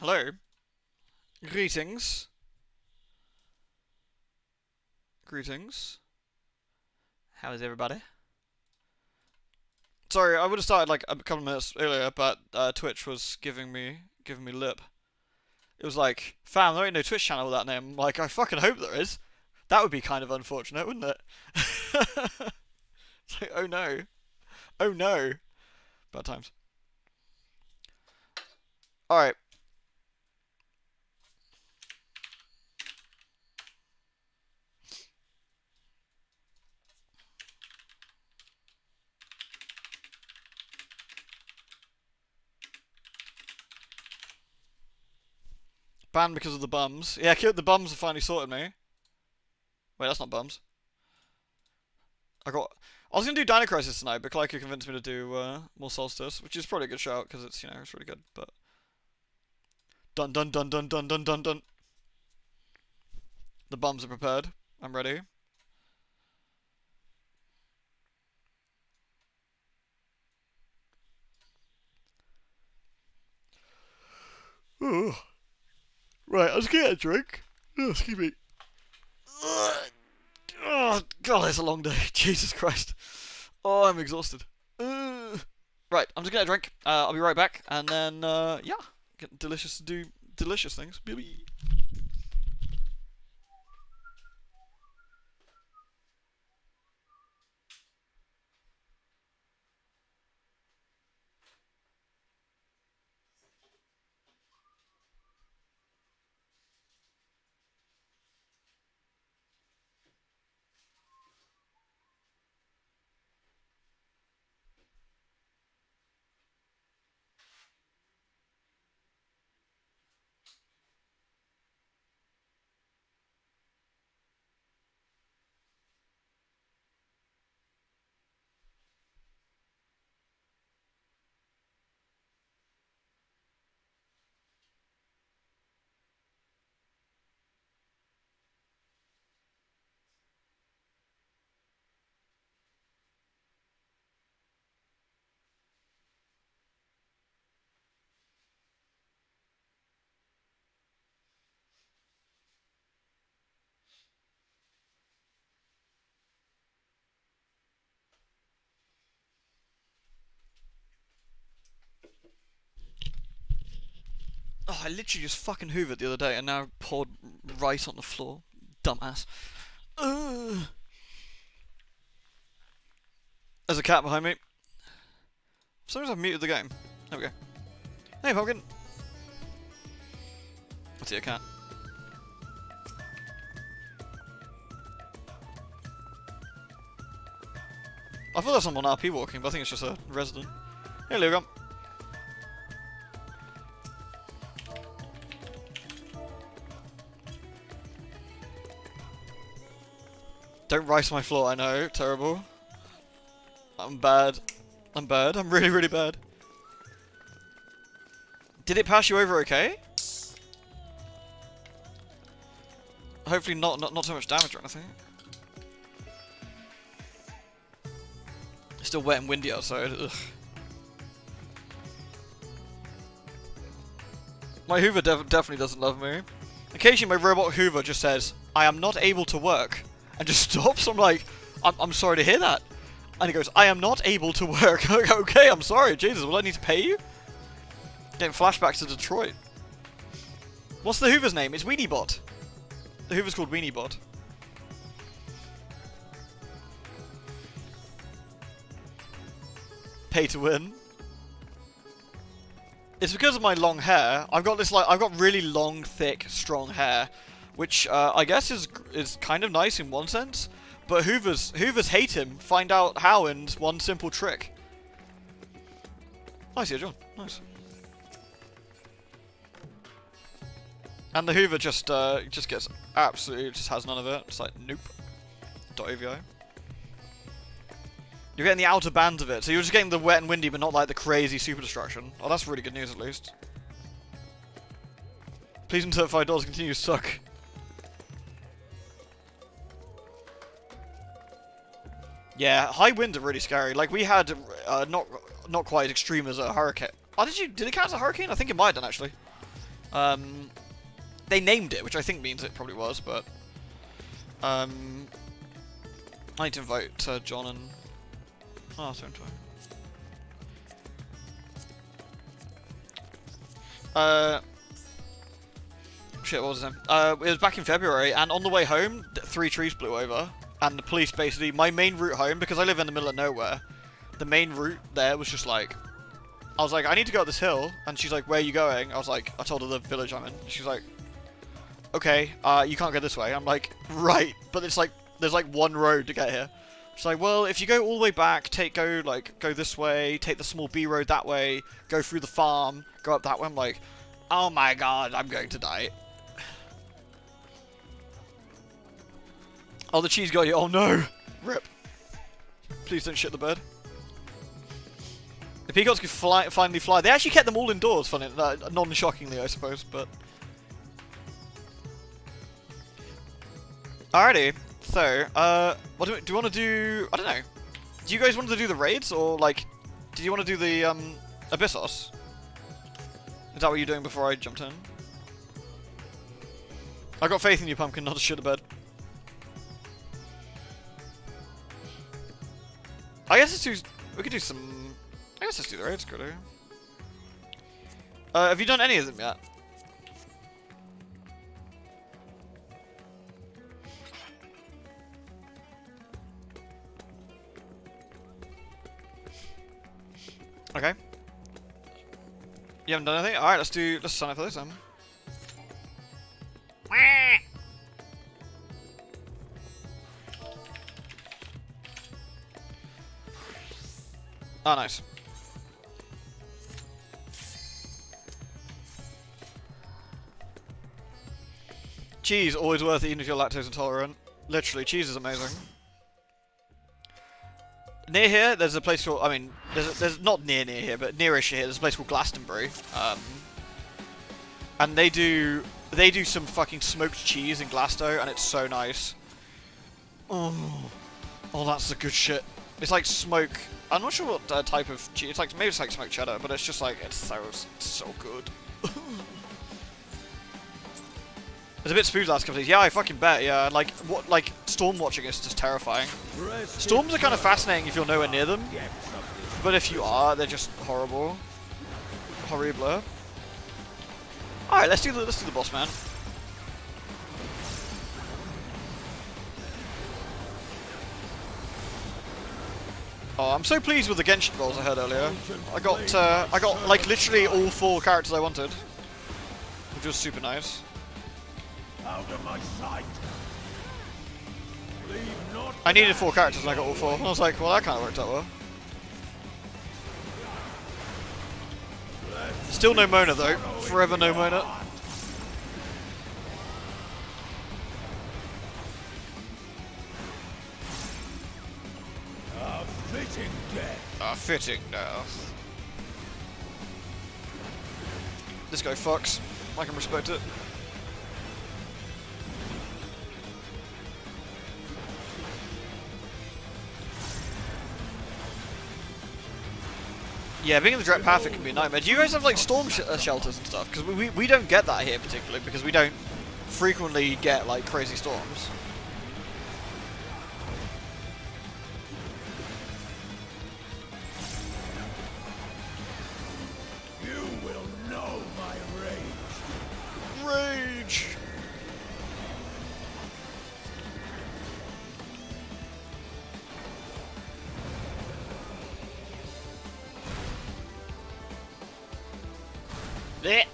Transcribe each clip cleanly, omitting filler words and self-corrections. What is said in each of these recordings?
Hello. Greetings. Greetings. How is everybody? Sorry, I would have started like a couple of minutes earlier, but Twitch was giving me lip. It was like, fam, there ain't no Twitch channel with that name. I'm like, I fucking hope there is. That would be kind of unfortunate, wouldn't it? It's like, oh no. Oh no. Bad times. Alright. Banned because of the bums. Yeah, the bums have finally sorted me. Wait, that's not bums. I was gonna do Dino Crisis tonight, but Clyco convinced me to do more Soulstice, which is probably a good shout because it's really good. But dun dun dun dun dun dun dun dun. The bums are prepared. I'm ready. Ooh. Right, let's get a drink. Oh, excuse me. Oh god, it's a long day. Jesus Christ. Oh, I'm exhausted. Right, I'm just gonna drink. I'll be right back, and then yeah, get delicious to do delicious things. Baby. Oh, I literally just fucking hoovered the other day, and now poured rice on the floor. Dumbass. Ugh. There's a cat behind me. For some reason I've muted the game. There we go. Hey, Pumpkin. I see a cat. I thought there was someone RP walking, but I think it's just a resident. Hey, Lugon. Don't rice my floor, I know. Terrible. I'm bad. I'm bad. I'm really, really bad. Did it pass you over okay? Hopefully not so much damage or anything. It's still wet and windy outside. Ugh. My Hoover definitely doesn't love me. Occasionally my robot Hoover just says, I am not able to work. And just stops. I'm like, I'm sorry to hear that. And he goes, I am not able to work. Okay, I'm sorry. Jesus, will I need to pay you? Getting flashbacks to Detroit. What's the Hoover's name? It's Weeniebot. The Hoover's called Weeniebot. Pay to win. It's because of my long hair. I've got really long, thick, strong hair, which I guess is kind of nice in one sense. But Hoovers hate him. Find out how in one simple trick. Nice here, John. Nice. And the Hoover just gets absolutely just has none of it. It's like nope. .avi. You're getting the outer bands of it, so you're just getting the wet and windy, but not like the crazy super destruction. Oh, that's really good news at least. Please until $5 continue to suck. Yeah, high winds are really scary. Like we had not quite as extreme as a hurricane. Oh, did it count as a hurricane? I think it might have done actually. They named it, which I think means it probably was, but I need to invite John and Arthur into it. Shit, what was his name? It was back in February, and on the way home, 3 trees blew over, and the police basically, my main route home, because I live in the middle of nowhere, the main route there was just like, I was like, I need to go up this hill, and she's like, where are you going? I was like, I told her the village I'm in. She's like, okay, you can't go this way. I'm like, right, but it's like, there's like one road to get here. She's like, well, if you go all the way back, go this way, take the small B road that way, go through the farm, go up that way. I'm like, oh my god, I'm going to die. Oh, the cheese got you. Oh no! Rip. Please don't shit the bed. The peacocks could finally fly. They actually kept them all indoors, funny, non-shockingly, I suppose, but... Alrighty. So, what do you want to do? I don't know. Do you guys want to do the raids, or, like, did you want to do the, Abyssos? Is that what you're doing before I jumped in? I got faith in you, Pumpkin, not to shit the bed. I guess we could do some... I guess let's do the raids, could we? Have you done any of them yet? Okay. You haven't done anything? Alright, let's sign up for this then. Oh, nice. Cheese, always worth it even if you're lactose intolerant. Literally, cheese is amazing. Near here, there's a place called, I mean, there's not near here, but nearish here, there's a place called Glastonbury. And they do some fucking smoked cheese in Glasto, and it's so nice. Oh, that's the good shit. It's like smoke. I'm not sure what type of cheese. It's like maybe it's like smoked cheddar, but it's just like it's so good. It's a bit spooked last couple of days. Yeah, I fucking bet. Yeah, like storm watching is just terrifying. Storms are kind of fascinating if you're nowhere near them, but if you are, they're just horrible, horrible. All right, let's do the boss man. Oh, I'm so pleased with the Genshin rolls I heard earlier. I got like literally all 4 characters I wanted, which was super nice. Out of my sight. I needed 4 characters and I got all 4. I was like, well, that kind of worked out well. Still no Mona though. Forever no Mona. Fitting death. A fitting death. This guy fucks. I can respect it. Yeah, being in the direct path, it can be a nightmare. Do you guys have like storm shelters and stuff? Because we don't get that here particularly, because we don't frequently get like crazy storms. You will know my rage. Rage! Blech.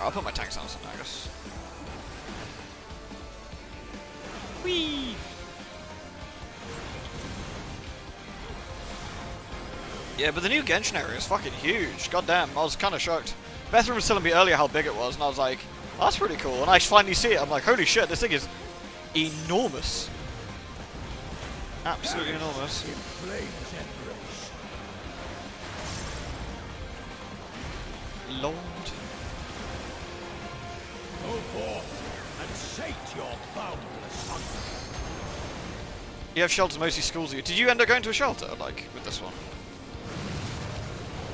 I'll put my tanks on something, I guess. Whee! Yeah, but the new Genshin area is fucking huge. God damn, I was kind of shocked. Bethram was telling me earlier how big it was, and I was like, oh, that's pretty cool. And I finally see it, I'm like, holy shit, this thing is enormous. Absolutely enormous. Lord. Go forth and sate your boundless hunger. You have shelters, mostly schools. Did you end up going to a shelter, like, with this one?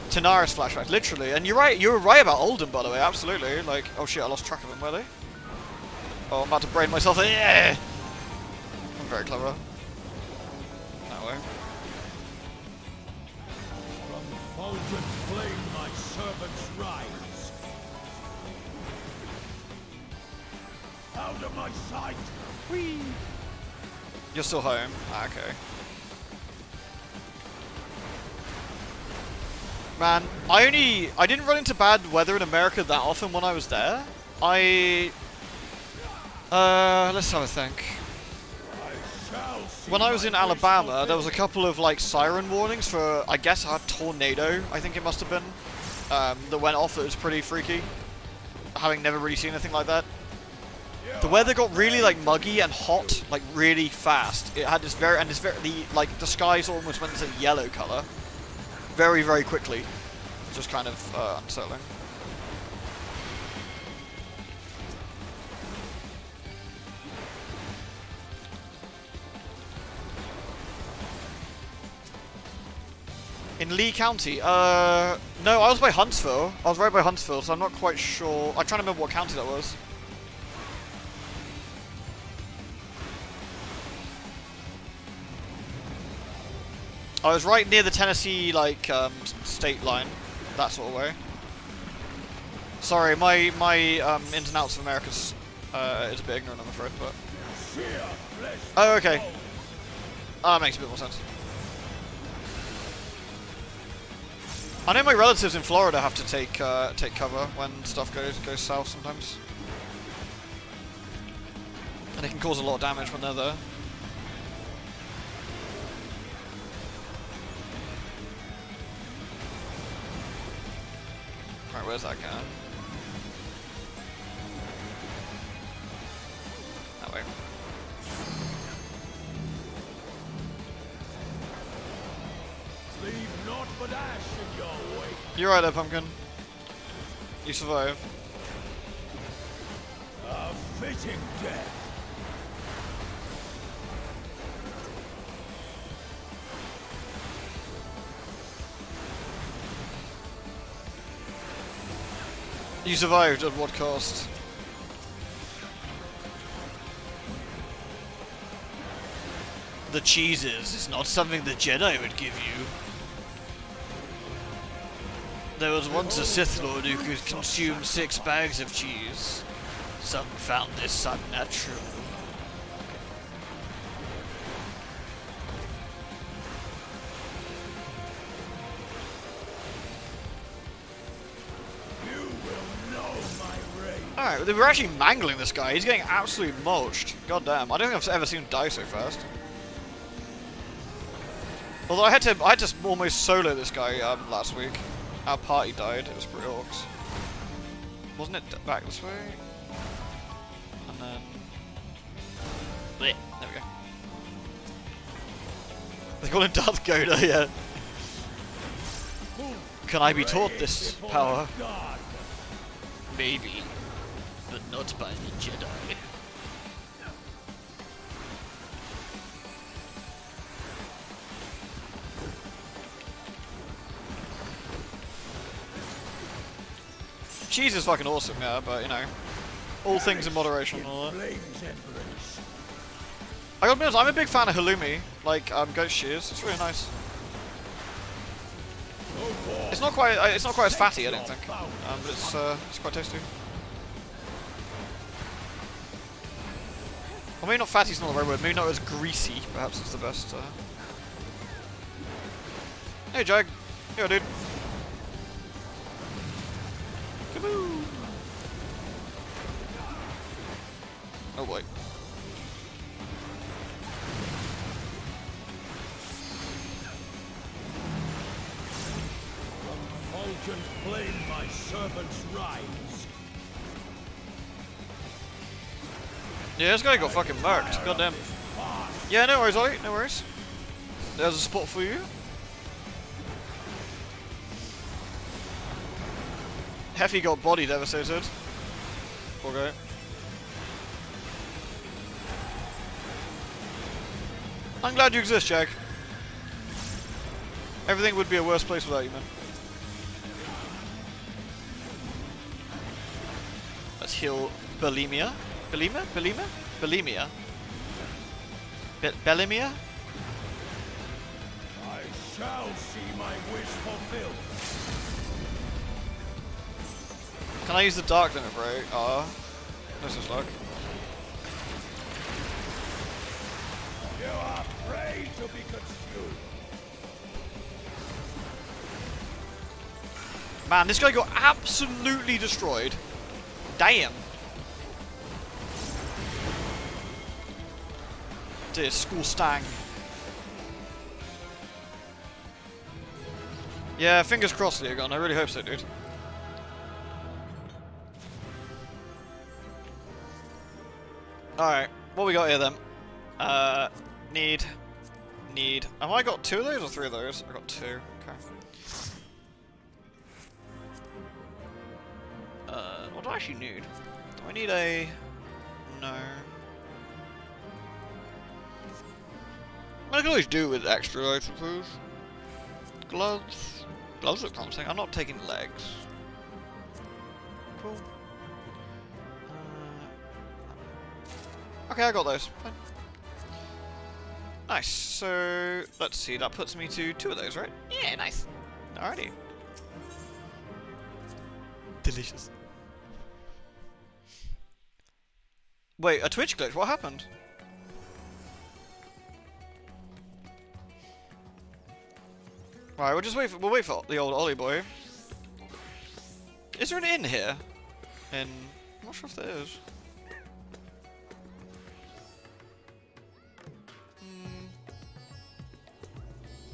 Tanaris flashback, literally. And you're right. You were right about Oldham, by the way. Absolutely. Like, oh shit, I lost track of them. Were they? Oh, I'm about to brain myself. Yeah. I'm very clever. That way. From fulgent flame my servants rise. Out of my sight! Whee! You're still home. Ah, okay. Man, I didn't run into bad weather in America that often when I was there. Let's have a think. When I was in Alabama, there was a couple of like siren warnings for, I guess, a tornado, I think it must have been, that went off. That was pretty freaky, having never really seen anything like that. The weather got really like muggy and hot, like really fast. It had this the skies almost went into yellow color, very, very quickly. Just kind of unsettling. In Lee County? No, I was by Huntsville. I was right by Huntsville, so I'm not quite sure. I'm trying to remember what county that was. I was right near the Tennessee, like, state line. That sort of way. Sorry, my ins and outs of America is a bit ignorant, I'm afraid, but... Oh, okay. That makes a bit more sense. I know my relatives in Florida have to take cover when stuff goes south sometimes, and it can cause a lot of damage when they're there. Right, where's that guy? That way. Leave naught but ash in your wake. You're right there, Pumpkin. You survived. A fitting death. You survived at what cost? The cheeses is not something the Jedi would give you. There was once a Sith Lord who could consume 6 bags of cheese. Some found this unnatural. Alright, they were actually mangling this guy. He's getting absolutely mulched. God damn. I don't think I've ever seen him die so fast. Although I had to almost solo this guy last week. Our party died. It was pretty orcs. Wasn't it back this way? And then... Blech. There we go. They call him Darth Goda, yeah. Can I be taught this power? Maybe. But not by the Jedi. Cheese is fucking awesome, yeah, but you know, all things in moderation and all that. I gotta be honest, I'm a big fan of halloumi, like goat shears. It's really nice. It's not quite as fatty, I don't think, but it's quite tasty. Well, maybe not fatty's not the right word. Maybe not as greasy. Perhaps it's the best. Hey, Jag. Yo, dude. Kaboo! Oh boy. Fulgent flame my servants rise. Yeah, this guy got fucking murked. Goddamn. Yeah, no worries, Ollie. No worries. There's a spot for you. Heffy got body devastated. Poor guy. I'm glad you exist, Jag. Everything would be a worse place without you, man. Let's heal bulimia. Bulimia? Bulimia? Bulimia? Bellimia? I shall see my wish fulfilled. Can I use the dark limit, bro? This is luck. You are prey to be consumed. Man, this guy got absolutely destroyed. Damn. Dear school stang. Yeah, fingers crossed, Leogon. I really hope so, dude. Alright, what we got here then? Need. Have I got 2 of those or 3 of those? I got 2. Okay. What do I actually need? Do I need a... No. I can always do with extra, I suppose. Gloves. Gloves look promising. I'm not taking legs. Cool. Okay, I got those. Fine. Nice. So, let's see. That puts me to 2 of those, right? Yeah, nice. Alrighty. Delicious. Wait, a Twitch glitch? What happened? Right, we'll wait for the old Ollie boy. Is there an inn here? I'm not sure if there is.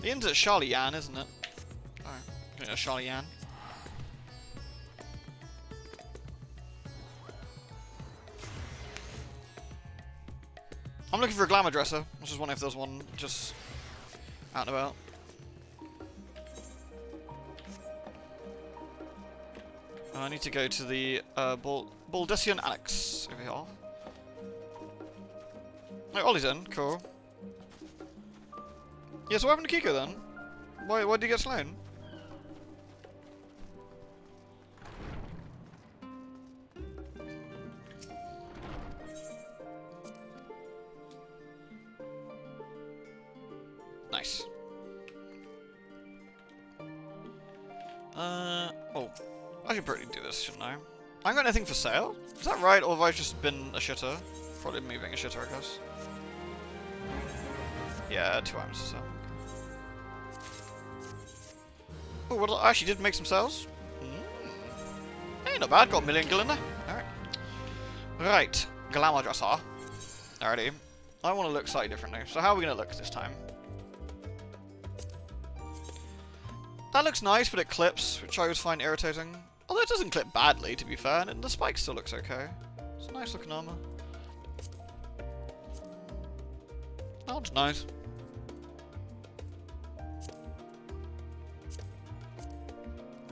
The inn's at Charlie Yan, isn't it? Alright, yeah, Charlie Yan. I'm looking for a glamour dresser. I was just wondering if there's one just out and about. I need to go to the Baldessian Annex over here. Oh, Ollie's in. Cool. Yeah, so what happened to Kiko then? Why did he get slain? Nice. Oh. I should probably do this, shouldn't I? I haven't got anything for sale? Is that right, or have I just been a shitter? Probably me being a shitter, I guess. Yeah, 2 items to sell. Oh, well, I actually did make some sales. Hey, not bad. Got a million gil in there. Alright. Right. Glamour dresser. Alrighty. I want to look slightly differently. So how are we going to look this time? That looks nice, but it clips, which I always find irritating. Although it doesn't clip badly, to be fair, and the spike still looks okay. It's a nice looking armor. That looks nice.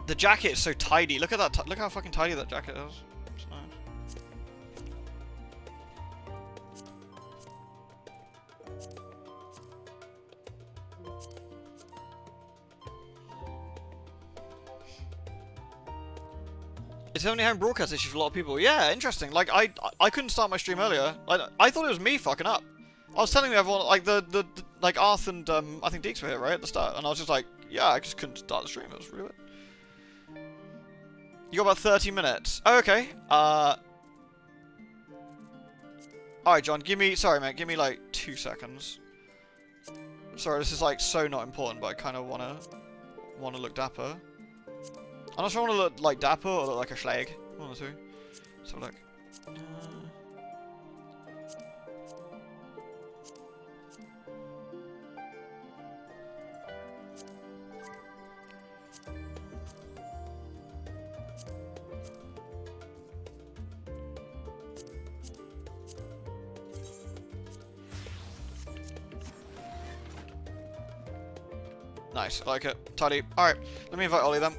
The jacket is so tidy. Look at that. Look how fucking tidy that jacket is. It's nice. It's only having broadcast issues for a lot of people. Yeah, interesting. Like I couldn't start my stream earlier. I thought it was me fucking up. I was telling everyone like the like Arth and I think Deeks were here right at the start, and I was just like, yeah, I just couldn't start the stream. It was really weird. You got about 30 minutes. Oh, okay. Alright, John, sorry mate, give me like 2 seconds. Sorry, this is like so not important, but I kind of wanna look dapper. I'm not sure I wanna look like dapper or look like a schlag. One or two. So look. Nice, I like it. Tidy. Alright, let me invite Ollie then.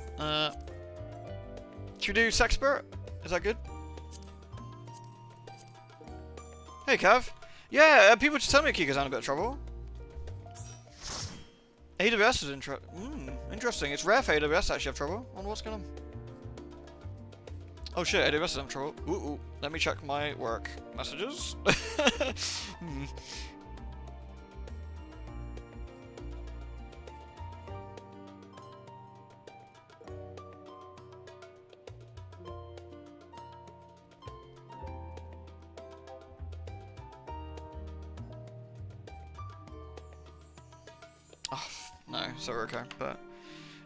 Should we do Sex Spirit? Is that good? Hey, Cav. Yeah, people just tell me Kiko's in a bit of trouble. AWS is interesting. It's rare for AWS to actually have trouble. I wonder what's going on. Oh shit, AWS is in trouble. Ooh, let me check my work messages. Oh, no, so we're okay, but...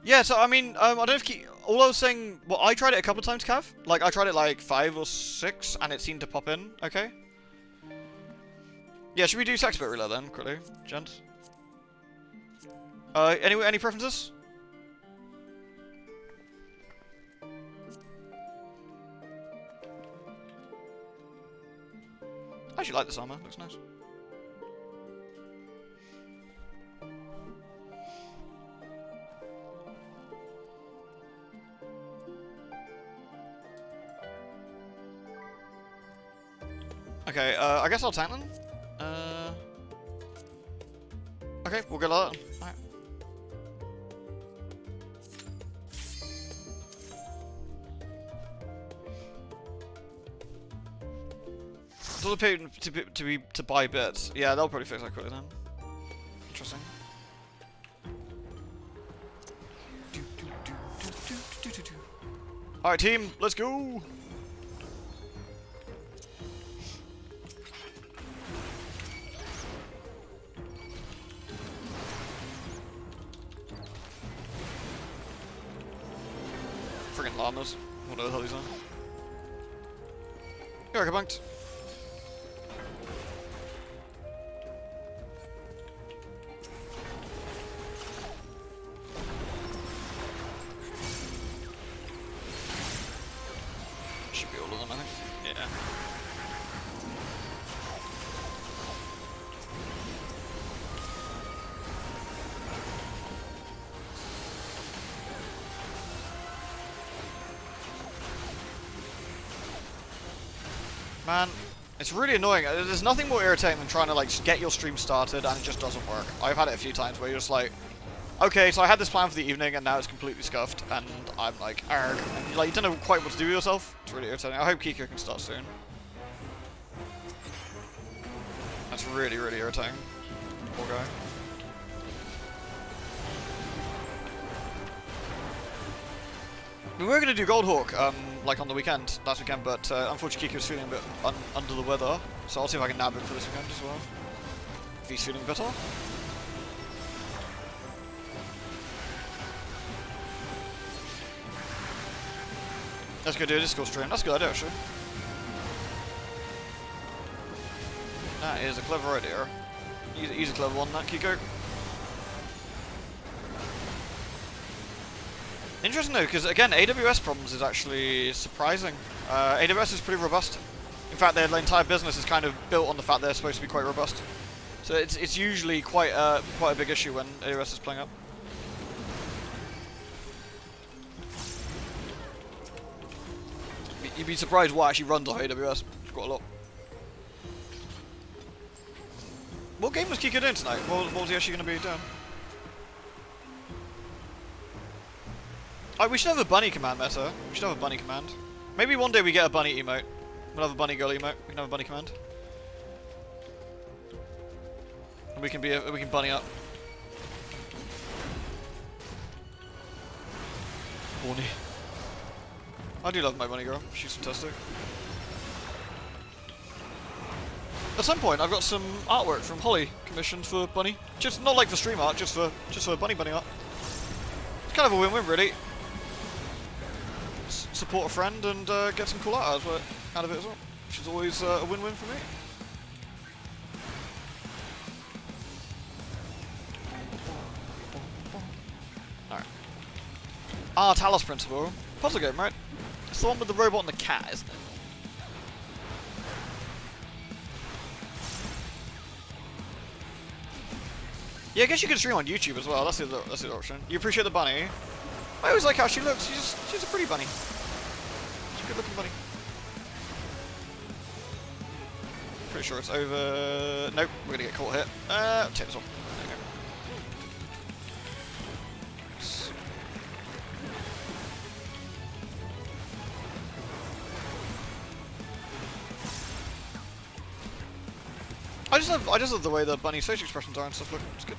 Yeah, so I mean, I don't know if all I was saying, well, I tried it a couple of times, Cav. Like, I tried it like 5 or 6, and it seemed to pop in, okay? Yeah, should we do Sexpert Relay then, quickly, gents? Any preferences? I actually like this armor, looks nice. Okay, I guess I'll tank them. Okay, we'll go like that. Alright. Does it pay to buy bits? Yeah, they'll probably fix that quickly then. Interesting. Alright team, let's go! Friggin' llamas. What the hell is that? Here, I got bunked. Should be all of them, I think. Yeah. Man, it's really annoying. There's nothing more irritating than trying to like get your stream started and it just doesn't work. I've had it a few times where you're just like, okay, so I had this plan for the evening and now it's completely scuffed, and I'm like, arg. And like, you don't know quite what to do with yourself. It's really irritating. I hope Kiko can start soon. That's really, really irritating. Poor guy. We were going to do Goldhawk, like on the weekend, last weekend, but unfortunately Kiko's feeling a bit under the weather, so I'll see if I can nab him for this weekend as well. If he's feeling better. Let's go do a Discord stream. That's a good idea, actually. That is a clever idea. He's a clever one, that Kiko. Interesting though, because again, AWS problems is actually surprising. AWS is pretty robust. In fact, their entire business is kind of built on the fact they're supposed to be quite robust. So it's usually quite a big issue when AWS is playing up. You'd be surprised what actually runs off AWS. It's quite a lot. What game was Kiko doing tonight? What was he actually going to be doing? Oh, we should have a bunny command meta. We should have a bunny command. Maybe one day we get a bunny emote. We'll have a bunny girl emote. We can have a bunny command. And we can bunny up. Horny. I do love my bunny girl. She's fantastic. At some point, I've got some artwork from Holly commissioned for bunny. Just not like for stream art, just for bunny art. It's kind of a win-win, really. Support a friend and get some cool art out of it as well, which is always a win-win for me. Alright. Talos Principle. Puzzle game, right? It's the one with the robot and the cat, isn't it? Yeah, I guess you could stream on YouTube as well. That's the other option. You appreciate the bunny? I always like how she looks. She's a pretty bunny. She's a good looking bunny. Pretty sure it's over. Nope, we're gonna get caught here. Take this one. There you go. I just love the way the bunny's facial expressions are and stuff. Look, it's good.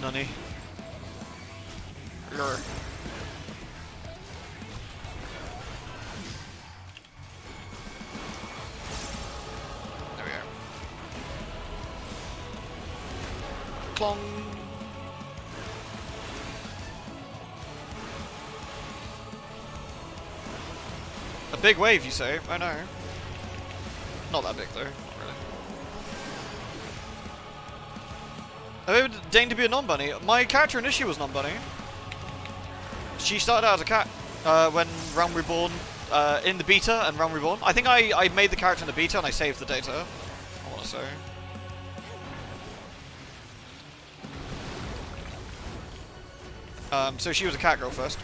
Nunny. Grr. There we go. Clong. A big wave, you say? I know. Not that big, though. Not really. Have you ever deigned to be a non-bunny? My character initially was non-bunny. She started out as a cat when Realm Reborn, in the beta and Realm Reborn. I think I made the character in the beta and I saved the data, I want to say. So she was a cat girl first.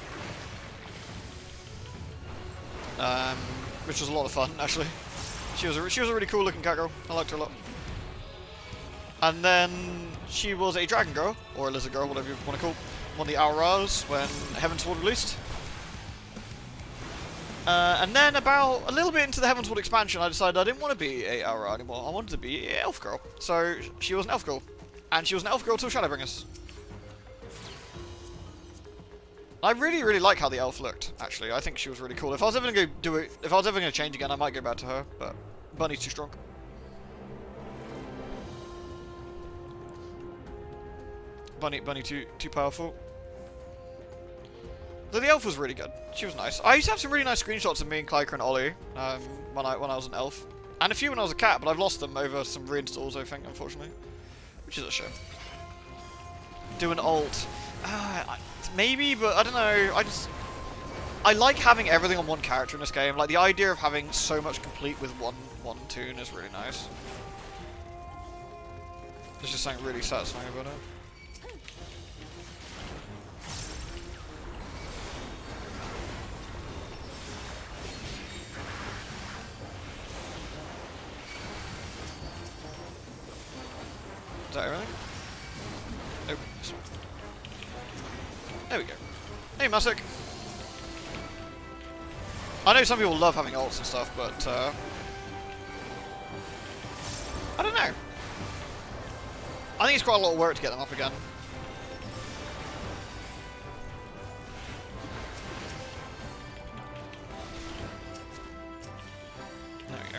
Which was a lot of fun, actually. She was a really cool looking cat girl. I liked her a lot. And then she was a dragon girl, or a lizard girl, whatever you want to call one of the Auras when Heavensward released. And then about a little bit into the Heavensward expansion, I decided I didn't want to be a Aura anymore. I wanted to be an elf girl. So she was an elf girl. And she was an elf girl till Shadowbringers. I really, really like how the elf looked, actually. I think she was really cool. If I was ever going to do it, if I was ever going to change again, I might go back to her, but Bunny's too strong. Bunny too powerful. Though the elf was really good. She was nice. I used to have some really nice screenshots of me and Clyker and Ollie when I was an elf. And a few when I was a cat, but I've lost them over some reinstalls, I think, unfortunately. Which is a shame. Do an alt. Maybe, but I don't know. I like having everything on one character in this game. Like the idea of having so much complete with one toon is really nice. There's just something really satisfying about it. Is that everything? Nope. There we go. Hey, Masik. I know some people love having ults and stuff, but I don't know. I think it's quite a lot of work to get them up again. There we go.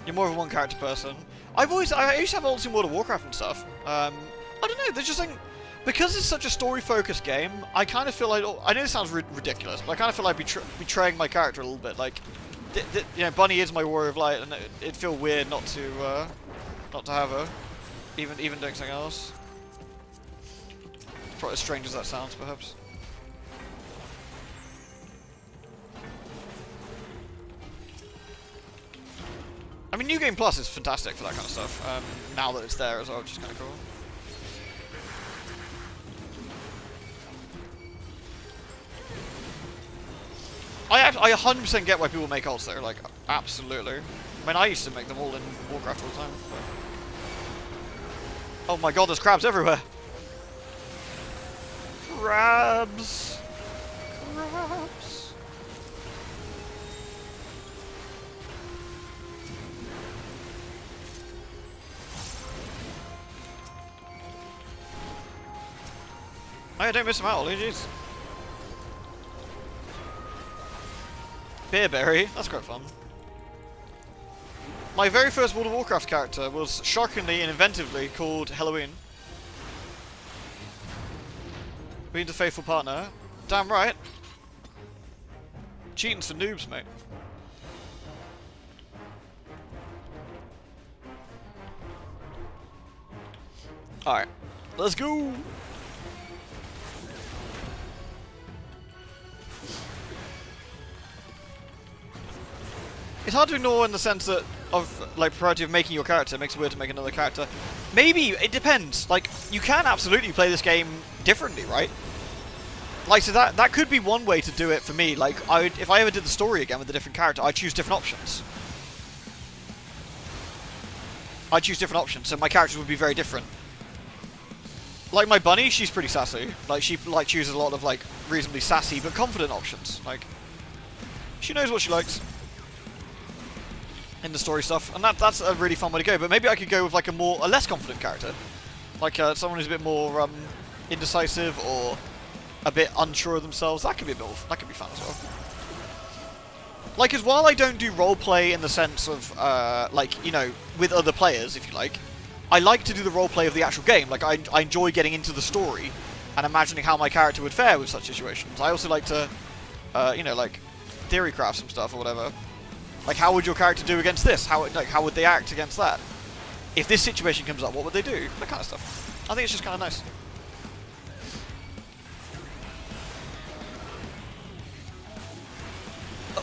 You're more of a one character person. I used to have ults in World of Warcraft and stuff. I don't know, there's just like, because it's such a story-focused game, I kind of feel like, I know this sounds ridiculous, but I kind of feel like betraying my character a little bit. Like, you know, Bunny is my Warrior of Light, and it'd feel weird not to have her, even doing something else. Probably as strange as that sounds, perhaps. I mean, New Game Plus is fantastic for that kind of stuff. Now that it's there as well, which is kind of cool. I 100% get why people make ults though, like, absolutely. I mean, I used to make them all in Warcraft all the time. But... oh my god, there's crabs everywhere! Crabs! Crabs! Oh yeah, don't miss them out, Ollie, jeez. Beerberry, that's quite fun. My very first World of Warcraft character was shockingly and inventively called Halloween. Being the faithful partner. Damn right. Cheating's for noobs, mate. Alright, let's go! It's hard to ignore in the sense that of like priority of making your character. It makes it weird to make another character. Maybe it depends. Like you can absolutely play this game differently, right? Like so that could be one way to do it for me. Like if I ever did the story again with a different character, I'd choose different options. So my characters would be very different. Like my bunny, she's pretty sassy. Like she like chooses a lot of like reasonably sassy but confident options. Like she knows what she likes in the story stuff, and that's a really fun way to go. But maybe I could go with like a less confident character, like someone who's a bit more indecisive or a bit unsure of themselves. That could be that could be fun as well. Like, as while I don't do roleplay in the sense of like, you know, with other players, if you like, I like to do the roleplay of the actual game. Like, I enjoy getting into the story and imagining how my character would fare with such situations. I also like to, you know, like, theory craft some stuff or whatever. Like, how would your character do against this? How would they act against that? If this situation comes up, what would they do? That kind of stuff. I think it's just kind of nice.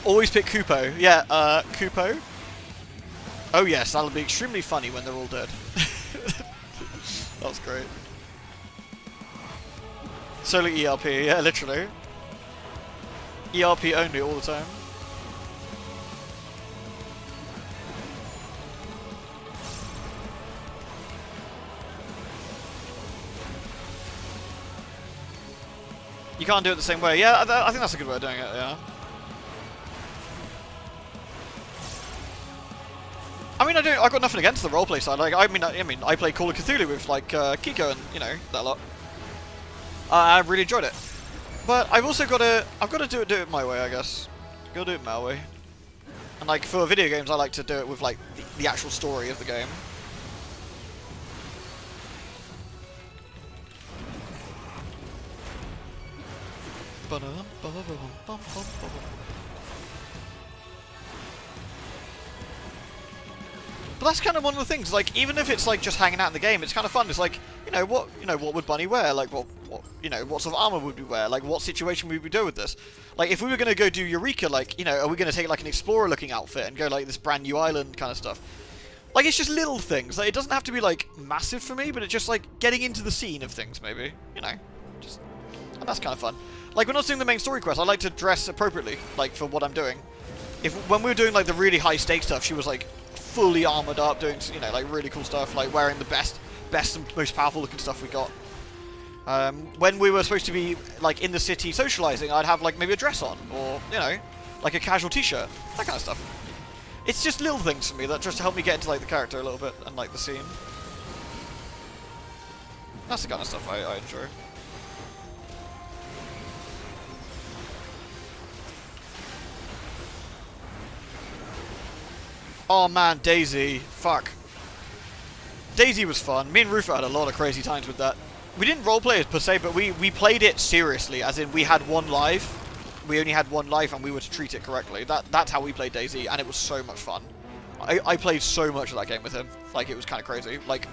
Always pick Kupo. Yeah, Kupo. Oh yes, that'll be extremely funny when they're all dead. That was great. Solo ERP, yeah, literally. ERP only all the time. You can't do it the same way. Yeah, I think that's a good way of doing it, yeah. I mean, I've got nothing against the roleplay side. Like, I mean, I play Call of Cthulhu with like Kiko and you know that lot. I really enjoyed it, but I've got to do it my way, I guess. Gotta do it my way. And like for video games, I like to do it with like the actual story of the game. But that's kind of one of the things. Like, even if it's like just hanging out in the game, it's kind of fun. It's like, what would Bunny wear? Like, what sort of armor would we wear? Like, what situation would we do with this? Like, if we were gonna go do Eureka, like, are we gonna take like an explorer-looking outfit and go like this brand new island kind of stuff? Like, it's just little things. Like, it doesn't have to be like massive for me, but it's just like getting into the scene of things, maybe. And that's kind of fun. Like, when I was doing the main story quest, I like to dress appropriately, like for what I'm doing. When we were doing like the really high stakes stuff, she was like fully armored up, doing like really cool stuff, like wearing the best and most powerful looking stuff we got. When we were supposed to be like in the city socializing, I'd have like maybe a dress on, or like a casual t-shirt, that kind of stuff. It's just little things for me that just help me get into like the character a little bit and like the scene. That's the kind of stuff I enjoy. Oh man, Daisy. Fuck. Daisy was fun. Me and Rufa had a lot of crazy times with that. We didn't roleplay it per se, but we played it seriously, as in we had one life. We only had one life and we were to treat it correctly. That's how we played Daisy, and it was so much fun. I played so much of that game with him. Like, it was kind of crazy. Like,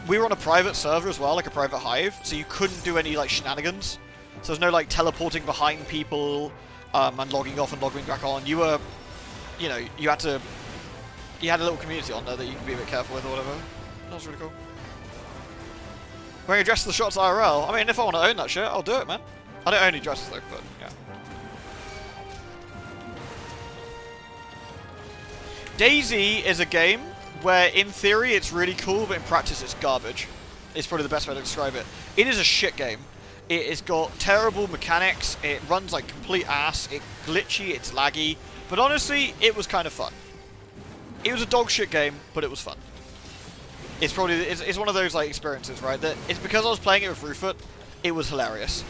we were on a private server as well, like a private hive, so you couldn't do any like shenanigans. So there's no like teleporting behind people and logging off and logging back on. You were, you had a little community on there that you can be a bit careful with or whatever. That was really cool. Wearing a dress to the shots IRL. I mean, if I want to own that shit, I'll do it, man. I don't own any dresses though, but yeah. Daisy is a game where, in theory, it's really cool, but in practice, it's garbage. It's probably the best way to describe it. It is a shit game. It has got terrible mechanics. It runs like complete ass. It's glitchy. It's laggy. But honestly, it was kind of fun. It was a dog shit game, but it was fun. It's probably it's one of those like experiences, right? That it's because I was playing it with Rufut, it was hilarious.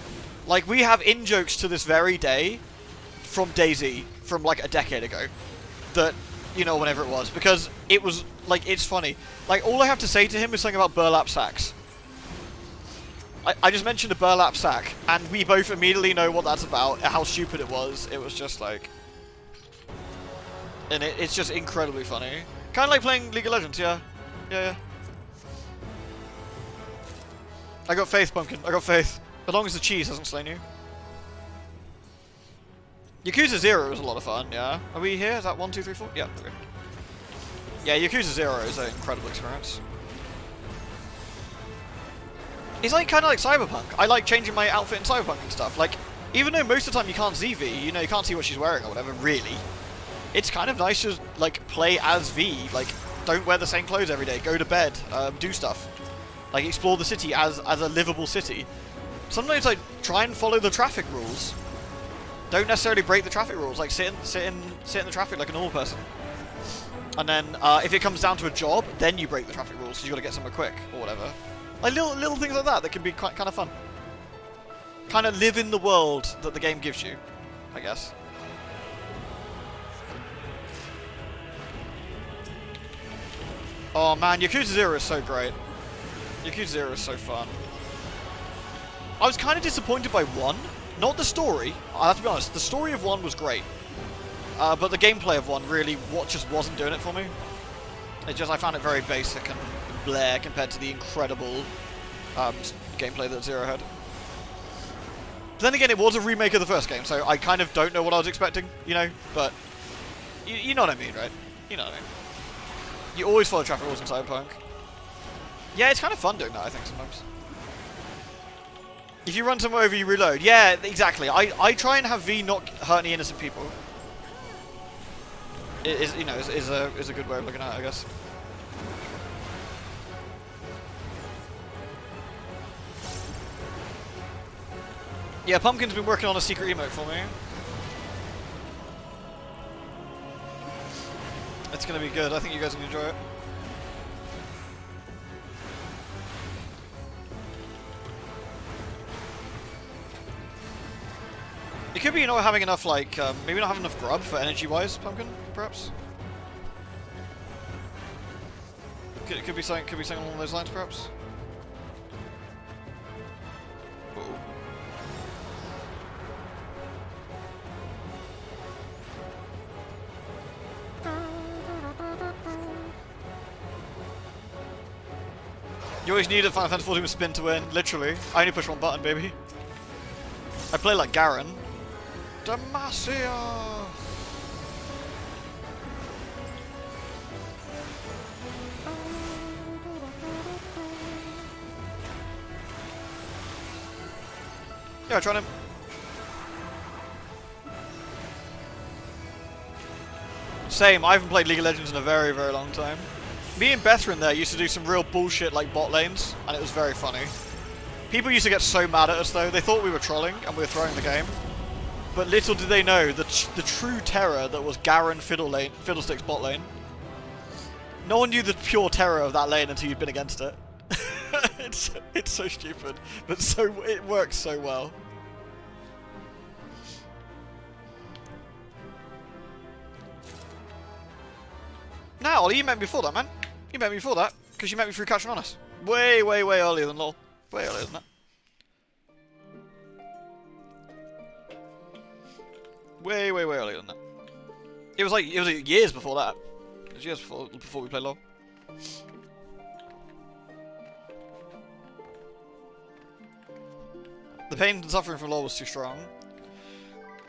Like, we have in-jokes to this very day from Daisy from like a decade ago, that whenever it was, because it was like, it's funny. Like, all I have to say to him is something about burlap sacks. I just mentioned a burlap sack, and we both immediately know what that's about, how stupid it was. It was just like, and it's just incredibly funny. Kind of like playing League of Legends, yeah. Yeah. I got faith, Pumpkin. I got faith. As long as the cheese hasn't slain you. Yakuza 0 was a lot of fun, yeah. Are we here? Is that 1, 2, 3, 4? Yeah, okay. Yeah, Yakuza 0 is an incredible experience. It's like kind of like Cyberpunk. I like changing my outfit in Cyberpunk and stuff. Like, even though most of the time you can't see V, you can't see what she's wearing or whatever, really. It's kind of nice to, like, play as V. Like, don't wear the same clothes every day. Go to bed. Do stuff. Like, explore the city as a livable city. Sometimes, like, try and follow the traffic rules. Don't necessarily break the traffic rules. Like, sit in the traffic like a normal person. And then, if it comes down to a job, then you break the traffic rules because you got to get somewhere quick or whatever. Like little things like that can be quite kind of fun. Kind of live in the world that the game gives you, I guess. Oh man, Yakuza 0 is so great. Yakuza 0 is so fun. I was kind of disappointed by 1. Not the story. I have to be honest, the story of 1 was great. But the gameplay of 1 really just wasn't doing it for me. I found it very basic and bleh compared to the incredible gameplay that 0 had. But then again, it was a remake of the first game, so I kind of don't know what I was expecting, you know? But you know what I mean, right? You know what I mean. You always follow traffic rules in Cyberpunk. Yeah, it's kind of fun doing that, I think, sometimes. If you run someone over, you reload. Yeah, exactly. I try and have V not hurt any innocent people. It is, you know, is a good way of looking at it, I guess. Yeah, Pumpkin's been working on a secret emote for me. It's gonna be good. I think you guys will enjoy it. It could be, you know, having enough, like, maybe not having enough grub for energy-wise, Pumpkin, perhaps? It could be something along those lines, perhaps? Uh-oh. You always need a Final Fantasy 14 with spin to win, literally. I only push one button, baby. I play like Garen. Demacia! Yeah, I tried him. Same, I haven't played League of Legends in a very, very long time. Me and Bethrin there used to do some real bullshit like bot lanes, and it was very funny. People used to get so mad at us though, they thought we were trolling and we were throwing the game. But little did they know the true terror that was Garen Fiddlestick's bot lane. No one knew the pure terror of that lane until you'd been against it. It's so stupid, but it works so well. Nah, Ollie, you met me before that, man. You met me before that, because you met me through Catching On Us. Way, way, way earlier than LOL. Way earlier than that. Way, way, way earlier than that. It was like years before that. It was years before we played LOL. The pain and suffering from LOL was too strong.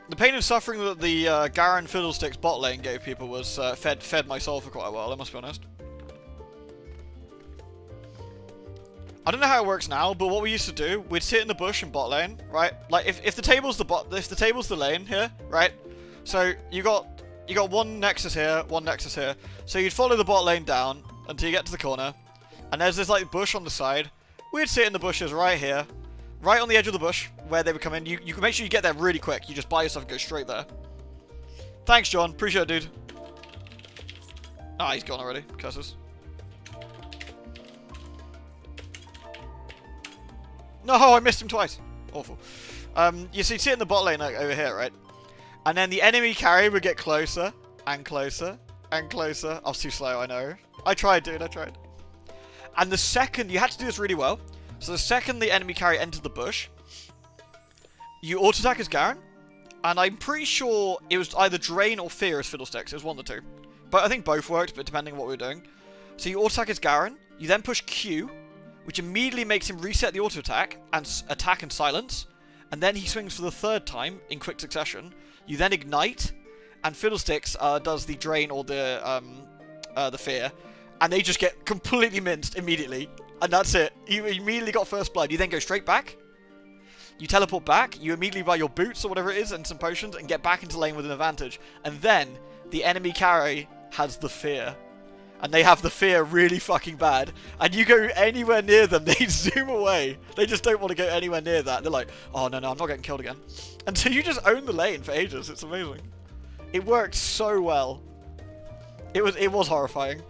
The pain and suffering that the Garen Fiddlesticks bot lane gave people was fed my soul for quite a while, I must be honest. I don't know how it works now, but what we used to do, we'd sit in the bush in bot lane, right? Like if the table's the lane here, right? So you got one nexus here, one nexus here. So you'd follow the bot lane down until you get to the corner, and there's this like bush on the side. We'd sit in the bushes right here, right on the edge of the bush where they would come in. You can make sure you get there really quick. You just buy yourself and go straight there. Thanks, John. Appreciate it, dude. Ah, he's gone already. Curses. No, I missed him twice. Awful. You see, sit in the bot lane like, over here, right? And then the enemy carry would get closer and closer and closer. I was too slow, I know. I tried, dude. I tried. And the second you had to do this really well. So the second the enemy carry entered the bush, you auto attack as Garen, and I'm pretty sure it was either Drain or Fear as Fiddlesticks. It was one of the two. But I think both worked, but depending on what we were doing. So you auto attack as Garen, you then push Q, which immediately makes him reset the auto attack and attack and silence, and then he swings for the third time in quick succession. You then ignite, and Fiddlesticks does the Drain or the Fear, and they just get completely minced immediately. And that's it. You immediately got first blood. You then go straight back. You teleport back. You immediately buy your boots or whatever it is and some potions and get back into lane with an advantage. And then the enemy carry has the fear. and they have the fear really fucking bad, and you go anywhere near them, they zoom away. They just don't want to go anywhere near that. They're like, oh no, I'm not getting killed again. And so you just own the lane for ages. It's amazing. It worked so well. It was horrifying.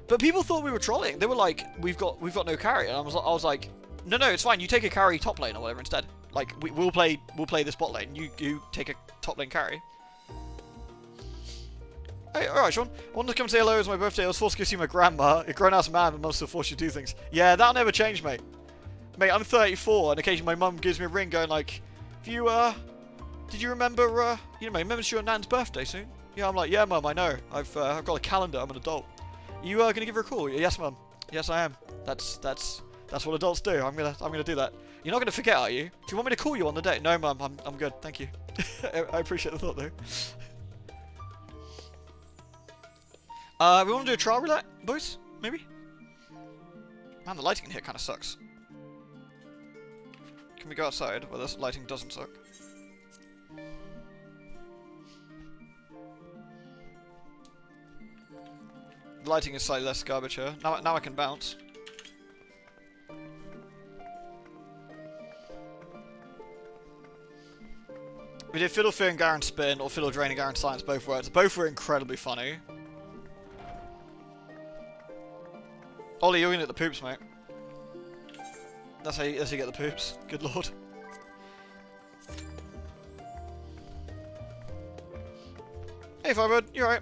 But people thought we were trolling. They were like, we've got no carry, and I was like, no, it's fine. You take a carry top lane or whatever instead. Like we'll play this bot lane. You take a top lane carry. Hey, alright, Sean. I wanted to come say hello. It was my birthday. I was forced to go see my grandma. A grown-ass man, but mum still forced you to do things. Yeah, that'll never change, mate. Mate, I'm 34, and occasionally my mum gives me a ring going like, did you remember, remember it's your nan's birthday soon? Yeah, I'm like, yeah, mum, I know. I've got a calendar. I'm an adult. You gonna give her a call? Yes, mum. Yes, I am. That's what adults do. I'm gonna do that. You're not gonna forget, are you? Do you want me to call you on the day? No, mum. I'm good. Thank you. I appreciate the thought, though. We want to do a trial roulette, boys? Maybe? Man, the lighting in here kind of sucks. Can we go outside where this lighting doesn't suck? The lighting is slightly less garbage here. Now I can bounce. We did Fiddle Fear and Garen Spin, or Fiddle Drain and Garen Science, both worked. Both were incredibly funny. Ollie, you're gonna get the poops, mate. That's how you get the poops. Good lord. Hey, Firebird, you alright?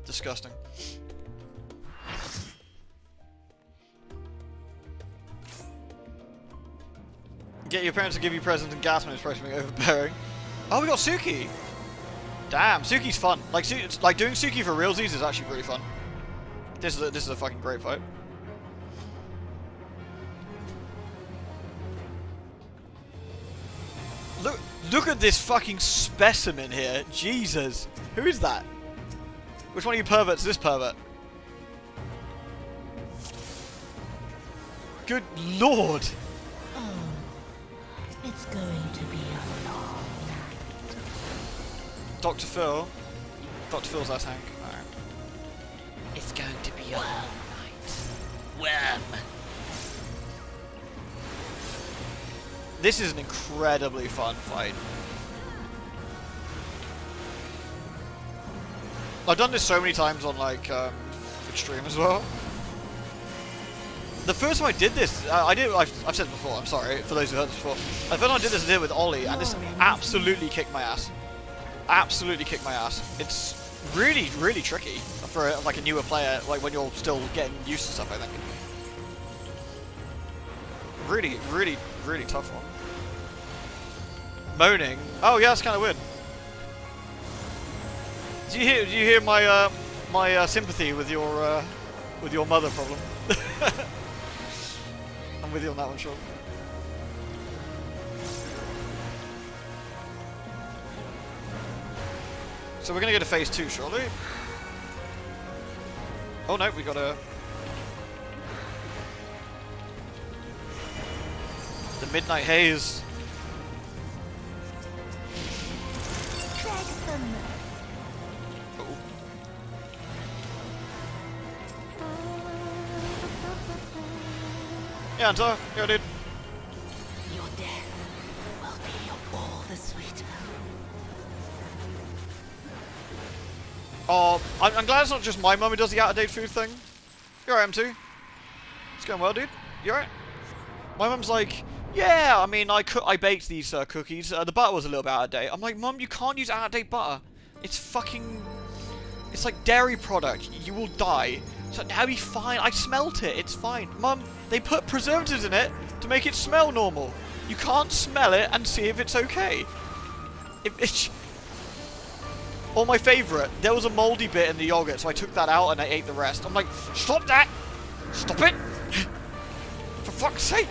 Disgusting. Get your parents to give you presents and gas when it's supposed to be overbearing. Oh, we got Suki! Damn, Suki's fun. Like doing Suki for realsies is actually really fun. This is a fucking great fight. Look at this fucking specimen here. Jesus. Who is that? Which one of you perverts is this pervert? Good lord! Oh, it's going to be a long night. Dr. Phil. Dr. Phil's our tank. Alright. It's going to be a long night. Worm. This is an incredibly fun fight. I've done this so many times on like stream as well. The first time I did this, I've said it before, I'm sorry for those who heard this before. The first time I did this, I did it with Ollie, and this absolutely kicked my ass. Absolutely kicked my ass. It's really, really tricky for like a newer player, like when you're still getting used to stuff, I think. Really, really, really tough one. Moaning. Oh yeah, that's kind of weird. Do you hear my my sympathy with your mother problem? I'm with you on that one, Sean. So we're gonna go to phase 2, surely? Oh no, we got a... The Midnight Haze. Yeah, Hunter. Yeah, dude. Your death will be all the sweeter. Oh, I'm glad it's not just my mum who does the out-of-date food thing. You're right, M2. It's going well, dude. You alright? My mum's like, yeah, I mean, I baked these cookies. The butter was a little bit out of date. I'm like, Mum, you can't use out-of-date butter. It's fucking... It's like dairy product. You will die. So now be fine. I smelt it. It's fine. Mum, they put preservatives in it to make it smell normal. You can't smell it and see if it's okay. Or my favourite, there was a mouldy bit in the yogurt, so I took that out and I ate the rest. I'm like, stop that! Stop it! For fuck's sake!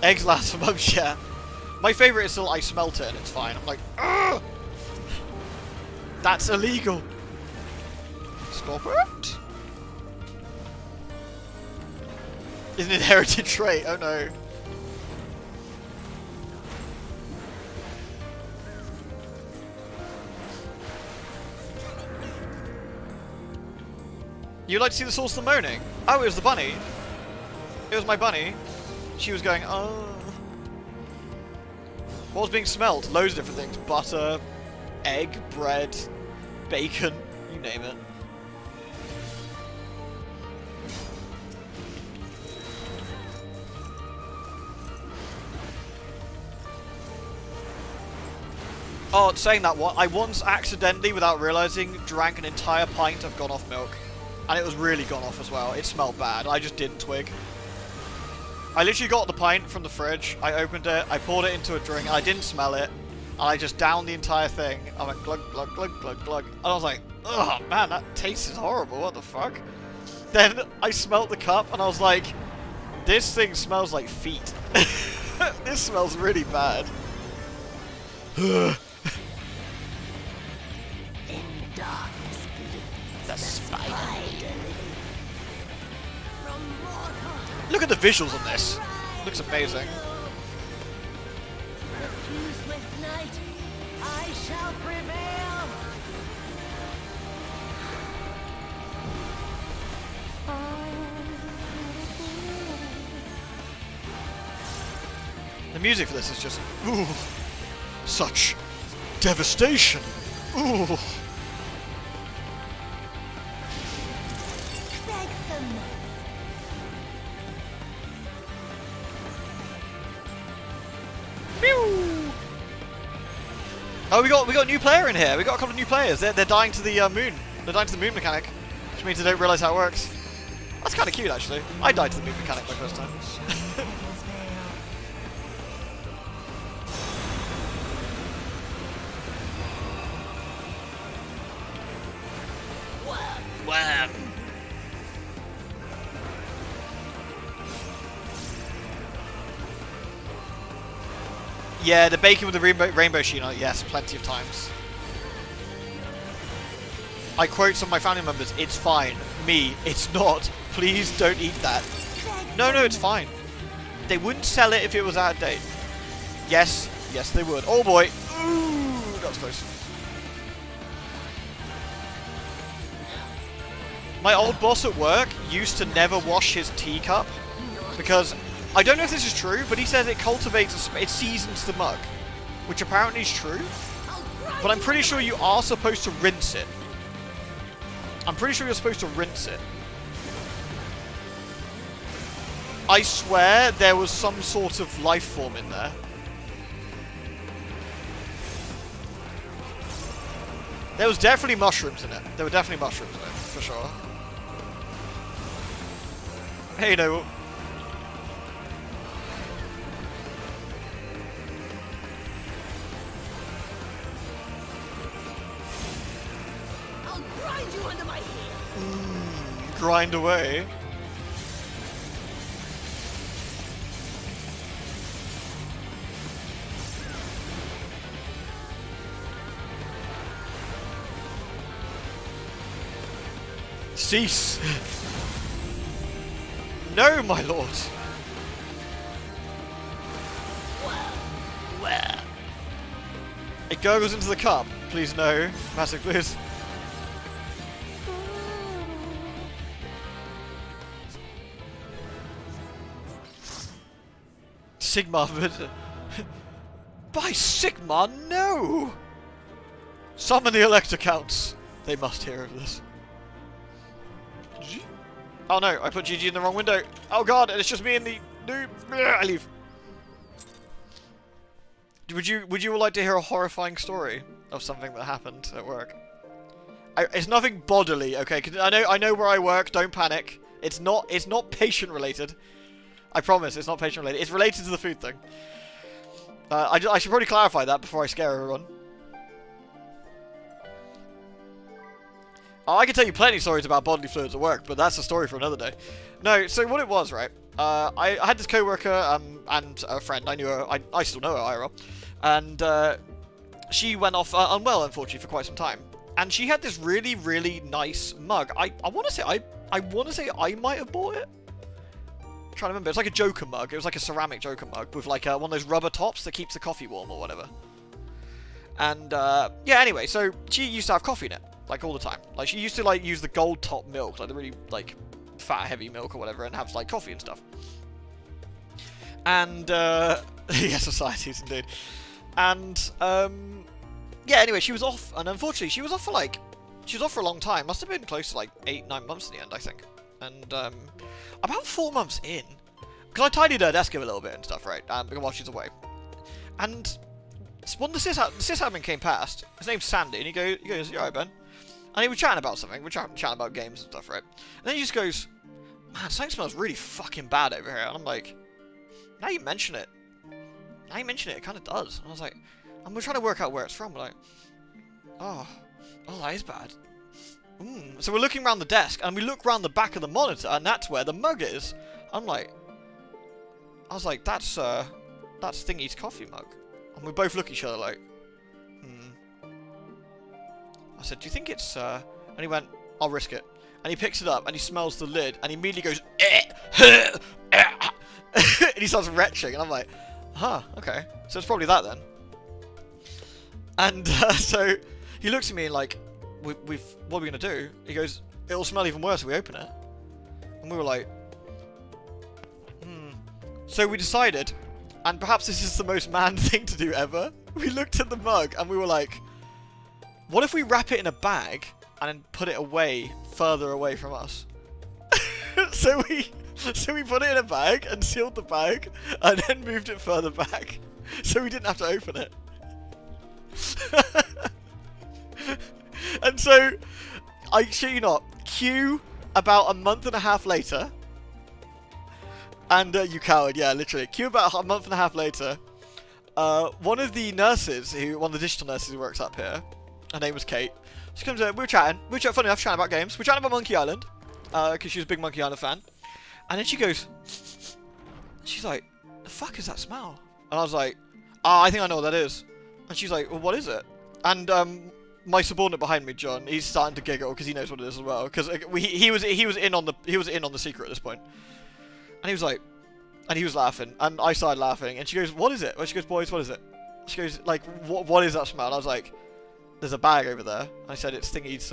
Eggs last for months, yeah. My favourite is still I smelt it and it's fine. I'm like, ugh! That's illegal. Stop it. Is an inherited trait. Oh no. You like to see the source of the moaning? Oh, it was the bunny. It was my bunny. She was going, oh. What was being smelled? Loads of different things. Butter, egg, bread, bacon, you name it. Oh, saying that, I once accidentally, without realising, drank an entire pint of gone off milk. And it was really gone off as well. It smelled bad. I just didn't twig. I literally got the pint from the fridge, I opened it, I poured it into a drink, I didn't smell it, and I just downed the entire thing. I went glug, glug, glug, glug, glug. And I was like, oh man, that tastes horrible, what the fuck? Then I smelt the cup, and I was like, this thing smells like feet. This smells really bad. In darkness bleeds the spider. Look at the visuals on this. Looks amazing. Refuse with night, I shall prevail. The music for this is just, ooh, such devastation. Ooh. Beg them. Oh, we got a new player in here. We got a couple of new players. They're dying to the moon. They're dying to the moon mechanic, which means they don't realise how it works. That's kind of cute, actually. I died to the moon mechanic my first time. Wham! Yeah, the bacon with the rainbow sheen on it, yes, plenty of times. I quote some of my family members, it's fine. Me, it's not. Please don't eat that. No, it's fine. They wouldn't sell it if it was out of date. Yes, they would. Oh boy. Ooh, that was close. My old boss at work used to never wash his teacup because I don't know if this is true, but he says it cultivates, it seasons the mug, which apparently is true. But I'm pretty sure you are supposed to rinse it. I'm pretty sure you're supposed to rinse it. I swear there was some sort of life form in there. There was definitely mushrooms in it. There were definitely mushrooms in it, for sure. Hey, no. I'll grind you under my heel. Grind away. Cease! No, my lord! Where? It gurgles into the cup. Please no. Massive please. Sigma, but... By Sigma, no! Summon the Elector Counts. They must hear of this. Oh no, I put GG in the wrong window. Oh god, and it's just me and the noob. I leave. Would you all like to hear a horrifying story of something that happened at work? It's nothing bodily, okay? 'Cause I know where I work. Don't panic. It's not patient related. I promise, it's not patient related. It's related to the food thing. I should probably clarify that before I scare everyone. Oh, I can tell you plenty of stories about bodily fluids at work, but that's a story for another day. No, so what it was, right? I had this coworker and a friend. I knew her. I still know her IRL, and she went off unwell, unfortunately, for quite some time. And she had this really, really nice mug. I want to say I might have bought it. I'm trying to remember. It's like a Joker mug. It was like a ceramic Joker mug with like one of those rubber tops that keeps the coffee warm or whatever. And yeah, anyway, so she used to have coffee in it like all the time. Like she used to like use the gold top milk, like the really like fat, heavy milk or whatever, and have like coffee and stuff. And yeah, societies indeed. And yeah, anyway, she was off, and unfortunately, she was off for a long time. Must have been close to like 8-9 months in the end, I think. And about 4 months in, because I tidied her desk a little bit and stuff, right? While she's away. And when the sysadmin came past, his name's Sandy, and he goes, "You alright, Ben?" And he was chatting about something. We're chatting about games and stuff, right? And then he just goes, "Man, something smells really fucking bad over here." And I'm like, now you mention it, it kind of does. And I was like, and we're trying to work out where it's from. We're like, oh, that is bad. So we're looking around the desk, and we look around the back of the monitor, and that's where the mug is. I was like, that's Thingy's coffee mug. And we both look at each other like, I said, "Do you think it's, And he went, "I'll risk it." And he picks it up, and he smells the lid, and he immediately goes, and he starts retching, and I'm like, huh, okay. So it's probably that then. And so he looks at me and like, what are we going to do? He goes, "It'll smell even worse if we open it." And we were like, So we decided, and perhaps this is the most man thing to do ever, we looked at the mug and we were like, what if we wrap it in a bag and then put it away, further away from us? So we put it in a bag and sealed the bag and then moved it further back so we didn't have to open it. And so, I shit you not, cue about a month and a half later, and you coward, yeah, literally, cue about a month and a half later, one of the digital nurses who works up here, her name was Kate, she comes in, we were chatting, funny enough, chatting about games, we were chatting about Monkey Island, because she was a big Monkey Island fan, and then she goes, she's like, "The fuck is that smell?" And I was like, I think I know what that is. And she's like, "Well, what is it?" And my subordinate behind me, John, he's starting to giggle because he knows what it is as well. Because he was in on the secret at this point. And he was like, and he was laughing, and I started laughing. And she goes, "What is it?" Well, she goes, "Boys, what is it?" She goes, like, what is that smell? And I was like, "There's a bag over there." And I said, it's Thingy's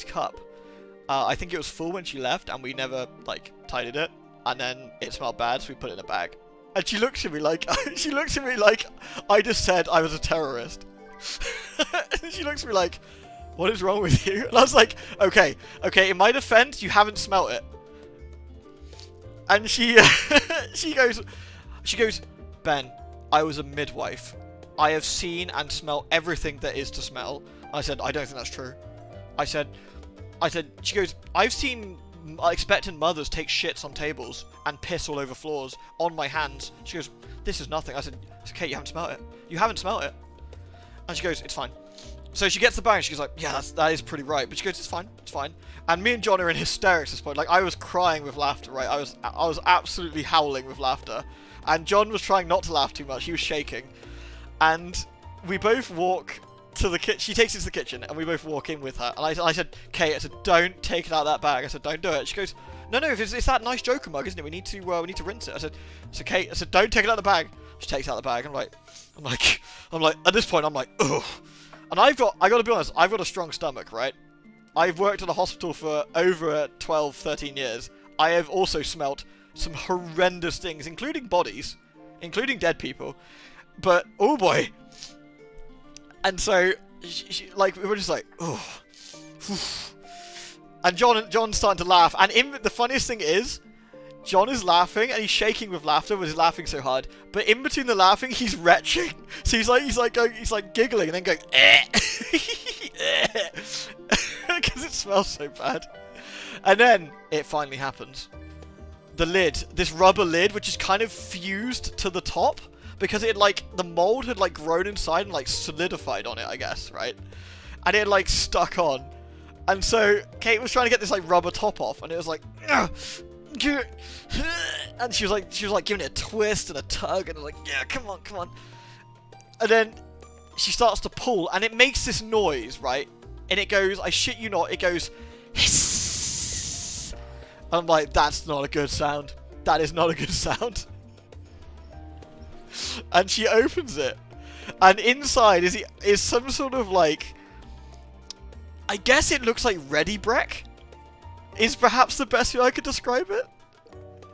cup. I think it was full when she left, and we never like tidied it. And then it smelled bad, so we put it in a bag. And she looks at me like, I just said I was a terrorist. And she looks at me like, "What is wrong with you?" And I was like, okay, in my defense, you haven't smelt it. And she goes, "Ben, I was a midwife. I have seen and smelt everything there is to smell." I said, "I don't think that's true." I said, she goes, "I've seen expectant mothers take shits on tables and piss all over floors on my hands." She goes, "This is nothing." I said, "Kate, you haven't smelt it. You haven't smelt it." And she goes, "It's fine." So she gets the bag and she's like, "Yeah, that is pretty right." But she goes, it's fine. And me and John are in hysterics at this point. Like, I was crying with laughter, right? I was absolutely howling with laughter. And John was trying not to laugh too much. He was shaking. And we both walk to the kitchen. She takes it to the kitchen, and we both walk in with her. And I said, "Kate," I said, "don't take it out of that bag." I said, "Don't do it." She goes, No, it's that nice Joker mug, isn't it? We need to rinse it." I said, "So Kate," I said, "don't take it out of the bag." She takes it out of the bag. I'm like, at this point, I'm like, ugh. And I gotta be honest, I've got a strong stomach, right? I've worked at a hospital for over 12, 13 years. I have also smelt some horrendous things, including bodies, including dead people. But, oh boy. And so, we were just like, oh. And John's starting to laugh. And the funniest thing is, John is laughing and he's shaking with laughter because he's laughing so hard. But in between the laughing, he's retching. So he's like giggling and then going, because it smells so bad. And then it finally happens. The lid, this rubber lid, which is kind of fused to the top because it the mold had grown inside and solidified on it, I guess, right? And it had stuck on. And so Kate was trying to get this rubber top off, and it was like, And she was like giving it a twist and a tug, and I was like, yeah, come on, come on. And then she starts to pull, and it makes this noise, right? And it goes, I shit you not, it goes, hiss. I'm like, that's not a good sound. That is not a good sound. And she opens it, and inside is some sort of like, I guess it looks like ready breck. Is perhaps the best way I could describe it.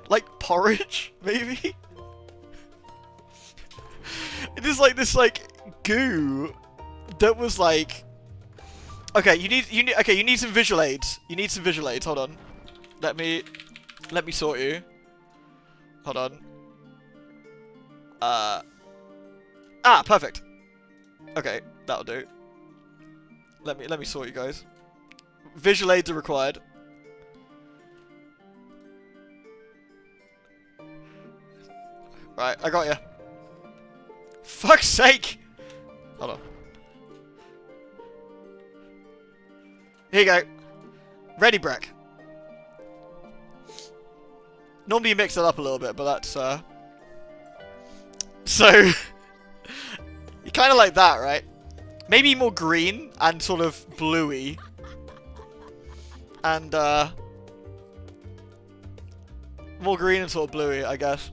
Like porridge, maybe? It is like this like goo that was like, okay, you need some visual aids. You need some visual aids. Hold on. Let me sort you. Hold on. Perfect. Okay, that'll do. Let me sort you guys. Visual aids are required. Right, I got you. Fuck's sake! Hold on. Here you go. Ready breck. Normally you mix it up a little bit, but that's so you kind of like that, right? Maybe more green and sort of bluey. And more green and sort of bluey, I guess.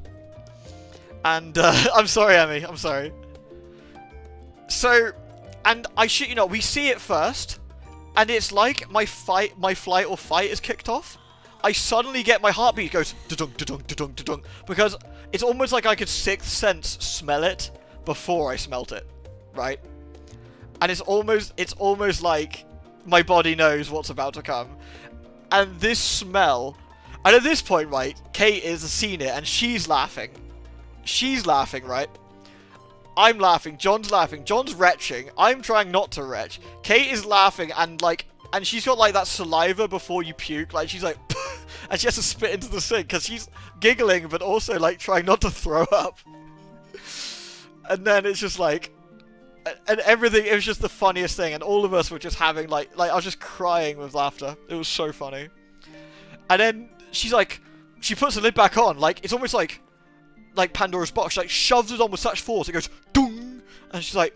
And I'm sorry, Emmy. I'm sorry. So, and I shit you not, we see it first, and it's like my flight or fight is kicked off. I suddenly get my heartbeat goes da-dunk, da-dunk, da-dunk, da-dunk, because it's almost like I could sixth sense smell it before I smelt it, right? And it's almost like my body knows what's about to come. And this smell, and at this point, right, Kate has seen it and she's laughing. She's laughing, right? I'm laughing, John's laughing, John's retching, I'm trying not to retch. Kate is laughing and like, and she's got like that saliva before you puke, like she's like, and she has to spit into the sink because she's giggling but also like trying not to throw up. And then it's just like, and everything, it was just the funniest thing, and all of us were just having like I was just crying with laughter. It was so funny. And then she's like, she puts the lid back on, like it's almost like Pandora's box. She like shoves it on with such force, it goes dung, and she's like,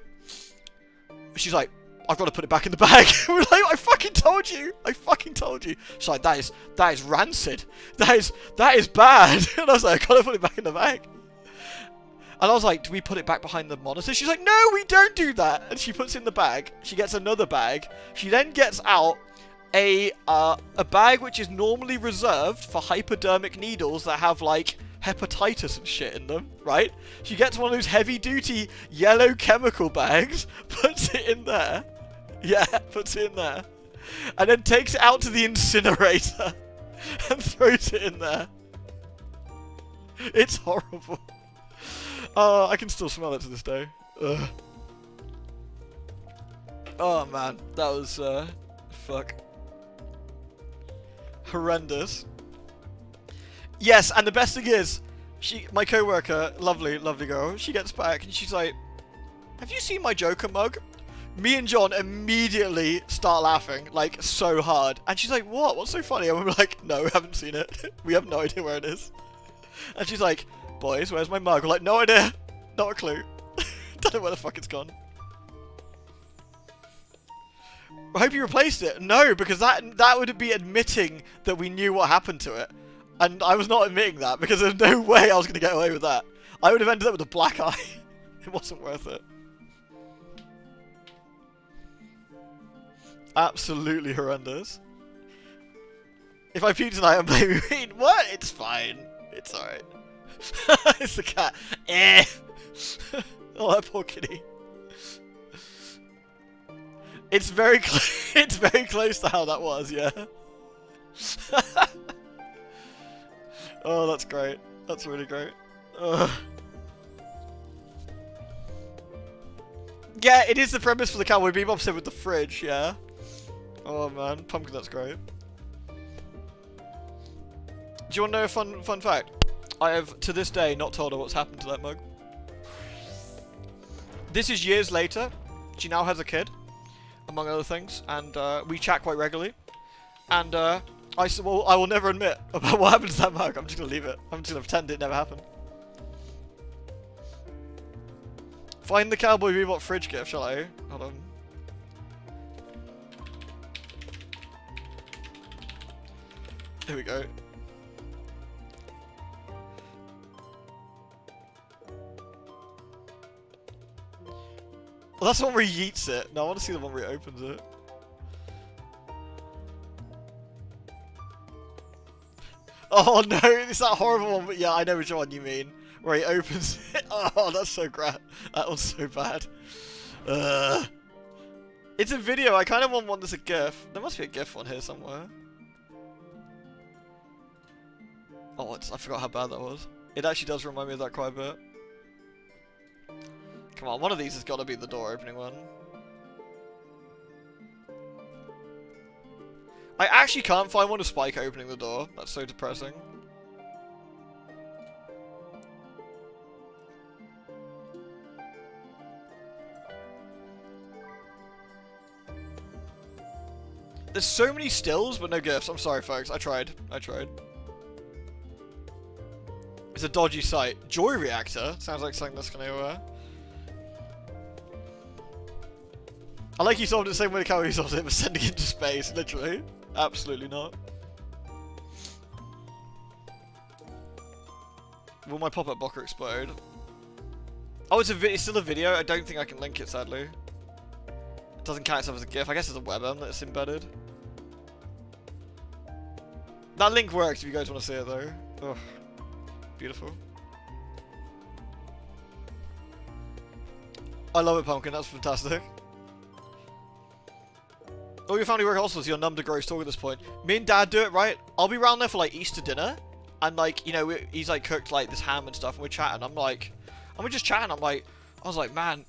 I've got to put it back in the bag. We're like, I fucking told you. I fucking told you. She's like, that is rancid. That is bad. And I was like, I gotta put it back in the bag. And I was like, do we put it back behind the monitor? She's like, no, we don't do that. And she puts it in the bag. She gets another bag. She then gets out a bag which is normally reserved for hypodermic needles that have like hepatitis and shit in them, right? She gets one of those heavy-duty yellow chemical bags, puts it in there. Yeah, puts it in there. And then takes it out to the incinerator and throws it in there. It's horrible. Oh, I can still smell it to this day. Ugh. Oh man, that was, fuck. Horrendous. Yes, and the best thing is, my co-worker, lovely, lovely girl, she gets back and she's like, have you seen my Joker mug? Me and John immediately start laughing, like, so hard. And she's like, what? What's so funny? And we're like, no, we haven't seen it. We have no idea where it is. And she's like, boys, where's my mug? We're like, no idea. Not a clue. Don't know where the fuck it's gone. I hope you replaced it. No, because that would be admitting that we knew what happened to it. And I was not admitting that, because there's no way I was going to get away with that. I would have ended up with a black eye. It wasn't worth it. Absolutely horrendous. If I puke tonight, I'm blaming me. What? It's fine. It's alright. It's the cat. Eh. Oh, that poor kitty. It's very it's very close to how that was, yeah. Oh, that's great. That's really great. Yeah, it is the premise for the Cowboy Bebop episode with the fridge, yeah. Oh man, pumpkin, that's great. Do you want to know a fun fact? I have, to this day, not told her what's happened to that mug. This is years later. She now has a kid, among other things, and we chat quite regularly. And Well, I will never admit about what happened to that mug. I'm just gonna leave it. I'm just gonna pretend it never happened. Find the Cowboy Bebop fridge gift, shall I? Hold on. Here we go. Well, that's the one where he yeets it. No, I want to see the one where he opens it. Oh no, it's that horrible one, but yeah, I know which one you mean. Where he opens it. Oh, that's so great. That was so bad. It's a video, I kind of want one that's a GIF. There must be a GIF one here somewhere. Oh, I forgot how bad that was. It actually does remind me of that quite a bit. Come on, one of these has got to be the door opening one. I actually can't find one of Spike opening the door. That's so depressing. There's so many stills, but no gifts. I'm sorry, folks. I tried. It's a dodgy site. Joy reactor? Sounds like something that's gonna, I like you solved it the same way the Cowboy solved it, but sending it into space, literally. Absolutely not. Will my pop-up blocker explode? Oh, it's still a video? I don't think I can link it, sadly. It doesn't count itself as a GIF. I guess it's a WebM that's embedded. That link works if you guys want to see it, though. Ugh. Beautiful. I love it, Pumpkin. That's fantastic. All your family work also is your numb to gross talk at this point. Me and Dad do it, right? I'll be around there for, like, Easter dinner. And, like, you know, he's, like, cooked, like, this ham and stuff. And we're chatting. I'm like... And we're just chatting. I was like, man...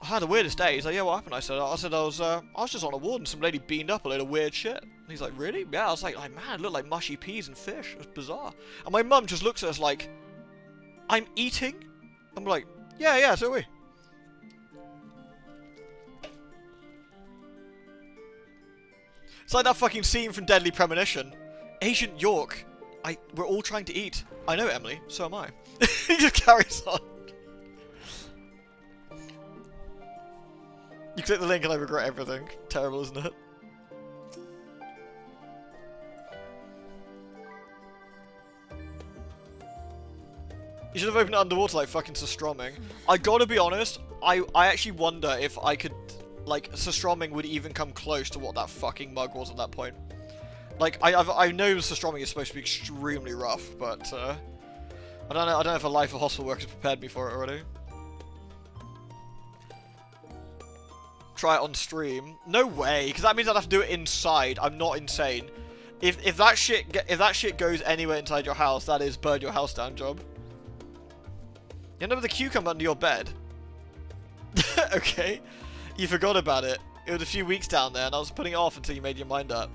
I had the weirdest day. He's like, yeah, what happened? I said I was just on a ward and some lady beamed up a load of weird shit. And he's like, really? Yeah, I was like, man, it looked like mushy peas and fish. It was bizarre. And my mum just looks at us like, I'm eating? I'm like, yeah, so are we. It's like that fucking scene from Deadly Premonition. Agent York, we're all trying to eat. I know, Emily, so am I. He just carries on. You click the link and I regret everything. Terrible, isn't it? You should have opened it underwater like fucking Surströmming. I gotta be honest, I actually wonder if I could, like, Surströmming would even come close to what that fucking mug was at that point. Like, I know Surströmming is supposed to be extremely rough, but, I don't know if a life of hospital work has prepared me for it already. Try it on stream. No way, because that means I'd have to do it inside. I'm not insane. If that shit goes anywhere inside your house, that is burn your house down job. You end up with a cucumber under your bed. Okay. You forgot about it. It was a few weeks down there, and I was putting it off until you made your mind up.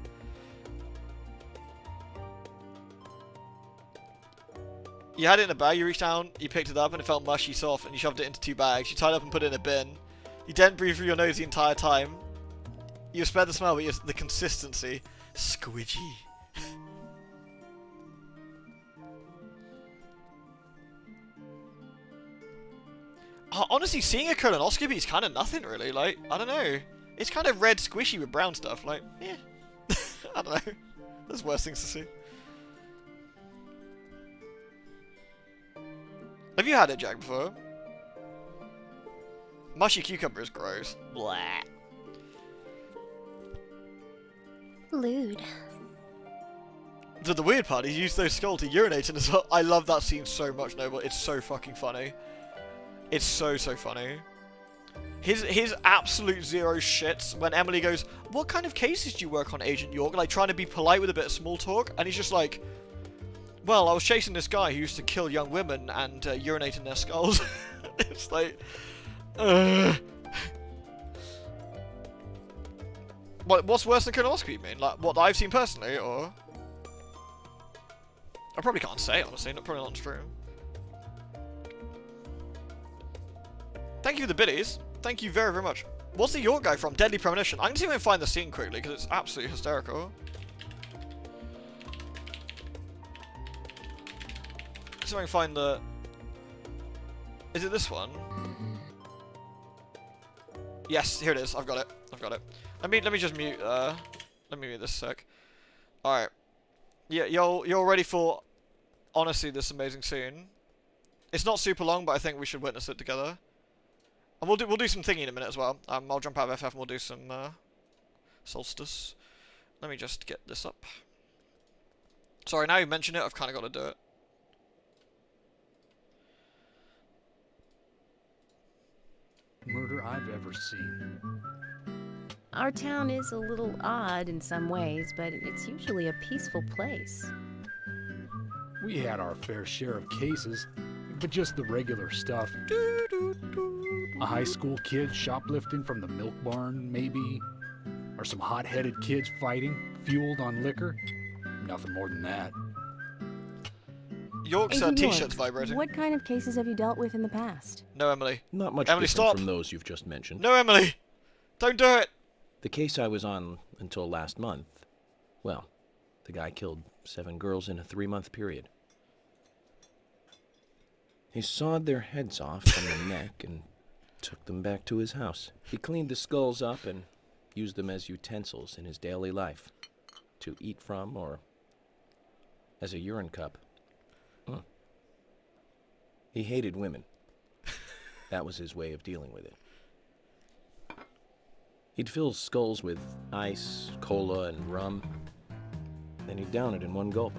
You had it in a bag, you reached down, you picked it up, and it felt mushy soft, and you shoved it into 2 bags. You tied it up and put it in a bin. You didn't breathe through your nose the entire time. You spared the smell, but the consistency. Squidgy. Oh, honestly, seeing a colonoscopy is kind of nothing, really. Like, I don't know. It's kind of red squishy with brown stuff. Like, yeah. I don't know. There's worse things to see. Have you had it, Jack, before? Mushy cucumber is gross. Blah. Lewd. The weird part is you use those skulls to urinate in as well. I love that scene so much, Noble. It's so fucking funny. It's so funny. His absolute zero shits when Emily goes, what kind of cases do you work on, Agent York? Like, trying to be polite with a bit of small talk. And he's just like, well, I was chasing this guy who used to kill young women and urinate in their skulls. It's like... What's worse than colonoscopy, you mean? Like, what I've seen personally, or... I probably can't say, honestly. Probably not on stream. Thank you for the biddies. Thank you very, very much. What's the York guy from? Deadly Premonition. I'm going to see if I can find the scene quickly, because it's absolutely hysterical. see if I can find the... Is it this one? Yes, here it is. I've got it. I've got it. Let me just mute, let me mute this a sec. Alright. Yeah, you're ready for, honestly, this amazing scene. It's not super long, but I think we should witness it together. And we'll do some thingy in a minute as well. I'll jump out of FF and we'll do some, Soulstice. Let me just get this up. Sorry, now you mention it, I've kind of got to do it. Murder I've ever seen. Our town is a little odd in some ways, but it's usually a peaceful place. We had our fair share of cases, but just the regular stuff. A high school kid shoplifting from the milk barn, maybe? Or some hot-headed kids fighting, fueled on liquor? Nothing more than that. York's Agent t-shirt's York, vibrating. what kind of cases have you dealt with in the past? No, Emily. Not much Emily, different stop. from those you've just mentioned. No, Emily! Don't do it! The case I was on until last month, well, the guy killed 7 girls in a 3-month period. He sawed their heads off from the neck and took them back to his house. He cleaned the skulls up and used them as utensils in his daily life, to eat from or as a urine cup. He hated women. That was his way of dealing with it. He'd fill skulls with ice, cola, and rum, then he'd down it in one gulp.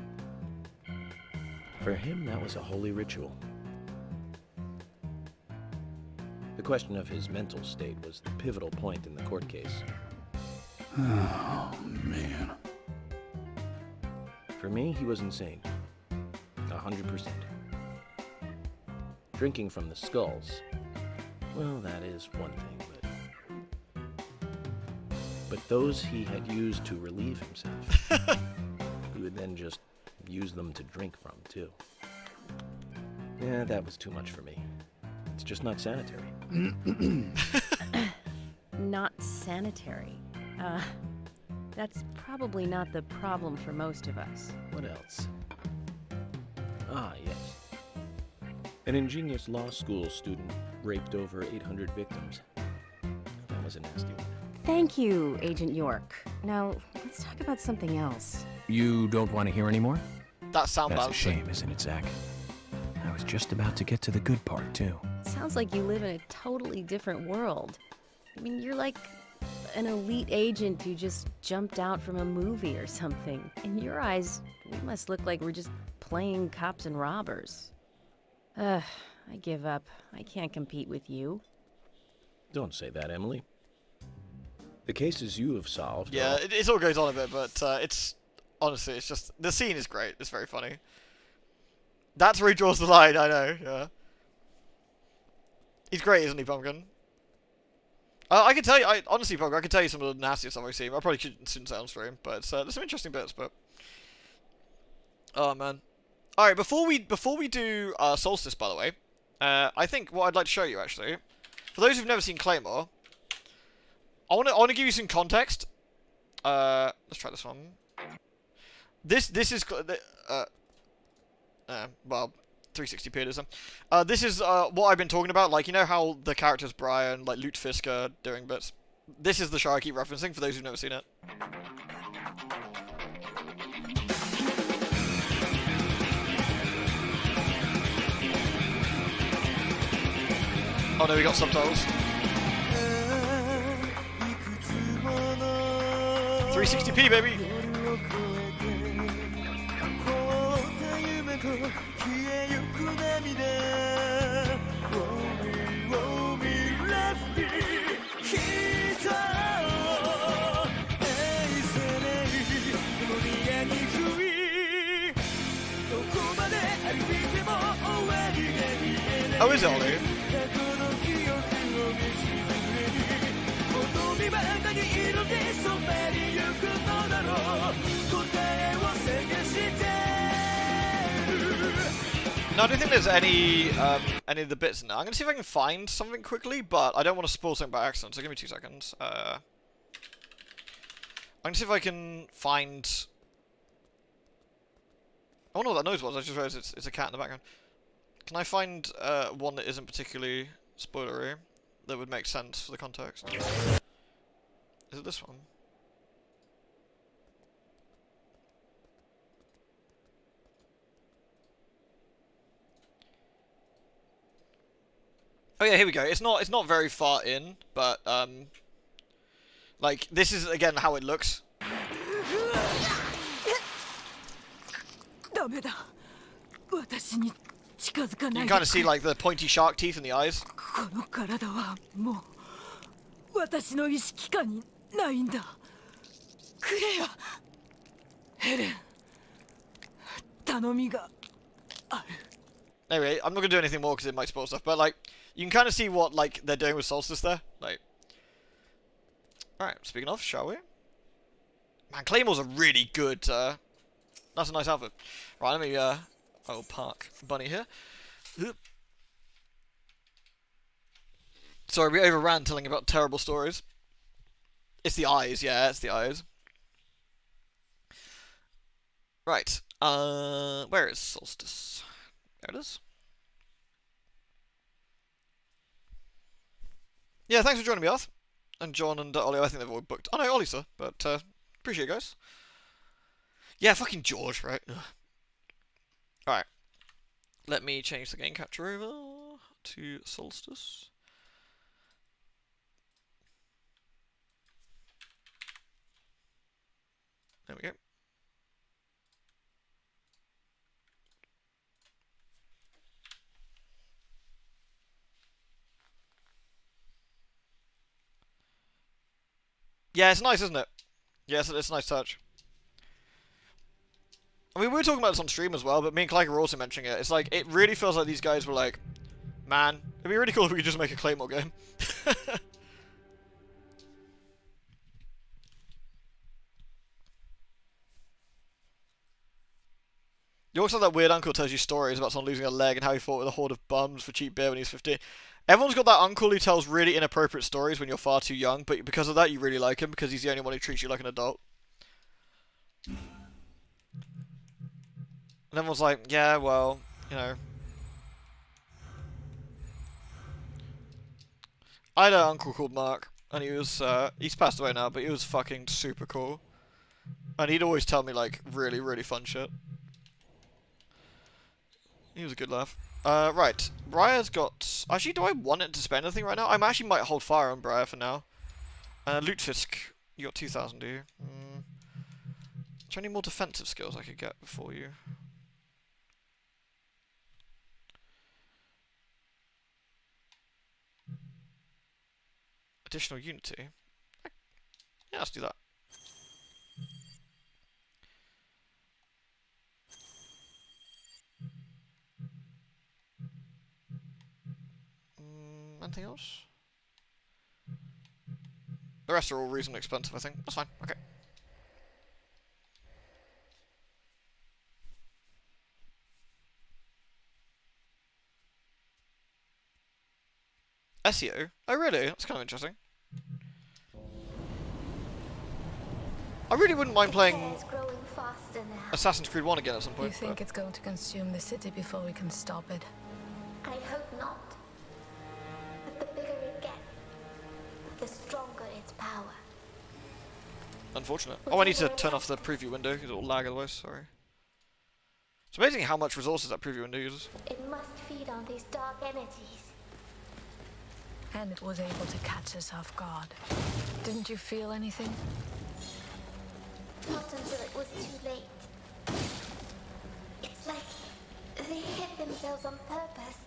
For him, that was a holy ritual. The question of his mental state was the pivotal point in the court case. Oh, man. For me, he was insane. 100%. Drinking from the skulls, well, that is one thing, but those he had used to relieve himself, he would then just use them to drink from, too. Yeah, that was too much for me. It's just not sanitary. Not sanitary. That's probably not the problem for most of us. What else? Ah, yes. An ingenious law school student raped over 800 victims. That was a nasty one. Thank you, Agent York. Now, let's talk about something else. You don't want to hear anymore? That sound That's a bounce. shame, isn't it, Zach? I was just about to get to the good part, too. Sounds like you live in a totally different world. I mean, you're like an elite agent who just jumped out from a movie or something. In your eyes, we must look like we're just playing cops and robbers. I give up. I can't compete with you. Don't say that, Emily. The cases you have solved. Yeah, it all goes on a bit, but it's honestly, it's just the scene is great. It's very funny. That's where he draws the line. I know. Yeah, he's great, isn't he, Pumpkin? I can tell you, honestly, Pumpkin, I can tell you some of the nastiest stuff I've seen. I probably shouldn't say on stream, but there's some interesting bits. But oh man. All right, before we do Soulstice, by the way, I think what I'd like to show you actually, for those who've never seen Claymore, I want to give you some context. Let's try this one. This is well, 360p it is. This is what I've been talking about. Like, you know how the characters Briar and like Lutefisk are doing bits. This is the show I keep referencing for those who've never seen it. Oh no, we got subtitles. 360p, baby! How is it, Ollie? No, I don't think there's any of the bits in there. I'm gonna see if I can find something quickly, but I don't want to spoil something by accident, so give me 2 seconds. I'm gonna see if I can find... I wonder what that noise was. I just realized it's a cat in the background. Can I find one that isn't particularly spoilery that would make sense for the context? Is it this one? Oh yeah, here we go. It's not very far in, but like this is again how it looks. You can kind of see like the pointy shark teeth in the eyes. Anyway, I'm not gonna do anything more because it might spoil stuff, but like you can kind of see what like they're doing with Soulstice there. Like, all right. Speaking of, shall we? Man, Claymore's a really good. That's a nice outfit. Right, let me I'll park Bunny here. Oop. Sorry, we overran telling about terrible stories. It's the eyes, yeah, it's the eyes. Right, where is Soulstice? There it is. Yeah, thanks for joining me, Arth. And John and Ollie, I think they've all booked. Oh no, Ollie, sir, but appreciate it, guys. Yeah, fucking George, right? Alright. Let me change the game capture over to Soulstice. There we go. Yeah, it's nice, isn't it? Yeah, it's a nice touch. I mean, we were talking about this on stream as well, but me and Clyke were also mentioning it. It's like, it really feels like these guys were like, man, it'd be really cool if we could just make a Claymore game. You also have that weird uncle who tells you stories about someone losing a leg and how he fought with a horde of bums for cheap beer when he was 15. Everyone's got that uncle who tells really inappropriate stories when you're far too young, but because of that you really like him because he's the only one who treats you like an adult. And everyone's like, yeah, well, you know. I had an uncle called Mark, and he was, he's passed away now, but he was fucking super cool. And he'd always tell me, like, really, really fun shit. He was a good laugh. Right. Briar's got... Actually, do I want it to spend anything right now? I actually might hold fire on Briar for now. Lutefisk, you got 2,000, do you? Is there any more defensive skills I could get before you? Additional unity? Yeah, let's do that. Anything else? The rest are all reasonably expensive, I think. That's fine. Okay. SEO? Oh, really? That's kind of interesting. I really wouldn't mind playing Assassin's Creed 1 again at some point. You think it's going to consume the city before we can stop it? I hope not. But the bigger it gets, the stronger its power. Unfortunate. Oh, I need to turn off the preview window because it will lag otherwise. Sorry. It's amazing how much resources that preview window uses. It must feed on these dark energies. And it was able to catch us off guard. Didn't you feel anything? Not until it was too late. It's like they hit themselves on purpose.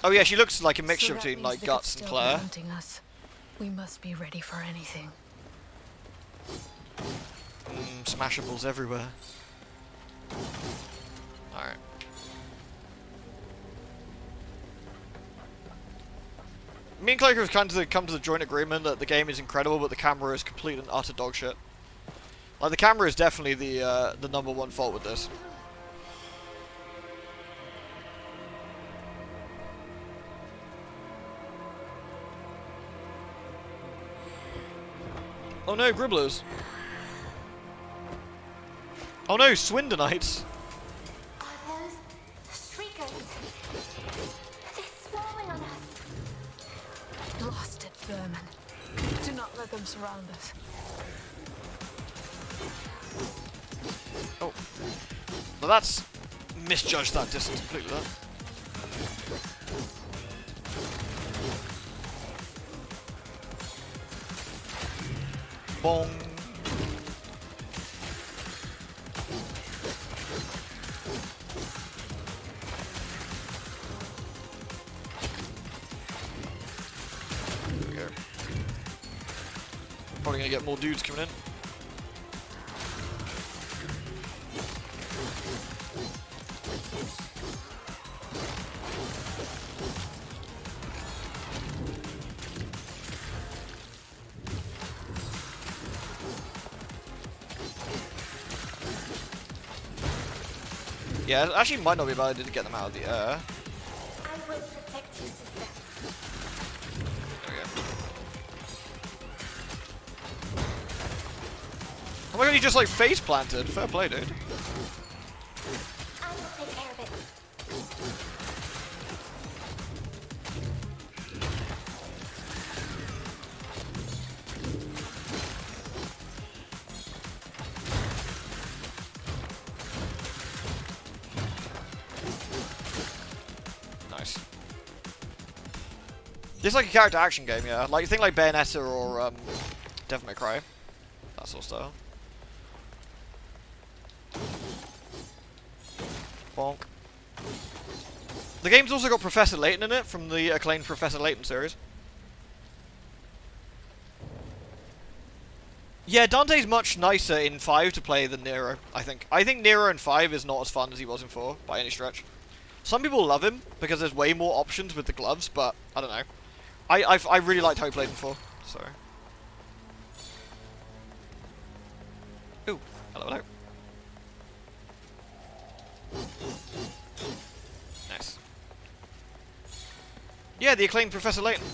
Oh yeah, she looks like a mixture So that between means like they Guts could and still be Claire. hunting us. We must be ready for anything. Smashables everywhere. Alright. Me and Clayker have kind of come to the joint agreement that the game is incredible, but the camera is complete and utter dog shit. Like, the camera is definitely the #1 fault with this. Oh no, gribblers. Oh no, Swindonites. Are those shriekers? let them surround us. Oh. Well, that's misjudged that distance completely, that. Bong. There we go. Probably gonna get more dudes coming in. Yeah, it actually might not be a bad idea to get them out of the air. I will protect you, sister. There we go. Oh my god, he just like face planted. Fair play, dude. I will take care of it. Nice. This is like a character action game, yeah. Like, think like Bayonetta or Devil May Cry. That sort of style. Bonk. The game's also got Professor Layton in it from the acclaimed Professor Layton series. Yeah, Dante's much nicer in 5 to play than Nero, I think. I think Nero in 5 is not as fun as he was in 4, by any stretch. Some people love him, because there's way more options with the gloves, but I don't know. I really liked how he played in 4, so... Ooh, hello, hello. Nice. Yeah, the acclaimed Professor Layton.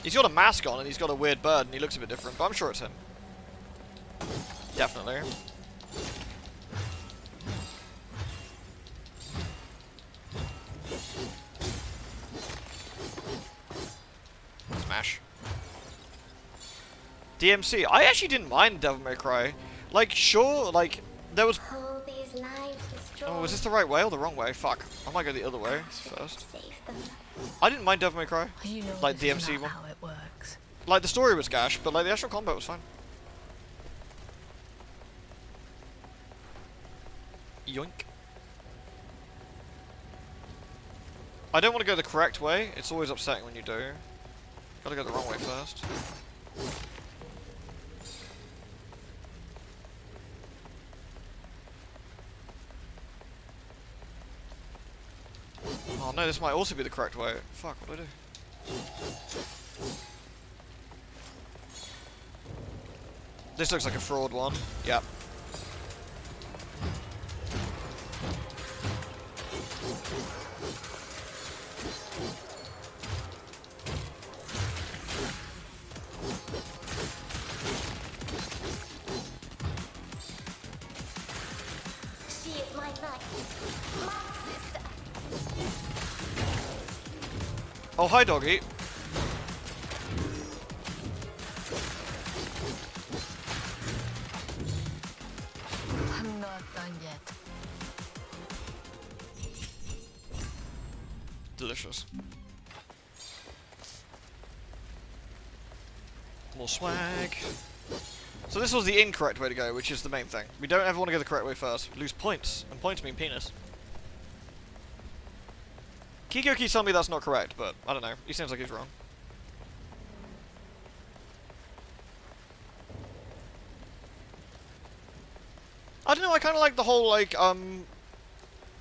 He's got a mask on and he's got a weird bird and he looks a bit different, but I'm sure it's him. Definitely. Smash. DMC. I actually didn't mind Devil May Cry. Like, sure, like, there was... All these lives destroyed. Oh, is this the right way or the wrong way? Fuck. I might go the other way first. Save them. I didn't mind Devil May Cry. You know Like this is DMC not one. how it works. Like, the story was gash, but like, the actual combat was fine. Yoink. I don't want to go the correct way. It's always upsetting when you do. Gotta go the wrong way first. Oh no, this might also be the correct way. Fuck, what do I do? This looks like a fraud one. Yep. She is my knight. My sister. Oh, hi, doggy. I'm not done yet. Delicious. More swag. So this was the incorrect way to go, which is the main thing. We don't ever want to go the correct way first. We lose points, and points mean penis. Kiko keeps telling me that's not correct, but I don't know. He seems like he's wrong. I don't know, I kind of like the whole, like,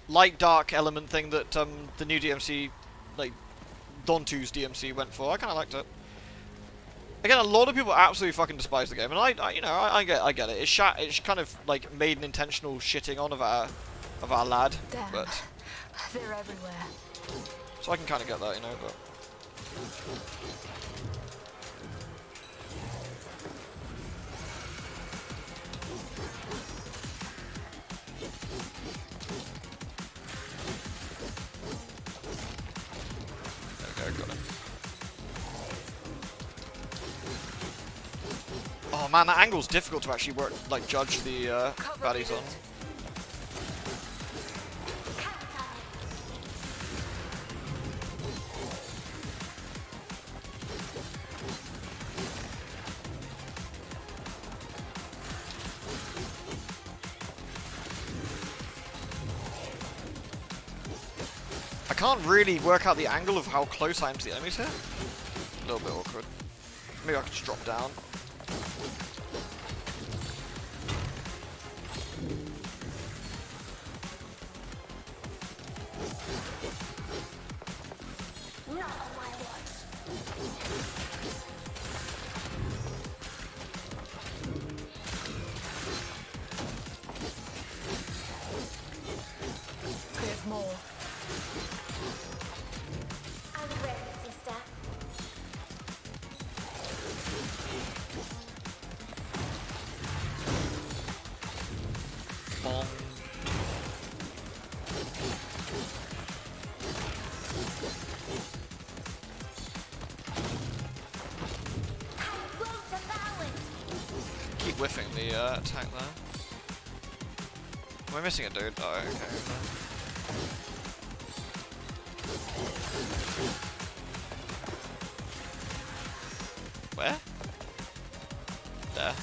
light-dark element thing that, the new DMC, like, Dontu's DMC went for. I kind of liked it. Again, a lot of people absolutely fucking despise the game, and I get it. It's kind of, like, made an intentional shitting on of our lad, Damn. but... They're everywhere. So I can kind of get that, you know, but... There we go, got it. Oh man, that angle's difficult to actually work, like, judge the baddies on. I can't really work out the angle of how close I am to the enemies here. A little bit awkward. Maybe I could just drop down. There's more. I'm ready, sister. Bong. Roll to balance. Keep whiffing the attack there. Am I missing a dude? Oh, okay. Where? There.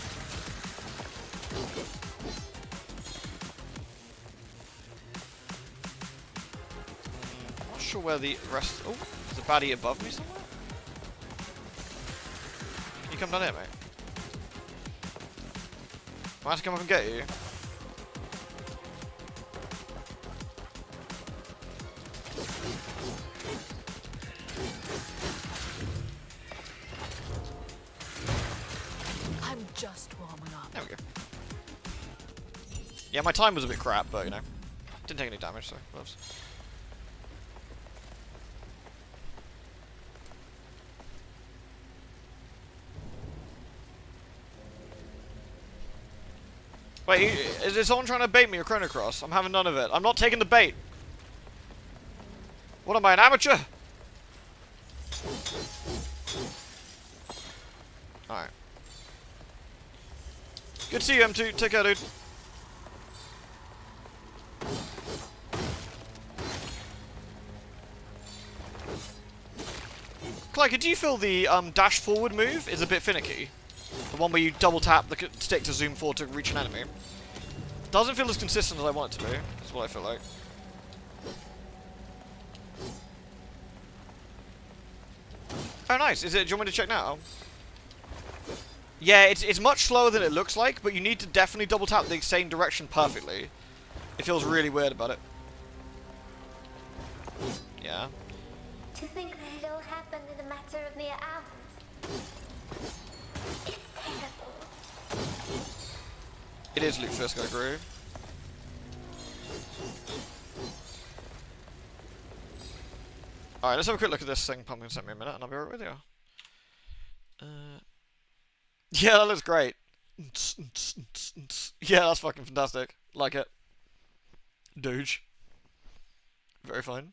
Not sure where the rest. Oh, there's a baddie above me somewhere? Can you come down here, mate? I have to come up and get you. I'm just warming up. There we go. Yeah, my time was a bit crap, but you know, didn't take any damage, so gloves. Wait, is someone trying to bait me or Chrono Cross? I'm having none of it. I'm not taking the bait. What am I, an amateur? Alright. Good to see you, M2. Take care, dude. Clyde, do you feel the dash forward move is a bit finicky? The one where you double tap the stick to zoom forward to reach an enemy. Doesn't feel as consistent as I want it to be. That's what I feel like. Oh, nice. Is it? Do you want me to check now? Yeah, it's much slower than it looks like, but you need to definitely double tap the same direction perfectly. It feels really weird about it. Yeah. To think that it all happened in a matter of mere hours. It's terrible. It is Lutefisk, I agree. Alright, let's have a quick look at this thing Pumpkin sent me a minute, and I'll be right with you. Yeah, that looks great. Yeah, that's fucking fantastic. Like it. Doge. Very fine.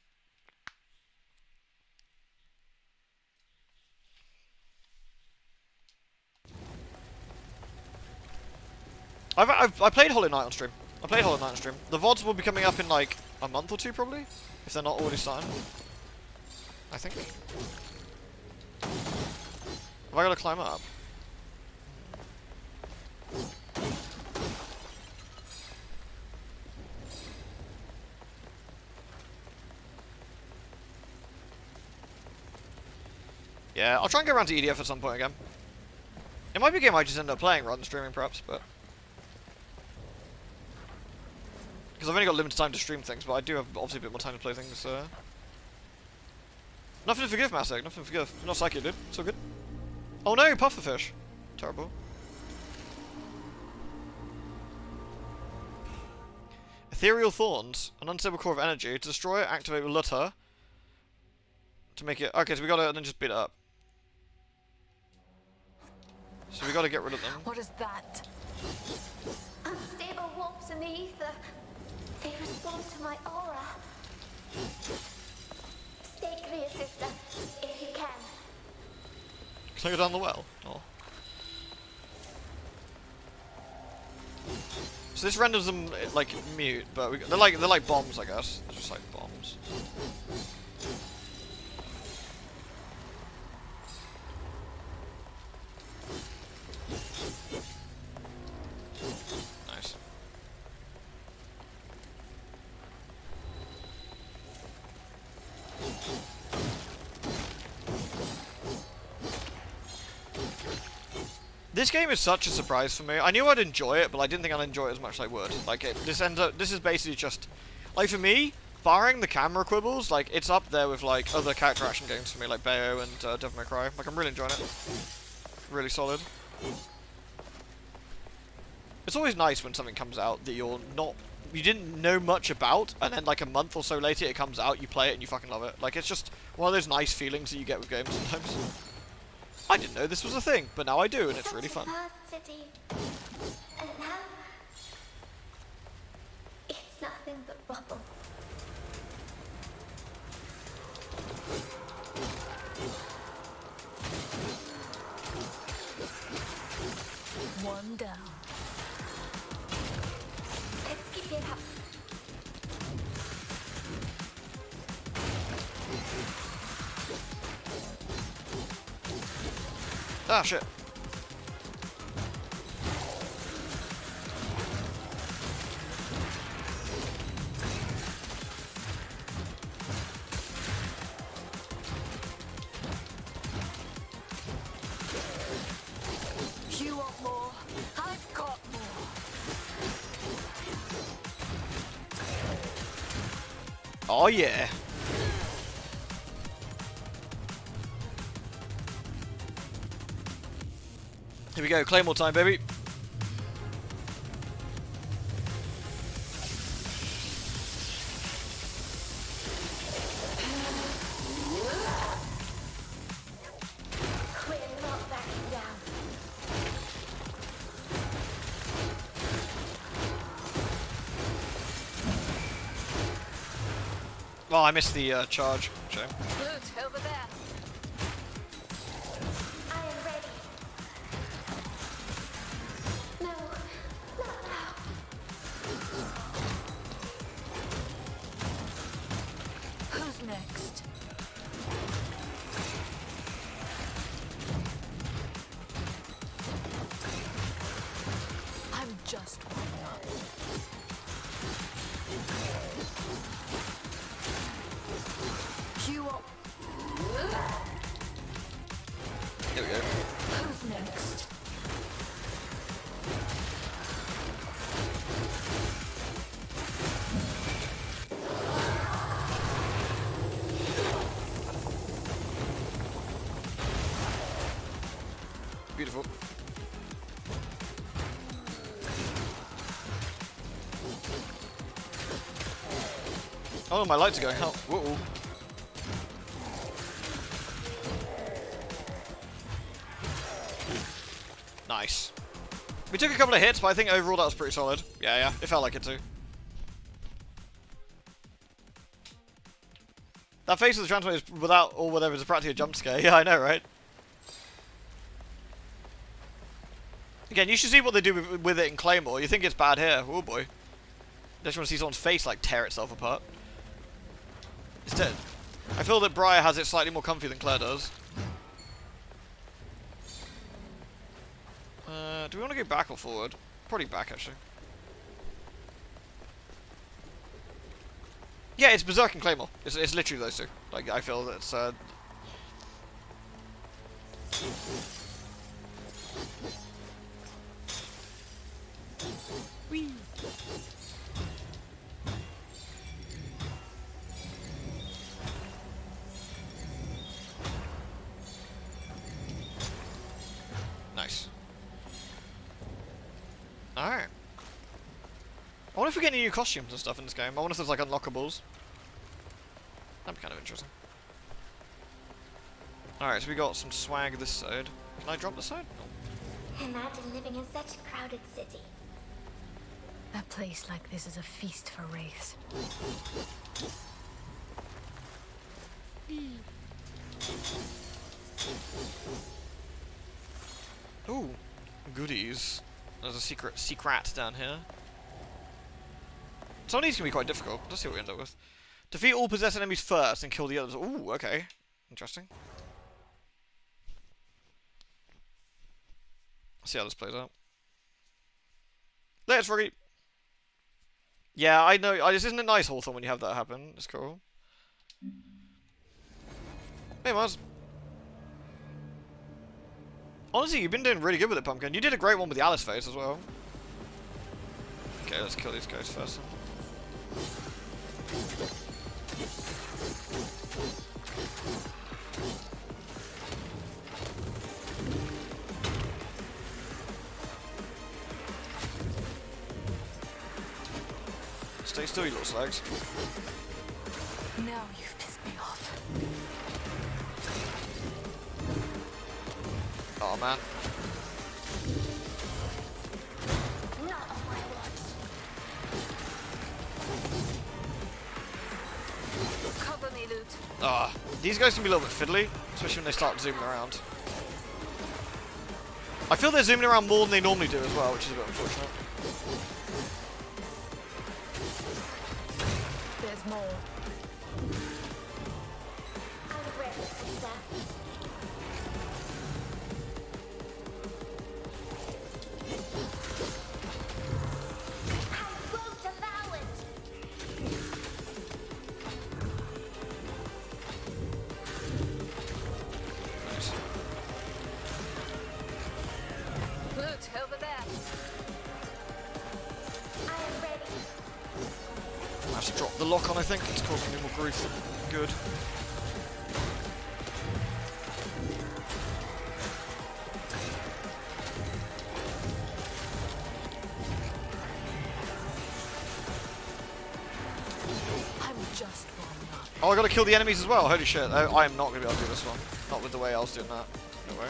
I played Hollow Knight on stream. I played Hollow Knight on stream. The VODs will be coming up in like a month or two probably, if they're not already starting. I think. Have I got to climb up? Yeah, I'll try and get around to EDF at some point again. It might be a game I just end up playing rather than streaming perhaps, but... Because I've only got limited time to stream things, but I do have obviously a bit more time to play things, Nothing to forgive, Masek, nothing to forgive. You're not psychic, dude. It's all good. Oh no, pufferfish. Terrible. Ethereal Thorns, an unstable core of energy. To destroy it, activate with Lutter. To make it... Okay, so we gotta then just beat it up. So we gotta get rid of them. What is that? Unstable warps in the ether. They respond to my aura. Stay clear, sister, if you can. Can I go down the well? Oh. So this renders them like mute, but they're like bombs, I guess. They're just like bombs. Nice. This game is such a surprise for me. I knew I'd enjoy it, but I didn't think I'd enjoy it as much as I would. Like, this is basically just, like, for me, barring the camera quibbles, like, it's up there with, like, other character action games for me, like Bayo and Devil May Cry. Like, I'm really enjoying it. Really solid. It's always nice when something comes out that you didn't know much about, and then, like, a month or so later it comes out, you play it, and you fucking love it. Like, it's just one of those nice feelings that you get with games sometimes. I didn't know this was a thing, but now I do, and it's really fun. City. And now it's nothing but rubble. One down. Let's keep it up. Ah, shit. You want more? I've got more. Oh, yeah. Here we go, Claymore time, baby. We're not backing down. Oh, I missed the charge. Shame. Loot over there. I am ready. No, not now. Who's next? I'm just warming up. You want... There we go. Who's next? Beautiful. Oh, my lights are going out. Whoa. Nice. We took a couple of hits, but I think overall that was pretty solid. Yeah, it felt like it too. That face of the transformer is without or whatever is practically a jump scare. Yeah, I know, right? Again, you should see what they do with it in Claymore. You think it's bad here. Oh boy. I just want to see someone's face like tear itself apart. It's dead. I feel that Briar has it slightly more comfy than Claire does. Do we want to go back or forward? Probably back, actually. Yeah, it's Berserk and Claymore. It's literally those two. Like, I feel that it's... Whee! Nice. Alright. I wonder if we get any new costumes and stuff in this game. I wonder if there's like unlockables. That'd be kind of interesting. Alright, so we got some swag this side. Can I drop this side? No. Imagine living in such a crowded city. A place like this is a feast for wraiths. Ooh, goodies. There's a secret down here. Some of these can be quite difficult. Let's see what we end up with. Defeat all possessed enemies first and kill the others. Ooh, okay. Interesting. Let's see how this plays out. Let's Froggy! Yeah, I know. Isn't it nice, Hawthorne, when you have that happen? It's cool. Hey, Mars. Honestly, you've been doing really good with it, Pumpkin. You did a great one with the Alice face as well. Okay, let's kill these guys first. Stay still, you little slags. Now you've pissed me off. Oh man. Not on my watch. Cover me, Lute. Ah, these guys can be a little bit fiddly, especially when they start zooming around. I feel they're zooming around more than they normally do as well, which is a bit unfortunate. There's more. I'm ready, sister. I won't allow it. Nice. Lute, over there. I am ready. I have to drop the lock on, I think. It's causing me more grief than good. I'm just warming up. Oh, I gotta kill the enemies as well. Holy shit. I am not gonna be able to do this one. Not with the way I was doing that. No way.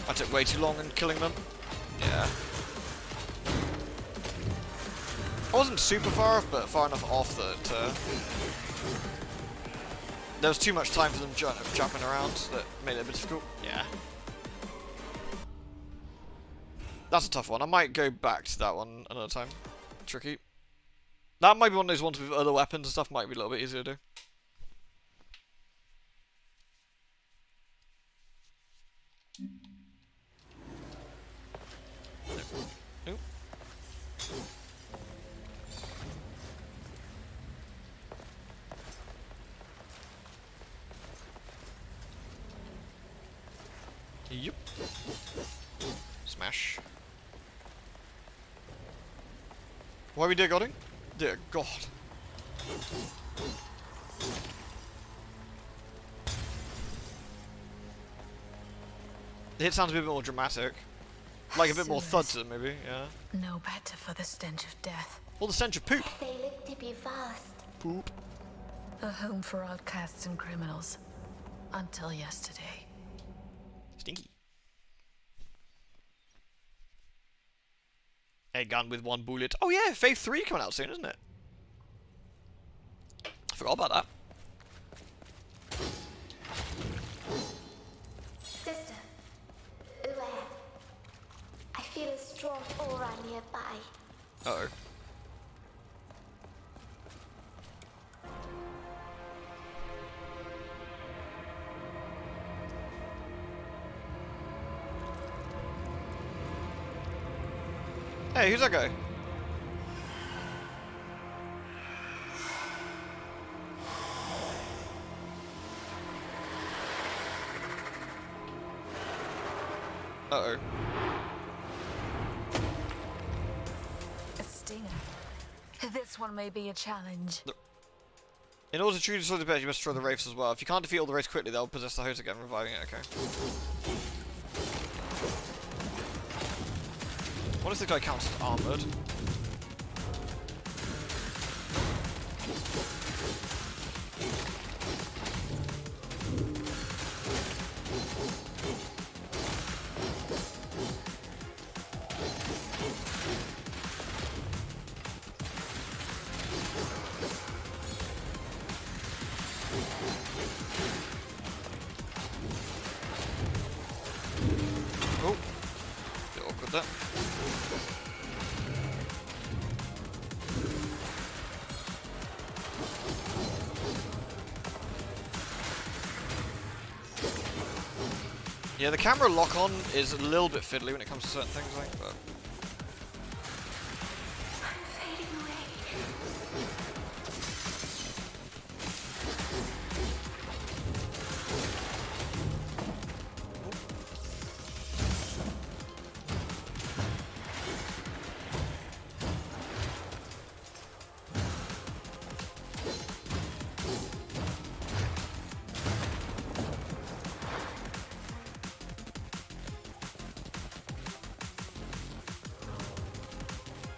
I took way too long in killing them. Yeah. I wasn't super far off, but far enough off that there was too much time for them jumping around that made it a bit difficult. Yeah. That's a tough one. I might go back to that one another time. Tricky. That might be one of those ones with other weapons and stuff, might be a little bit easier to do. Nope. Yep. Smash. Why we dear godding? Dear God. The hit sounds a bit more dramatic. Like a bit more thud to it, maybe, yeah. No better for the stench of death. Or the stench of poop. They look to be vast. Poop. A home for outcasts and criminals. Until yesterday. Stinky. A gun with one bullet. Oh yeah, Phase 3 coming out soon, isn't it? I forgot about that. Sister, where? I feel a strong aura nearby. Uh-oh. Hey, who's that guy? Uh-oh. A stinger. This one may be a challenge. In order to truly destroy the bear, you must destroy the wraiths as well. If you can't defeat all the wraiths quickly, they'll possess the host again, reviving it. Okay. What if the guy counts as armored? it. Yeah, the camera lock-on is a little bit fiddly when it comes to certain things, I think, but... I'm fading away.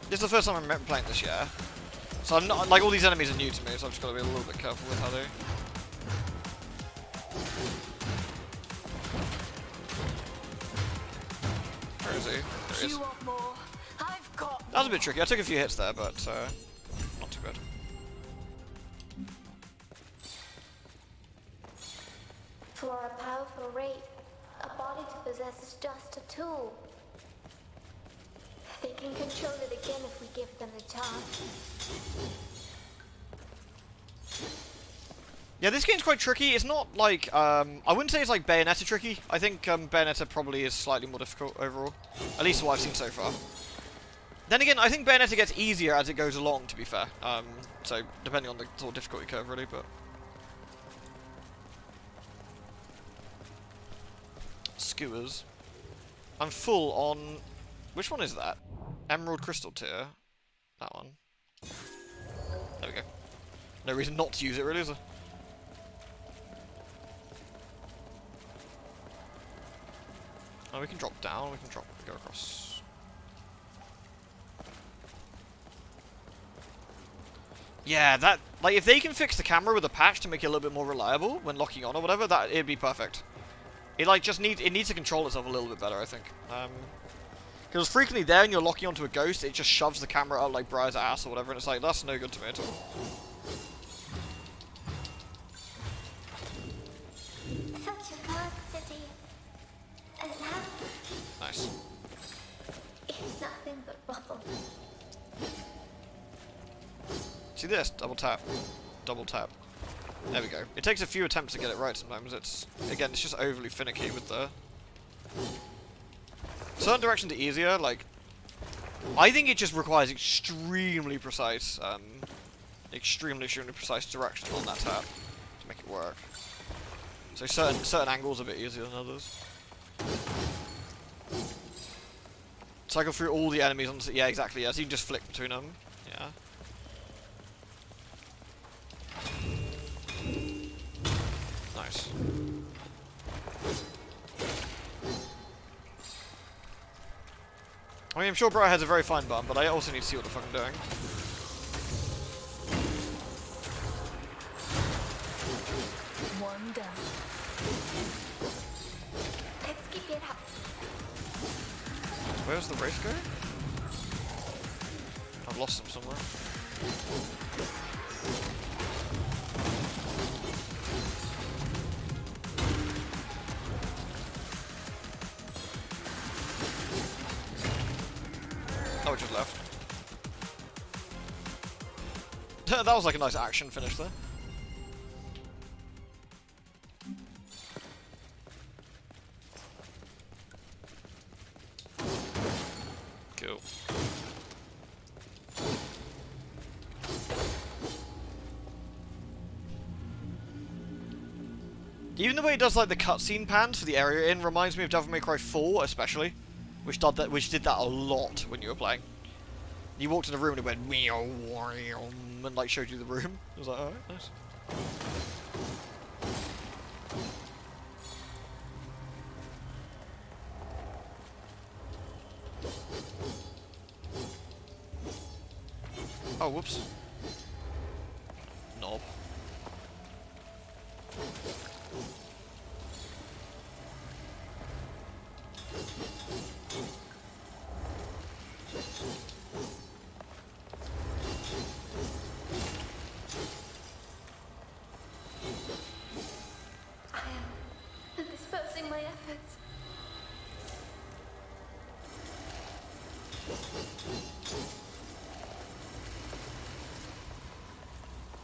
This is the first time I'm playing this year. So I'm not, like, all these enemies are new to me, so I've just got to be a little bit careful with how they... Where is he? There he is. You want more? I've got That was a bit tricky. I took a few hits there, but not too bad. For a powerful raid, a body to possess is just a tool. They can control it again if we give them the chance. Yeah, this game's quite tricky. It's not like, I wouldn't say it's like Bayonetta tricky. I think Bayonetta probably is slightly more difficult overall. At least what I've seen so far. Then again, I think Bayonetta gets easier as it goes along, to be fair. So, depending on the sort of difficulty curve, really, but... Skewers. I'm full on... Which one is that? Emerald Crystal Tier. That one. There we go. No reason not to use it, really, is there? Oh, we can drop down, we can go across. Yeah, that, like, if they can fix the camera with a patch to make it a little bit more reliable when locking on or whatever, it'd be perfect. It, like, it needs to control itself a little bit better, I think. Because frequently there, and you're locking onto a ghost, it just shoves the camera up like Briar's ass or whatever, and it's like, that's no good to me at all. Such a vast city. And now, Nice. it's nothing but rubble. See this? Double tap. Double tap. There we go. It takes a few attempts to get it right sometimes. It's, again, it's just overly finicky with the... Certain directions are easier, like... I think it just requires extremely precise, extremely precise direction on that tap to make it work. So certain angles are a bit easier than others. Cycle through all the enemies on the... Yeah, exactly, yeah, so you can just flick between them. Yeah. Nice. I mean, I'm sure Briar has a very fine bum, but I also need to see what the fuck I'm doing. one down. Let's keep it up. Where's the race go? I've lost him somewhere. Oh, it just left. That was like a nice action finish there. Cool. Even the way it does like the cutscene pans for the area in reminds me of Devil May Cry 4 especially, which did that a lot when you were playing. You walked in a room and it went meow and like showed you the room. I was like, alright, nice. Oh, whoops. Knob. I am dispersing my efforts.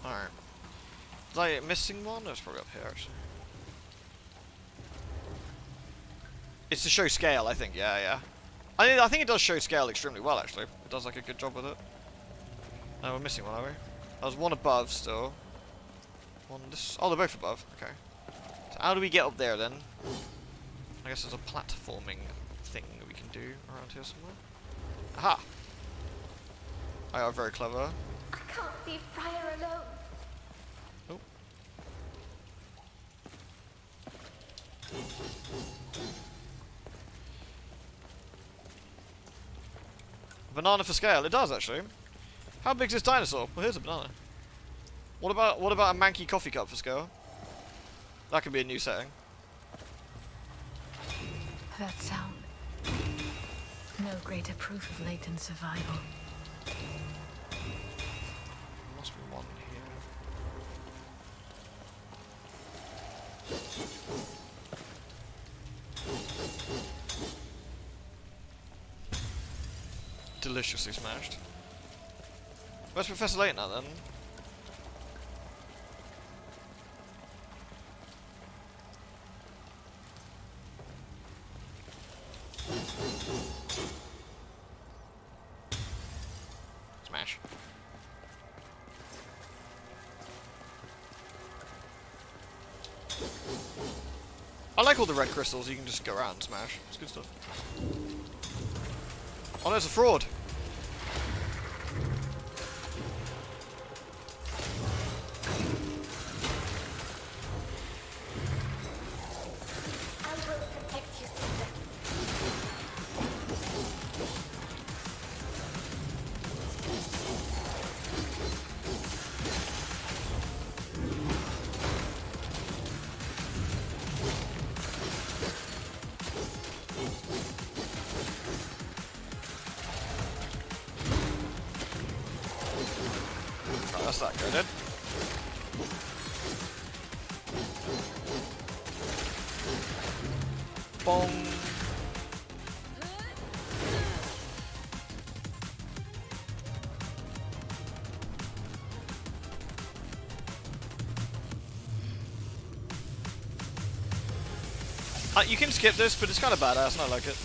Alright. Was I missing one? No, it's probably up here actually. It's to show scale, I think. Yeah, yeah. I think it does show scale extremely well, actually. It does like a good job with it. No, we're missing one, are we? There's one above still. One this. Oh, they're both above. Okay. So how do we get up there then? I guess there's a platforming thing that we can do around here somewhere. Aha! I are very clever. I can't leave Briar alone. Oh. Banana for scale. It does actually. How big's this dinosaur? Well, here's a banana. What about a manky coffee cup for scale? That could be a new setting. That sound. No greater proof of latent survival. Must be one here. Deliciously smashed. Where's Professor Layton now then? Smash. I like all the red crystals, you can just go around and smash. It's good stuff. Oh, there's a fraud! I will protect you, sister. Right, that's that go then. Bong. You can skip this, but it's kind of badass and I like it.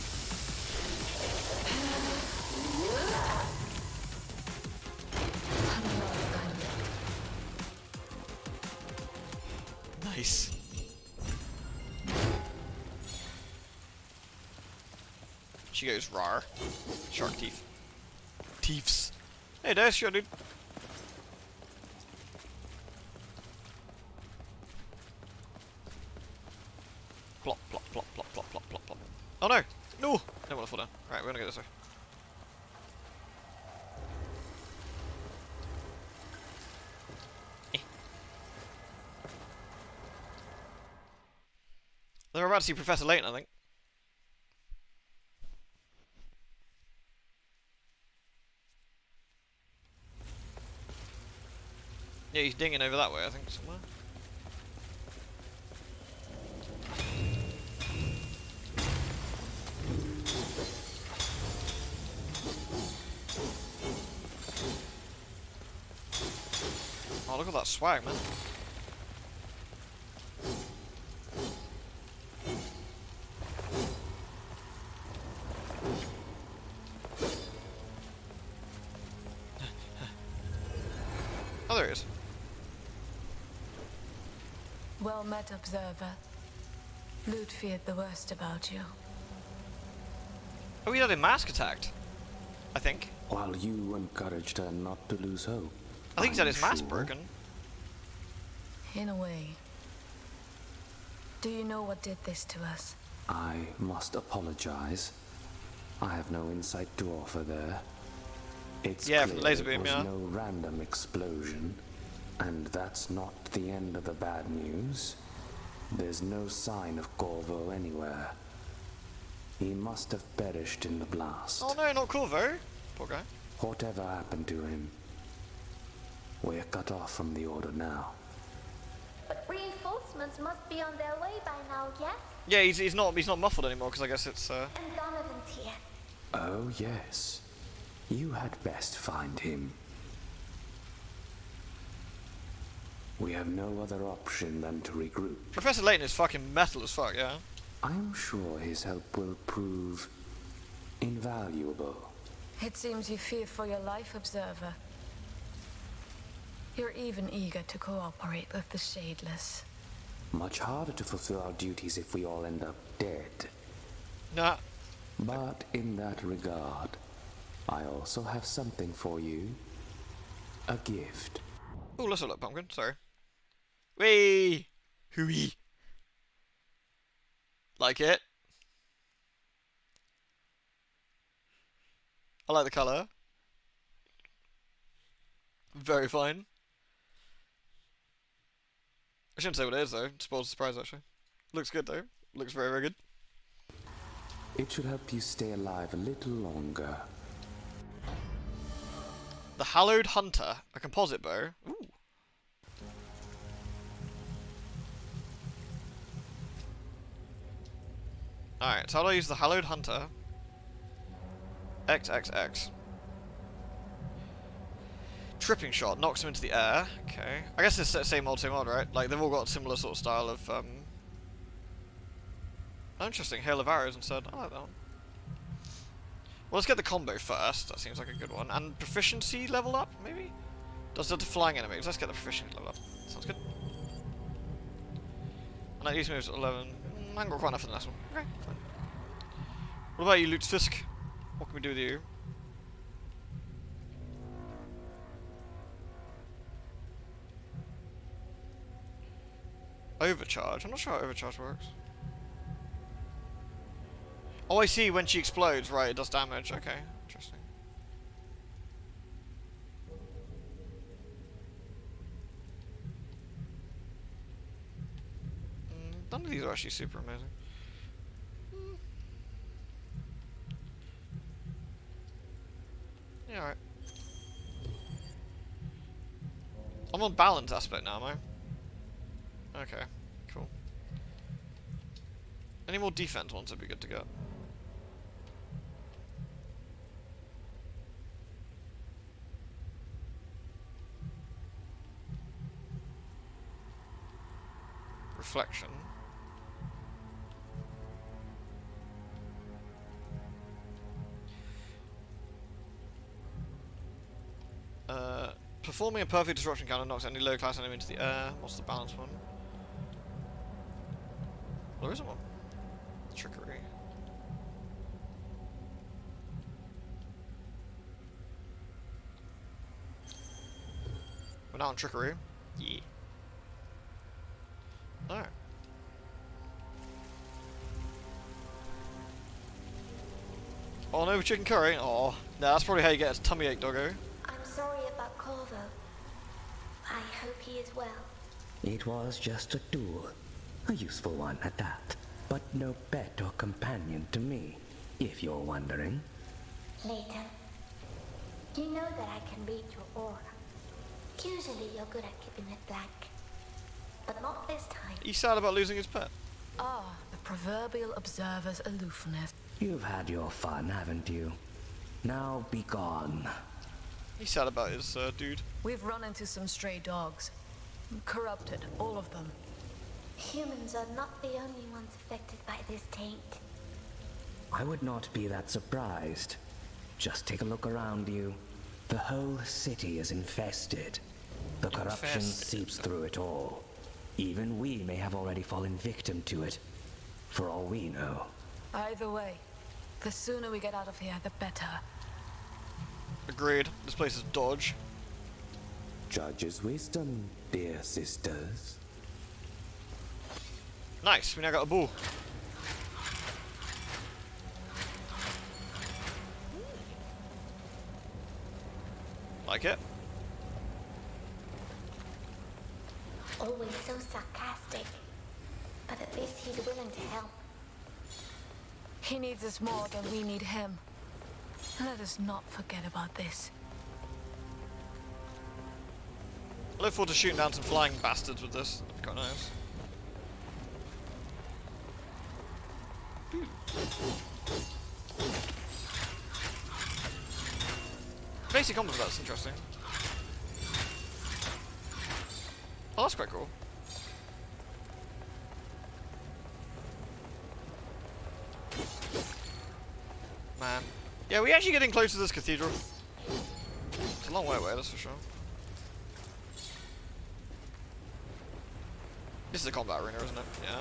Nice. She goes rar. Shark teeth. Teeths. Hey, there's your dude. Plop, plop, plop, plop, plop, plop, plop, plop. Oh no! No! I don't want to fall down. Alright, we're gonna go this way. They're about to see Professor Layton, I think. Yeah, he's dinging over that way, I think, somewhere. Oh, look at that swag, man. Oh, there he is. Well met, observer. Lute feared the worst about you. Oh, he had a mask attacked. I think. While you encouraged her not to lose hope. I think he's had his Are you mask sure? broken. In a way. Do you know what did this to us? I must apologize. I have no insight to offer there. It's Yeah, clear from the laser beam, it was yeah. no random explosion. And that's not the end of the bad news. There's no sign of Corvo anywhere. He must have perished in the blast. Oh no, not Corvo. Poor guy. Whatever happened to him? We're cut off from the Order now. But reinforcements must be on their way by now, yes? Yeah, he's not muffled anymore because I guess it's And Donovan's here. Oh, yes. You had best find him. We have no other option than to regroup. Professor Layton is fucking metal as fuck, yeah? I'm sure his help will prove invaluable. It seems you fear for your life, Observer. You're even eager to cooperate with the Shadeless. Much harder to fulfill our duties if we all end up dead. Nah. But in that regard, I also have something for you. A gift. Oh, let's have a look, pumpkin. Sorry. Whee! Hooey! Like it? I like the colour. Very fine. I shouldn't say what it is though. Spoils the surprise actually. Looks good though. Looks very, very good. It should help you stay alive a little longer. The Hallowed Hunter. A composite bow. Ooh. Alright, so how do I use the Hallowed Hunter? XXX. Tripping shot. Knocks him into the air. Okay. I guess it's the same old, right? Like, they've all got a similar sort of style of, Oh, interesting. Hail of Arrows instead. I like that one. Well, let's get the combo first. That seems like a good one. And proficiency level up, maybe? Does it to flying enemies? Let's get the proficiency level up. Sounds good. And that use moves at 11. I haven't got quite enough for the last one. Okay, fine. What about you, Lutefisk? What can we do with you? Overcharge? I'm not sure how overcharge works. Oh, I see. When she explodes, right, it does damage. Okay, interesting. None of these are actually super amazing. Yeah, alright. I'm on balance aspect now, am I? Okay, cool. Any more defense ones would be good to get. Reflection. Performing a perfect disruption counter knocks any low class enemy into the air. What's the balance one? Well, there isn't one. Trickery. We're now on trickery. Yeah. Alright. Oh no, chicken curry. Oh, no, that's probably how you get a tummy ache, doggo. I'm sorry about Corvo. I hope he is well. It was just a tool. A useful one at that. But no pet or companion to me, if you're wondering. Layton, you know that I can read your aura. Usually you're good at keeping it blank. But not this time. He's sad about losing his pet. Ah, the proverbial observer's aloofness. You've had your fun, haven't you? Now be gone. He's sad about his dude. We've run into some stray dogs. Corrupted, all of them. Humans are not the only ones affected by this taint. I would not be that surprised. Just take a look around you. The whole city is infested. The corruption seeps through it all. Even we may have already fallen victim to it, for all we know. Either way, the sooner we get out of here, the better. Agreed. This place is dodge. Judge's wisdom, dear sisters. Nice, we now got a bull. Like it? Always so sarcastic. But at least he's willing to help. He needs us more than we need him. Let us not forget about this. I look forward to shooting down some flying bastards with this. That'd be quite nice. basic combo for that's interesting. Oh, that's quite cool. Man. Yeah, we're actually getting close to this cathedral. It's a long way away, that's for sure. This is a combat arena, isn't it? Yeah.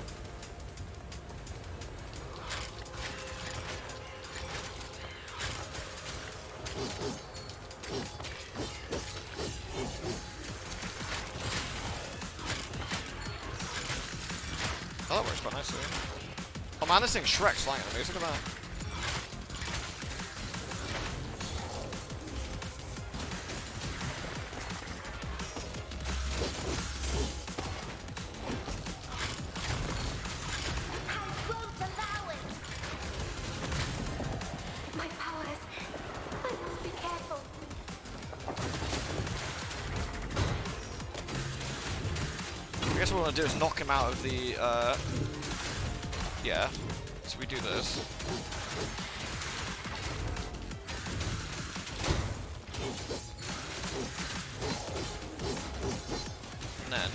Oh, that works quite nicely. Oh man, this thing Shrek's flying at me. Look at that. My powers. I must be careful. I guess what I want to do is knock him out of the, yeah. So we do this. And then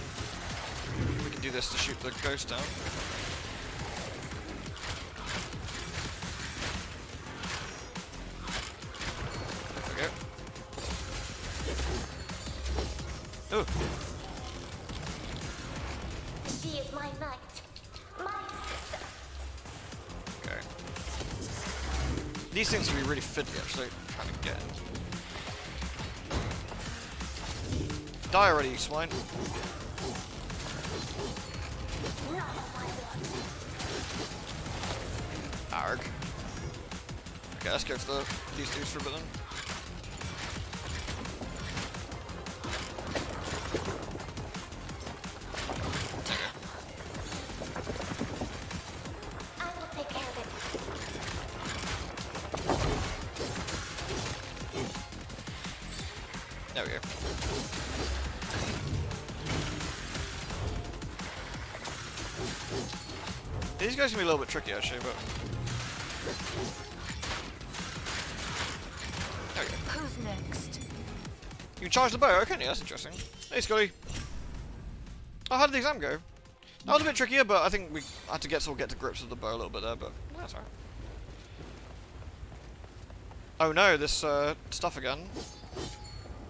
we can do this to shoot the ghost down. There we go. Ooh. She is my knight. My sister. Okay. These things can be really fiddly, actually. Trying to get. Die already, you swine. Arg. Okay, let's go for these dudes for a bit then. I will take care of it. There we go. These guys can be a little bit tricky actually, but there we go. Who's next? You can charge the bow, can't you? That's interesting. Hey Scotty. Oh, how did the exam go? That was a bit trickier, but I think we had to sort of get to grips with the bow a little bit there, but that's alright. Oh no, this stuff again.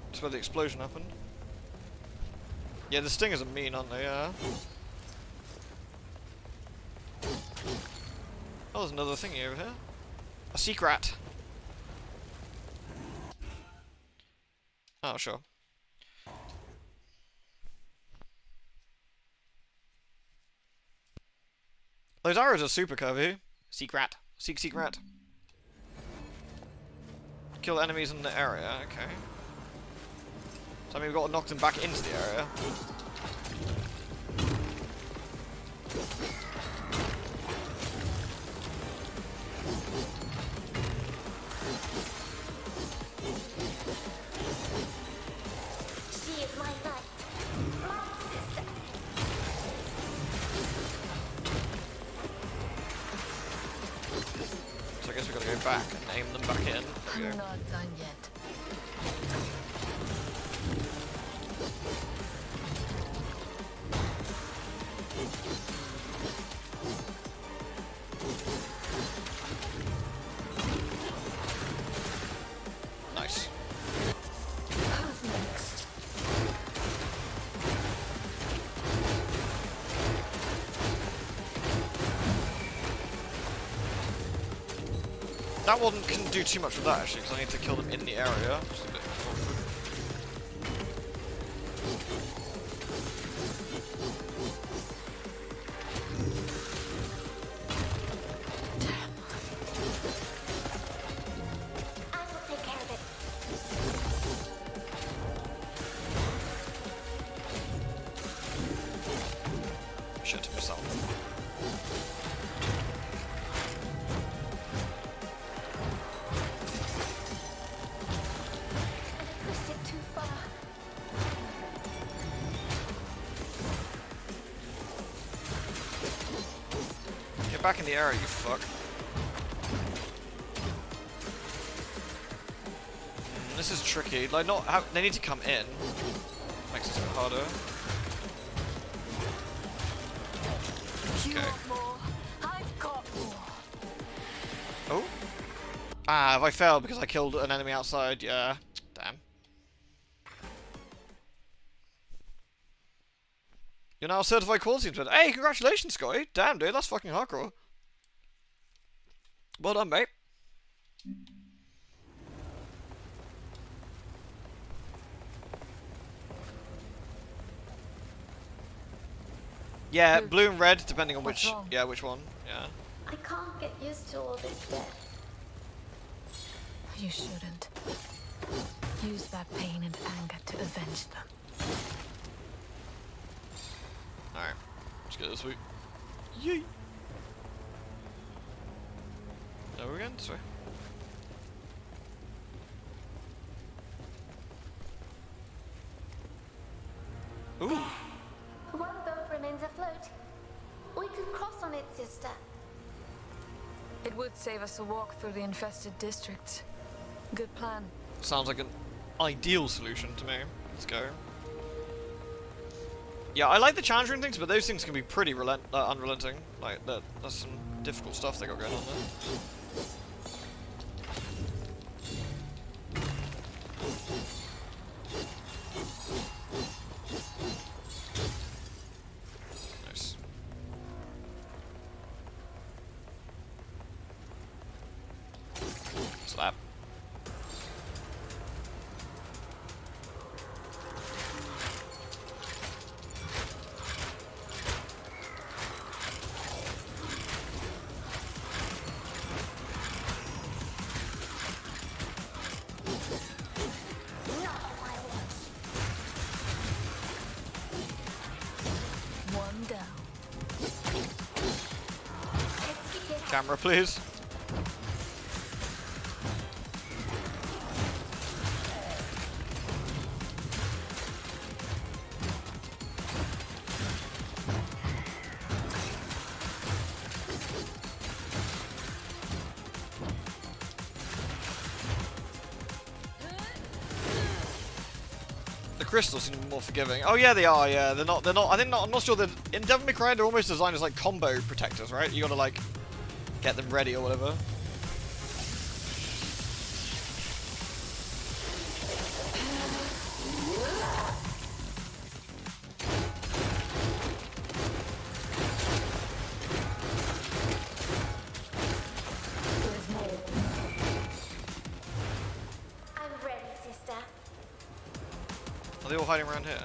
That's where the explosion happened. Yeah, the stingers are mean, aren't they? Yeah. Oh, there's another thingy over here. A secret. Oh, sure. Those arrows are super curvy. Secret. Secret. Kill enemies in the area, okay. So I mean we've got to knock them back into the area. She is my knight. My sister. So I guess we've got to go back and aim them back in. There we I'm go. not done yet. Nice. Who's next? That one couldn't do too much with that actually, because I need to kill them in the area. Just a bit awkward. I will take care of it. Shit, myself. Pushed it too far. Get back in the area, you fuck. This is tricky. Like, not how they need to come in. Makes it a bit harder. You Okay. want more? I've got more. Oh. Ah, have I failed because I killed an enemy outside? Yeah. Damn. You're now a certified quality inspector. Hey, congratulations, Scotty. Damn, dude, that's fucking hardcore. Well done, mate. Yeah, blue and red, depending on What's which. wrong? Yeah, which one? Yeah. I can't get used to all this death. You shouldn't. Use that pain and anger to avenge them. Alright. Let's get this week. Yay! Over again? Sorry. Ooh! One boat remains afloat. We could cross on it, sister. It would save us a walk through the infested districts. Good plan. Sounds like an ideal solution to me. Let's go. Yeah, I like the challenge room things, but those things can be pretty unrelenting. Like, that's some difficult stuff they got going on there. Nice. Slap. One down. Camera, please. The crystals seem more forgiving. Oh yeah, they are. Yeah, they're not. They're not. I think not. I'm not sure. That in Devil May Cry, they're almost designed as like combo protectors, right? You gotta like get them ready or whatever. I'm ready, sister. Are they all hiding around here?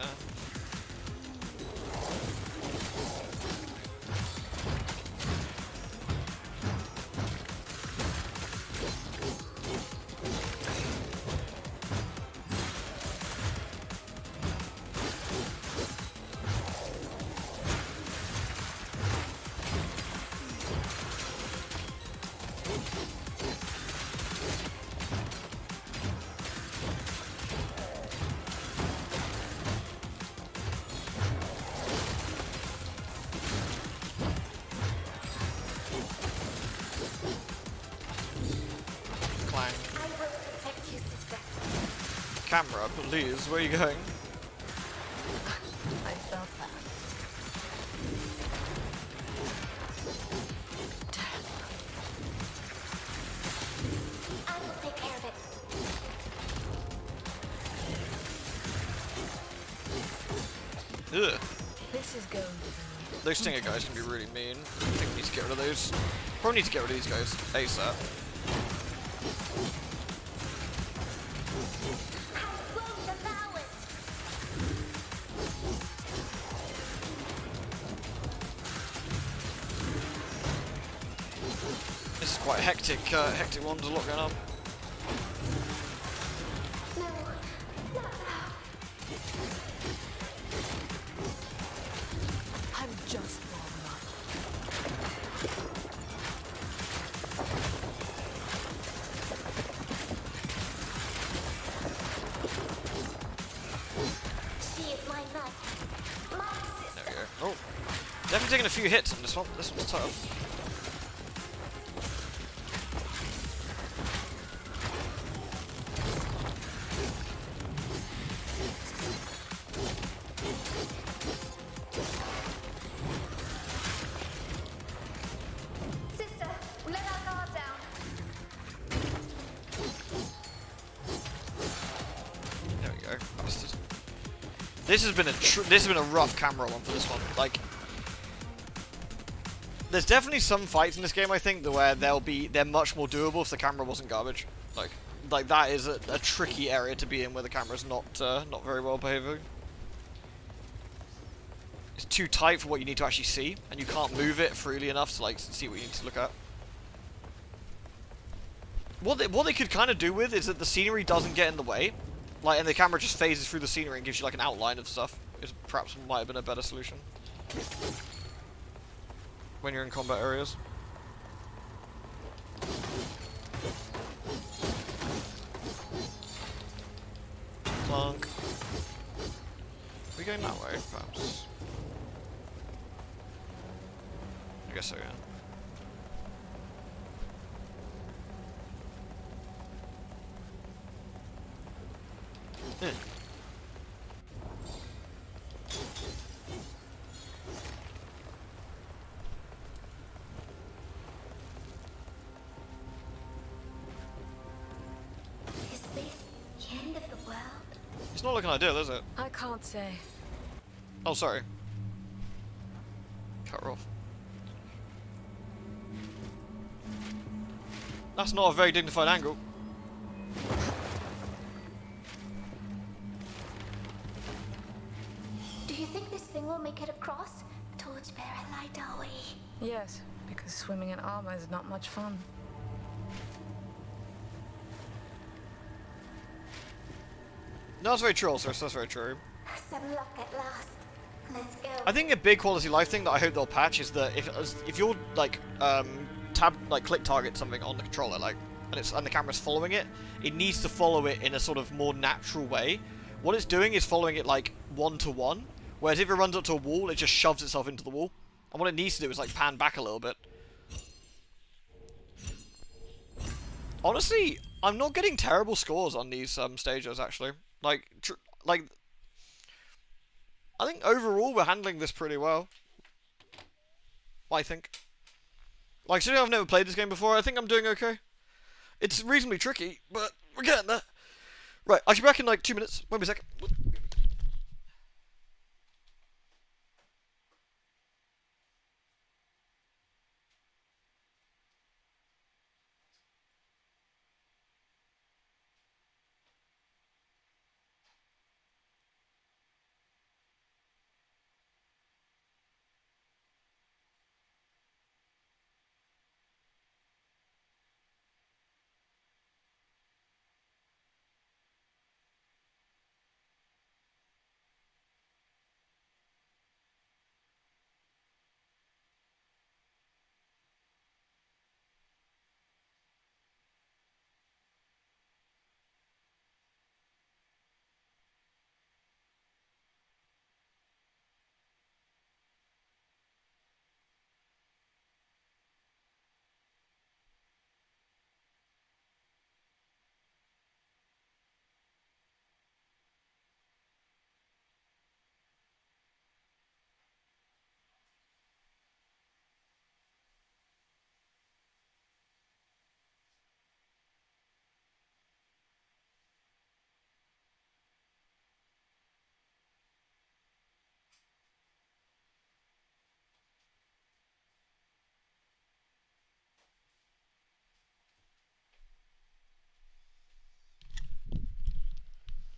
Clang. I will protect you, sister. Camera, please. Where are you going? I felt that. I will take care of it. Ugh. This is going to be... Those stinger guys can be really mean. I think we need to get rid of those. Probably need to get rid of these guys ASAP. I will devour it. This is quite a hectic one. There's a lot going on. No, not now. I'm just warming up. She is my knight. My There sister. we go. Oh, definitely taking a few hits on this one. This one's tough. This has been a rough camera one for this one. Like, there's definitely some fights in this game I think where they're much more doable if the camera wasn't garbage. Like that is a tricky area to be in where the camera's not very well behaving. It's too tight for what you need to actually see, and you can't move it freely enough to like see what you need to look at. What they could kind of do with is that the scenery doesn't get in the way, like, and the camera just phases through the scenery and gives you like an outline of stuff. Is perhaps might have been a better solution when you're in combat areas. Clunk. Are we going that way, perhaps? I guess so, yeah. Is this the end of the world? It's not looking ideal, is it? I can't say. Oh, sorry. Cut her off. That's not a very dignified angle. Do you think this thing will make it across? Towards Light, are we? Yes, because swimming in armor is not much fun. No, that's very true also, that's very true. Some luck at last. Let's go. I think a big quality life thing that I hope they'll patch is that if you're like click target something on the controller, like, and the camera's following it, it needs to follow it in a sort of more natural way. What it's doing is following it like 1-to-1, whereas if it runs up to a wall, it just shoves itself into the wall. And what it needs to do is like pan back a little bit. Honestly, I'm not getting terrible scores on these stages actually. Like I think overall we're handling this pretty well. I think. Like, considering I've never played this game before, I think I'm doing okay. It's reasonably tricky, but we're getting there. Right, I should be back in like 2 minutes. Wait a second.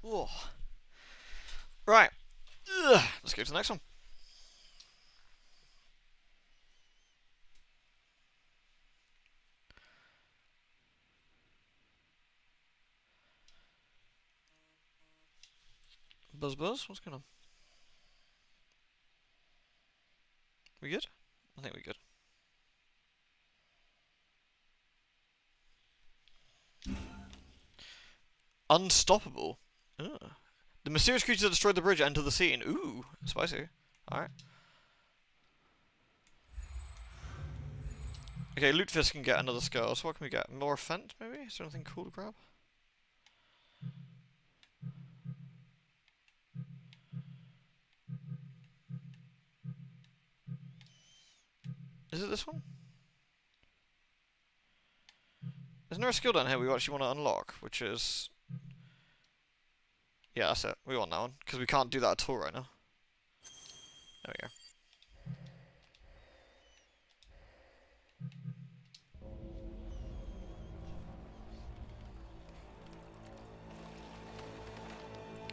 Whoa. Right. Ugh. Let's go to the next one. Buzz buzz? What's going on? We good? I think we're good. Unstoppable. Ugh. The mysterious creatures that destroyed the bridge enter the scene. Ooh, spicy. Alright. Okay, Lutefisk can get another skull. So what can we get? More Fent, maybe? Is there anything cool to grab? Is it this one? Isn't there a skill down here we actually want to unlock, which is... Yeah, that's it. We want that one. Because we can't do that at all right now. There we go.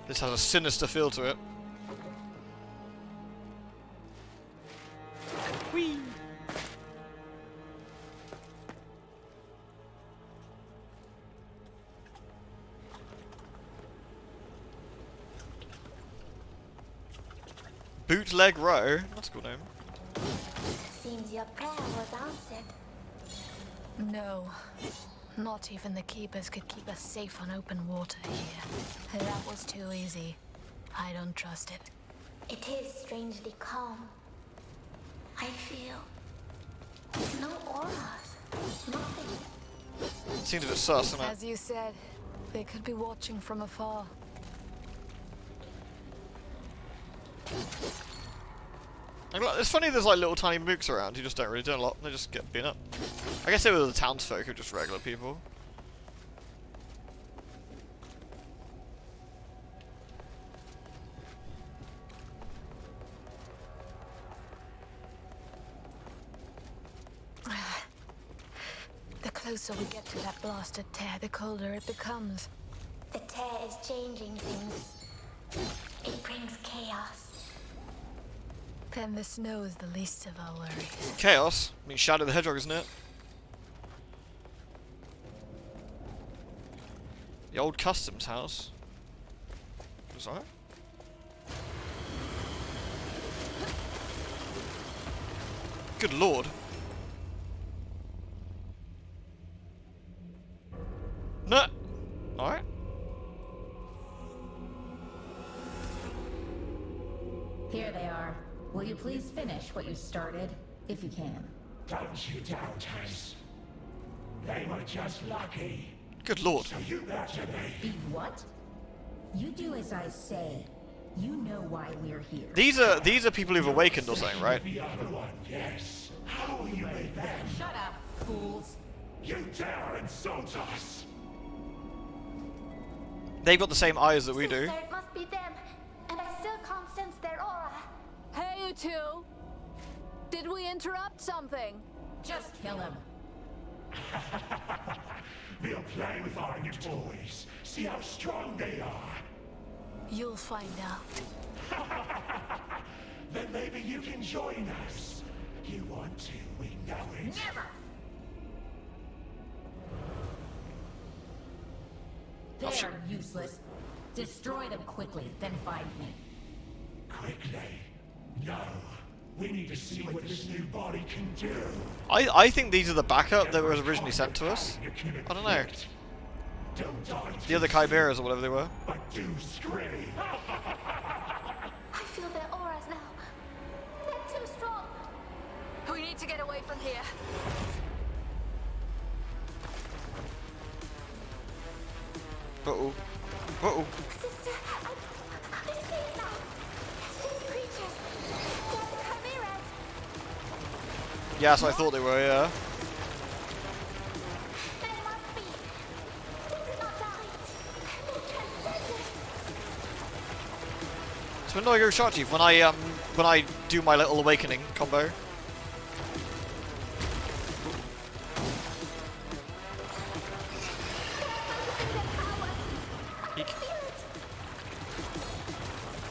This has a sinister feel to it. Whee! Bootleg Row? That's a cool name. Seems your prayer was answered. No. Not even the keepers could keep us safe on open water here. That was too easy. I don't trust it. It is strangely calm. I feel no auras, nothing. Seems a bit sus, doesn't it? As you said, they could be watching from afar. And look, it's funny there's like little tiny mooks around who just don't really do a lot. They just get beaten up. I guess they were the townsfolk who are just regular people. The closer we get to that blasted tear, the colder it becomes. The tear is changing things. It brings chaos. Then the snow is the least of our worries. Chaos? I mean, Shadow the Hedgehog, isn't it? The old customs house. Was that? Good lord. No. Alright. Here they are. Will you please finish what you started, if you can? Don't you doubt us. They were just lucky. Good lord. So you better be. Be what? You do as I say. You know why we're here. These are people who've awakened or something, right? The other one, yes. How will you make them? Shut up, fools. You dare insult us! They've got the same eyes that we do. Sister, it must be them, and I still can't sense their aura. Hey, you two! Did we interrupt something? Just kill him. We'll play with our new toys. See how strong they are. You'll find out. Then maybe you can join us. You want to, we know it. Never! Oh, shit. They're useless. Destroy them quickly, then find me. Quickly. No. We need to see what this new body can do. I think these are the backup that was originally sent to us. I don't know. Don't die The other chimeras or whatever they were. but do scream. I feel their auras now. They're too strong. We need to get away from here. Uh-oh. Uh-oh. Sister, I see it now. These creatures. They're the chimeras. Yeah, that's what I thought they were, yeah. They must be. They could not die. They transcended. So when do I go shot you? When I do my little awakening combo. Eek.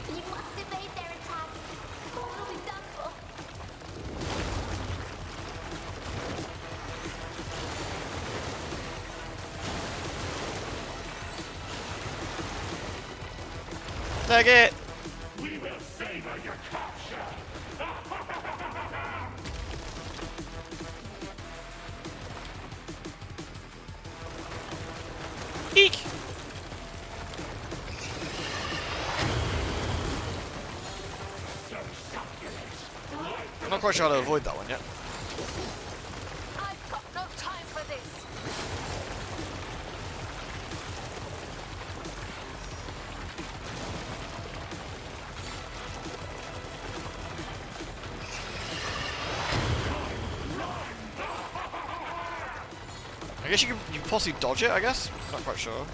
You must evade their attack, or we'll be done for. Take it! We will savor your capture. Eek! I'm not quite sure how to avoid that one yet. I've got no time for this. I guess you can possibly dodge it, I guess? Not quite sure.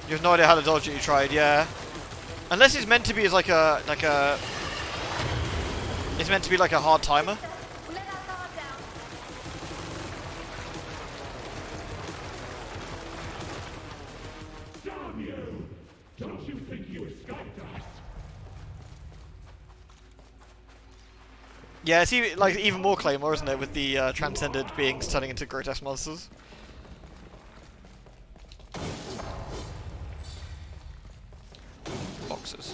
You have no idea how to dodge it, you tried, yeah. Unless it's meant to be as like a it's meant to be like a hard timer. Let our guard down. Damn you! Don't you think you escaped us? Yeah, it's even, like even more Claymore, isn't it, with the transcended beings turning into grotesque monsters. Boxes.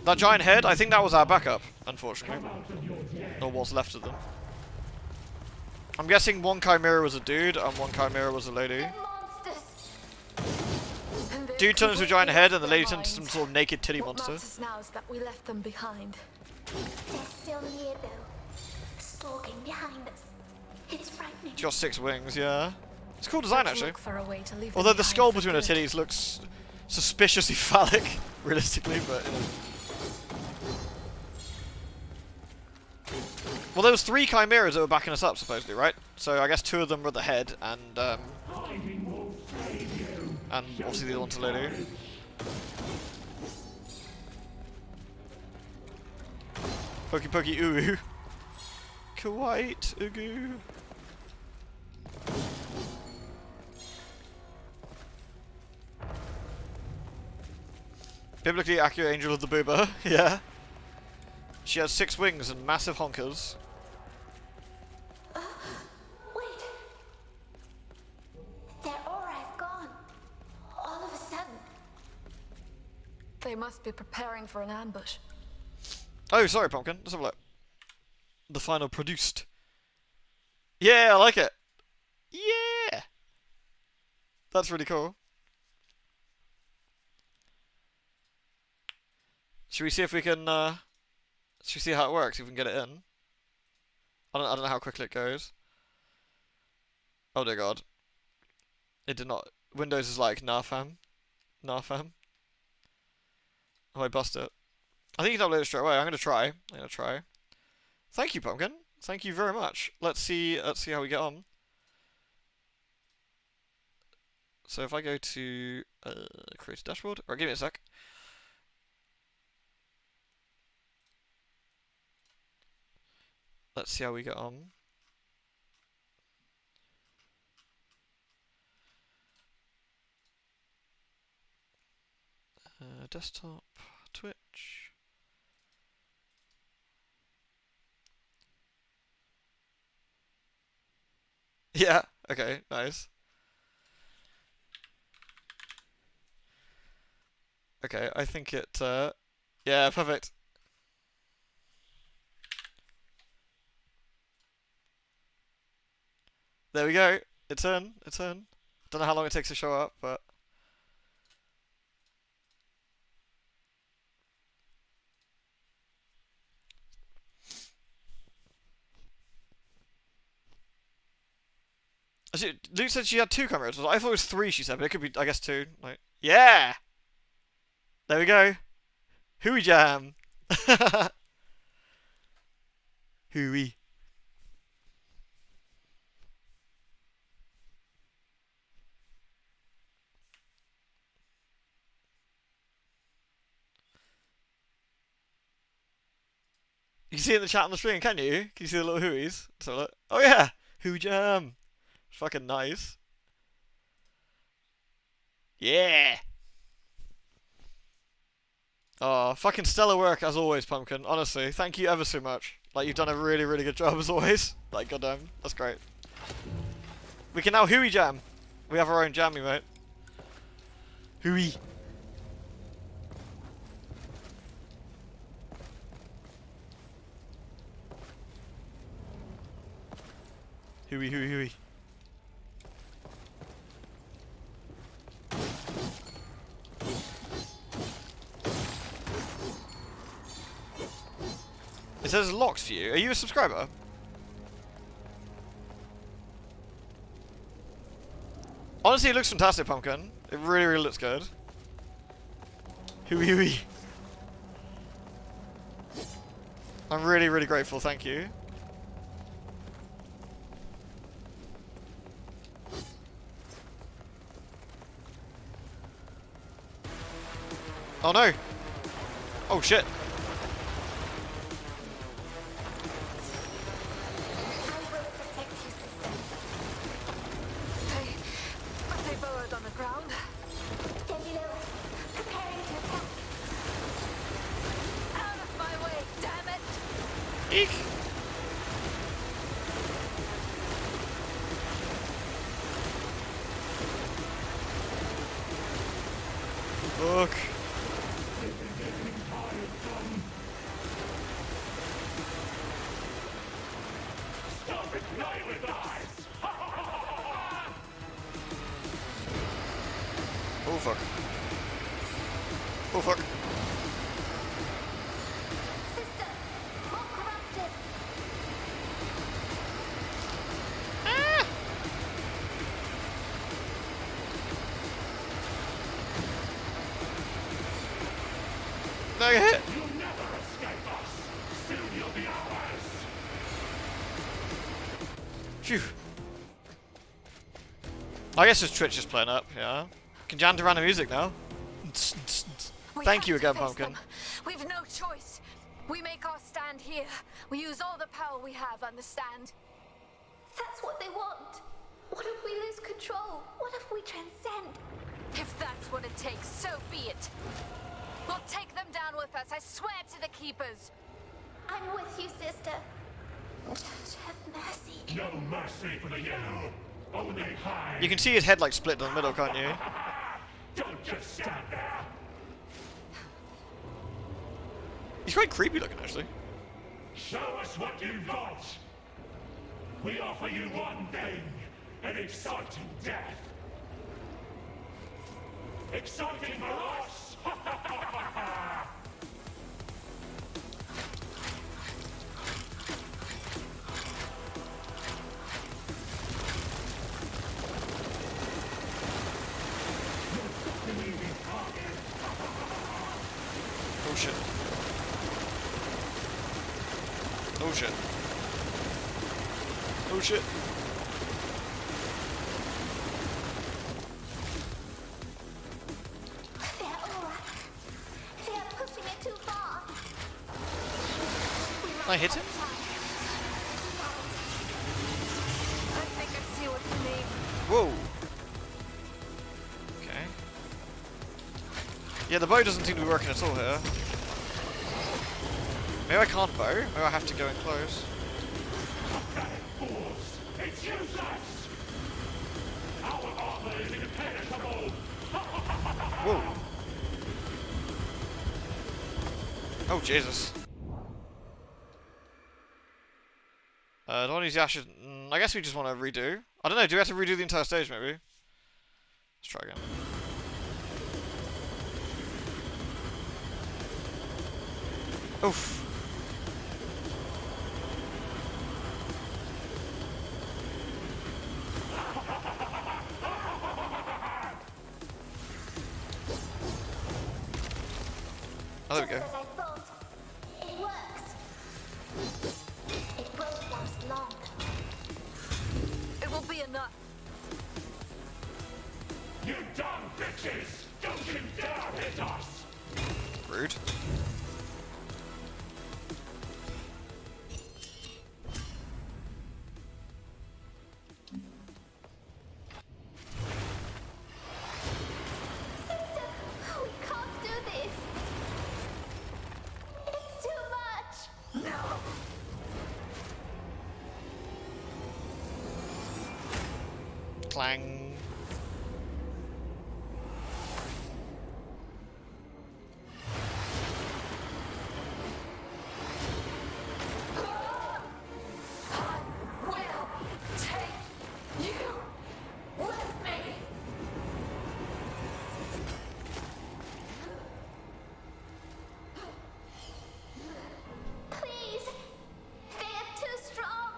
That giant head, I think that was our backup, unfortunately. Or what's left of them. I'm guessing one Chimera was a dude and one Chimera was a lady. They're monsters. And they're Dude turned into a giant completely head off and the their lady turned into some minds. sort of naked titty What monster. matters now is that we left them behind. They're still near, though. Stalking behind us. It's frightening. It's got 6 wings, yeah. It's a cool design, Let's actually. look for a way to leave them Although the behind skull for between her good. titties looks suspiciously phallic, realistically, but you know. Well, there was 3 chimeras that were backing us up, supposedly, right? So I guess 2 of them were the head, and obviously the other one's the lady. Pokey pokey ooh ooh. Kawaii ooh. Biblically accurate angel of the booba, yeah. She has 6 wings and massive honkers. Wait. Their aura is gone. All of a sudden. They must be preparing for an ambush. Oh, sorry, Pumpkin. Let's have a look. The final produced. Yeah, I like it. Yeah! That's really cool. Should we see if we can, should we see how it works, if we can get it in? I don't know how quickly it goes. Oh dear god. It did not. Windows is like, nah fam. Nah fam. Oh, I bust it. I think you can upload it straight away. I'm gonna try. Thank you, Pumpkin. Thank you very much. Let's see how we get on. So if I go to create a dashboard, or give me a sec. Let's see how we get on. Desktop, Twitch. Yeah, okay, nice. Okay, I think it, yeah, perfect. There we go. It's in. Don't know how long it takes to show up, but... Actually, Luke said she had 2 cameras. I thought it was 3, she said, but it could be, I guess, 2. Like, yeah! There we go. Hooey jam! Hooey. You can see it in the chat on the screen, can you? Can you see the little hooies? So look. Oh yeah! Hoo jam! Fucking nice. Yeah! Oh, fucking stellar work as always, Pumpkin. Honestly, thank you ever so much. Like, you've done a really, really good job as always. Like, goddamn, that's great. We can now hooey jam. We have our own jammy, mate. Hooey. Hooey, hooey, hooey. It says locked for you. Are you a subscriber? Honestly, it looks fantastic, Pumpkin. It really, really looks good. Hooey, hooey. I'm really, really grateful. Thank you. Oh no! Oh shit! I will protect you, sister. They burrowed on the ground. Nebula, preparing to attack. Out of my way, damn it! Eek! Look. Stop it, play with us! Oh fuck. Oh fuck. Sister, more corrupted. No, get hit! You'll never escape us! Soon you'll be ours! Phew. I guess his Twitch is playing up, yeah. Can jam to random music now. We Thank have you to again, face Pumpkin. them. We've no choice. We make our stand here. We use all the power we have, understand? That's what they want. What if we lose control? What if we transcend? If that's what it takes, so be it. We'll take them down with us, I swear to the Keepers. I'm with you, sister. Just have mercy. No mercy for the yellow! Only hide! You can see his head like split down the middle, can't you? Don't just stand there! He's quite creepy looking, actually. Show us what you've got! We offer you one thing, an exciting death. Exciting for us! Oh shit. Oh shit. Oh shit. Their aura. They are pushing it too far. Can I hit him? I think I see what you mean. Whoa. Okay. Yeah, the bow doesn't seem to be working at all here. Maybe I can't bow. Maybe I have to go in close. Fools! It's useless! Our armor is impenetrable! Whoa. Oh, Jesus. Do I want to use the ashes? I guess we just want to redo. I don't know, do we have to redo the entire stage, maybe? Let's try again. Oof. Oh, there we go. Just as I thought. It works. It won't last long. It will be enough. You dumb bitches! Don't you dare hit us! Rude. Sister, we can't do this. It's too much. No. Clang. Will take you with me. Please. They are too strong.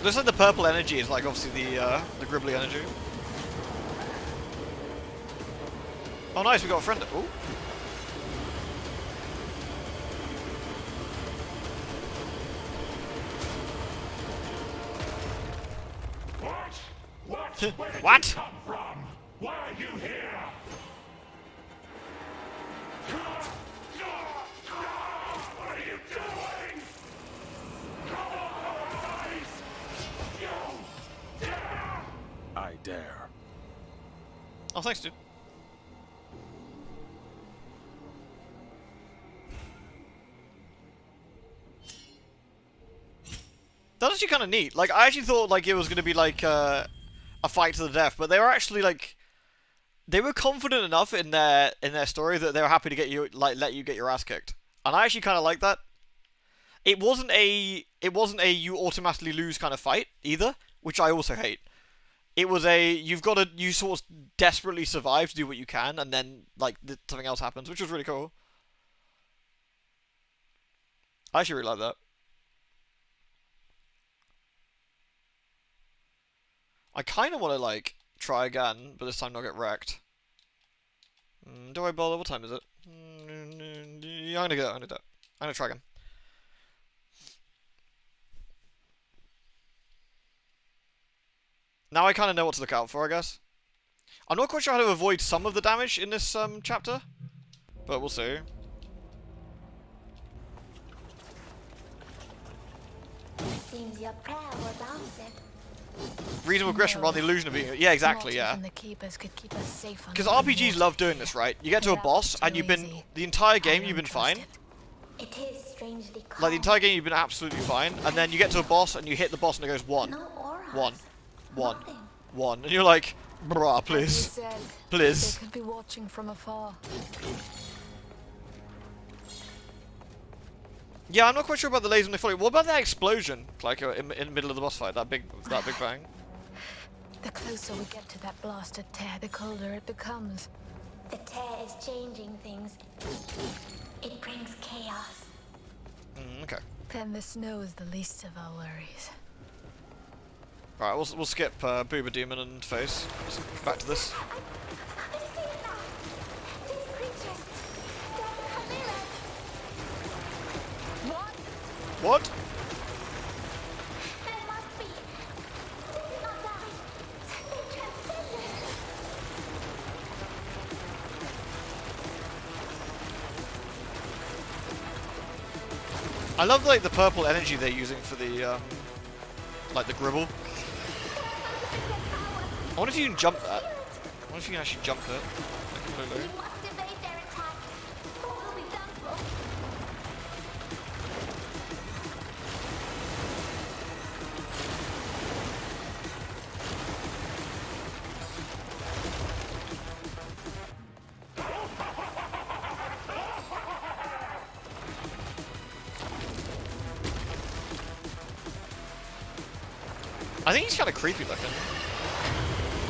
Looks like the purple energy is like obviously the gribbly energy. Oh nice, we got a friend. Oh. What? What? Come from? Why are you here? What are you doing? Guys! You dare! I dare. Oh, thanks, dude. That's actually kind of neat. Like, I actually thought like it was gonna be like a fight to the death, but they were actually like they were confident enough in their story that they were happy to get you let you get your ass kicked, and I actually kind of like that. It wasn't a you automatically lose kind of fight either, which I also hate. It was a you sort of desperately survive to do what you can, and then like something else happens, which was really cool. I actually really like that. I kind of want to like try again, but this time not get wrecked. Do I bother? What time is it? Yeah, I'm gonna go. I'm gonna try again. Now I kind of know what to look out for, I guess. I'm not quite sure how to avoid some of the damage in this chapter, but we'll see. Seems your prayer was answered. Reasonable aggression rather than the illusion of being... Yeah, exactly, yeah. Because RPGs love doing this, right? You get to a boss, and you've been... The entire game, you've been fine. It is strangely calm. Like, the entire game, you've been absolutely fine. And then you get to a boss, and you hit the boss, and it goes 1. No auras. 1. 1. Nothing. 1. And you're like, bruh, please. As you said, Please. they could be watching from afar. Yeah, I'm not quite sure about the laser when they follow. What about that explosion? Like, in the middle of the boss fight, that big bang? The closer we get to that blasted tear, the colder it becomes. The tear is changing things. It brings chaos. Okay. Then the snow is the least of our worries. Alright, we'll skip Booba Demon and Face. Just back to this. I see it now. These creatures, they're chimeras. What? There must be. They did not die. They transcended. I love like the purple energy they're using for the like the gribble. I wonder if you can jump that. I wonder if you can actually jump it. Like, completely. We must evade their attack, or we'll be done for. I think he's kind of creepy looking.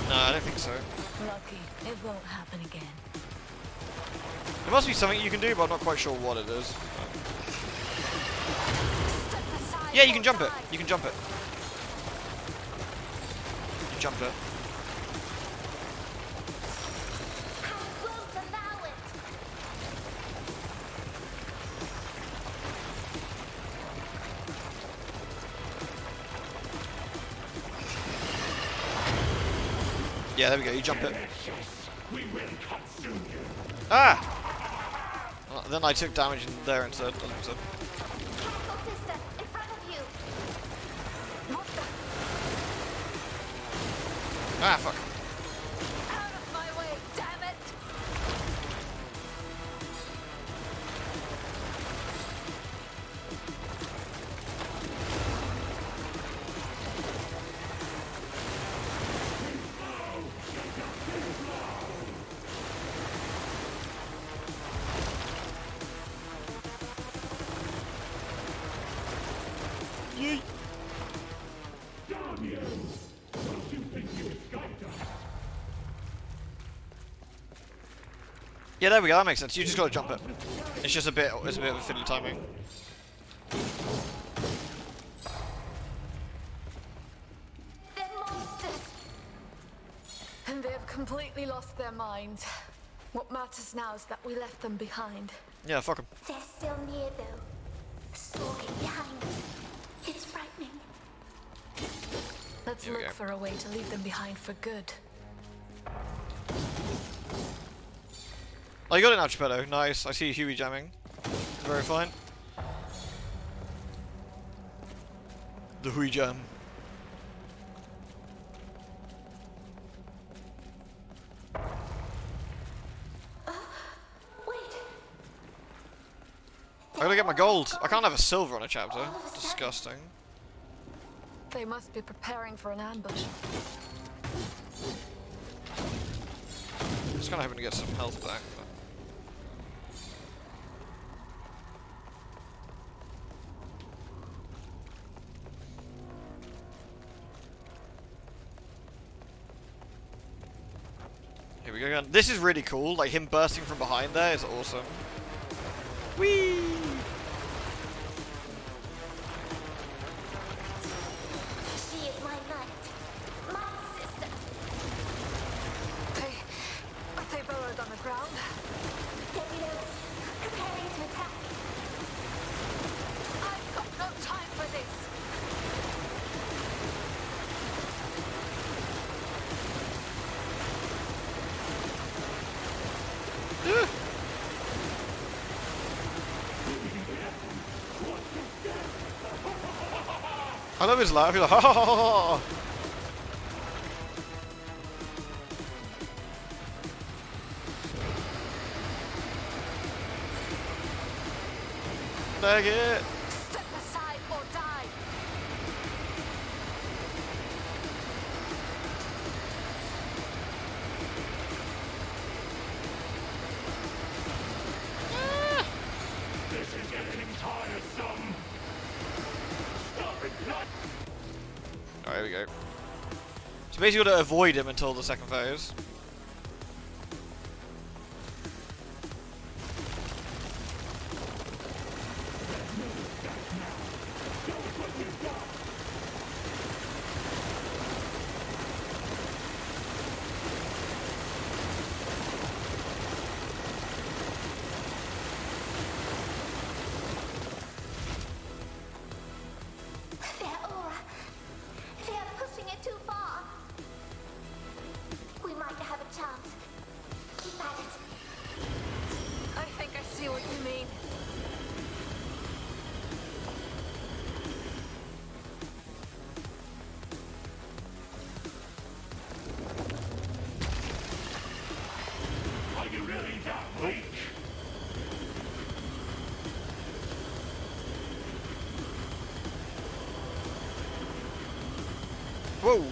No, I don't think so. Lucky, it won't happen again. There must be something you can do, but I'm not quite sure what it is. Yeah, you can jump it. You can jump it. You jump it. I won't allow it. Yeah, there we go. You jump it. We will consume you. Ah! Well, then I took damage in there instead. Castle sister, in front of you. Ah, fuck. Out of my way, damn it! Yeet. Damn you! Don't you think you escaped us? Yeah, there we go. That makes sense. You just gotta jump it. It's just a bit. It's a bit of a fiddly timing. They're monsters. And they have completely lost their minds. What matters now is that we left them behind. Yeah, fuck him. They're still near, though. Stalking behind us. It's frightening. The Let's Here we look go. for a way to leave them behind for good. Oh, you got it now, Geppetto. Nice. I see Huey jamming. Very fine. The Huey jam. Wait. I gotta get my gold. I can't have a silver on a chapter. Disgusting. They must be preparing for an ambush. Just kinda hoping to get some health back. But... Here we go again. This is really cool. Like him bursting from behind there is awesome. Whee! She is my knight. My sister. They burrowed on the ground. Regulars, preparing to attack. I've got no time for this. I love his laugh. He's like, ha ha ha ha. Dang it. Step aside or die. This is getting tiresome. Stop it, blood. Alright, here we go. So basically, you got to avoid him until the second phase. Their aura. They are pushing it too far. We might have a chance. Keep at it. I think I see what you mean. Are you really that weak? Whoa!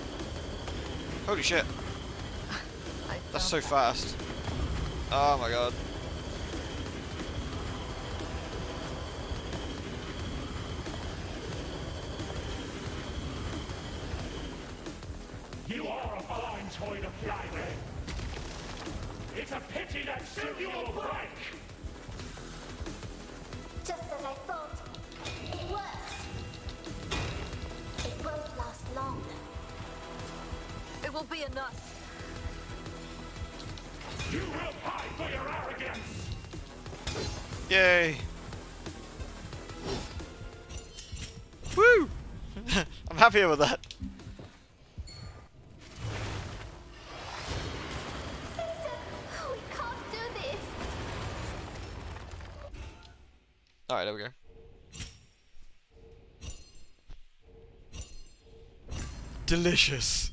Holy shit. I That's felt so that. fast. Oh my god. You are a fine toy to play with. It's a pity that soon you will break. Just as I thought. It works. It won't last long. It will be enough. You will pay for your arrogance. Yay! Woo! I'm happier with that. Sister, we can't do this. Alright, there we go. Delicious.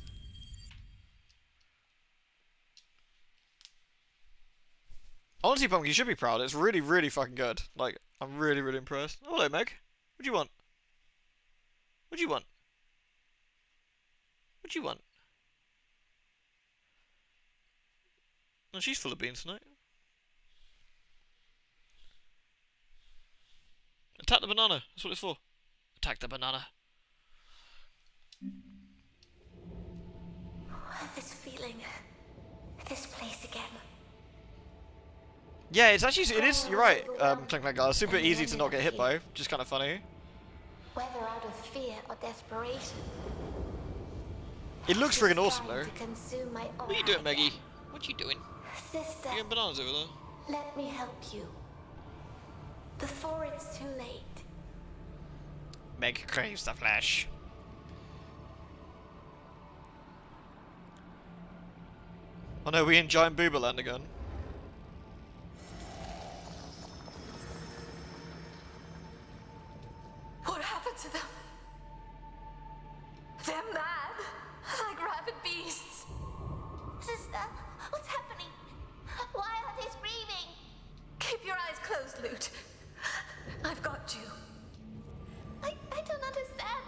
Honestly, Pumpkin, you should be proud. It's really, really fucking good. Like, I'm really, really impressed. Oh, hello, Meg. What do you want? What do you want? What do you want? No, she's full of beans tonight. Attack the banana. That's what it's for. Attack the banana. This feeling. This place again. Yeah, it's actually, it is, you're right, Clink Clank Guy. It's super easy to not get hit by, which is kind of funny. Whether out of fear or desperation. It looks friggin' awesome, though. To consume my What are you doing, Maggie? What you doing? Sister, You getting bananas over there? let me help you. Before it's too late. Meg craves the flesh. Oh no, we in Giant Boober Land again. What happened to them? They're mad, like rabid beasts. Sister, what's happening? Why are they screaming? Keep your eyes closed, Lute. I've got you. I don't understand.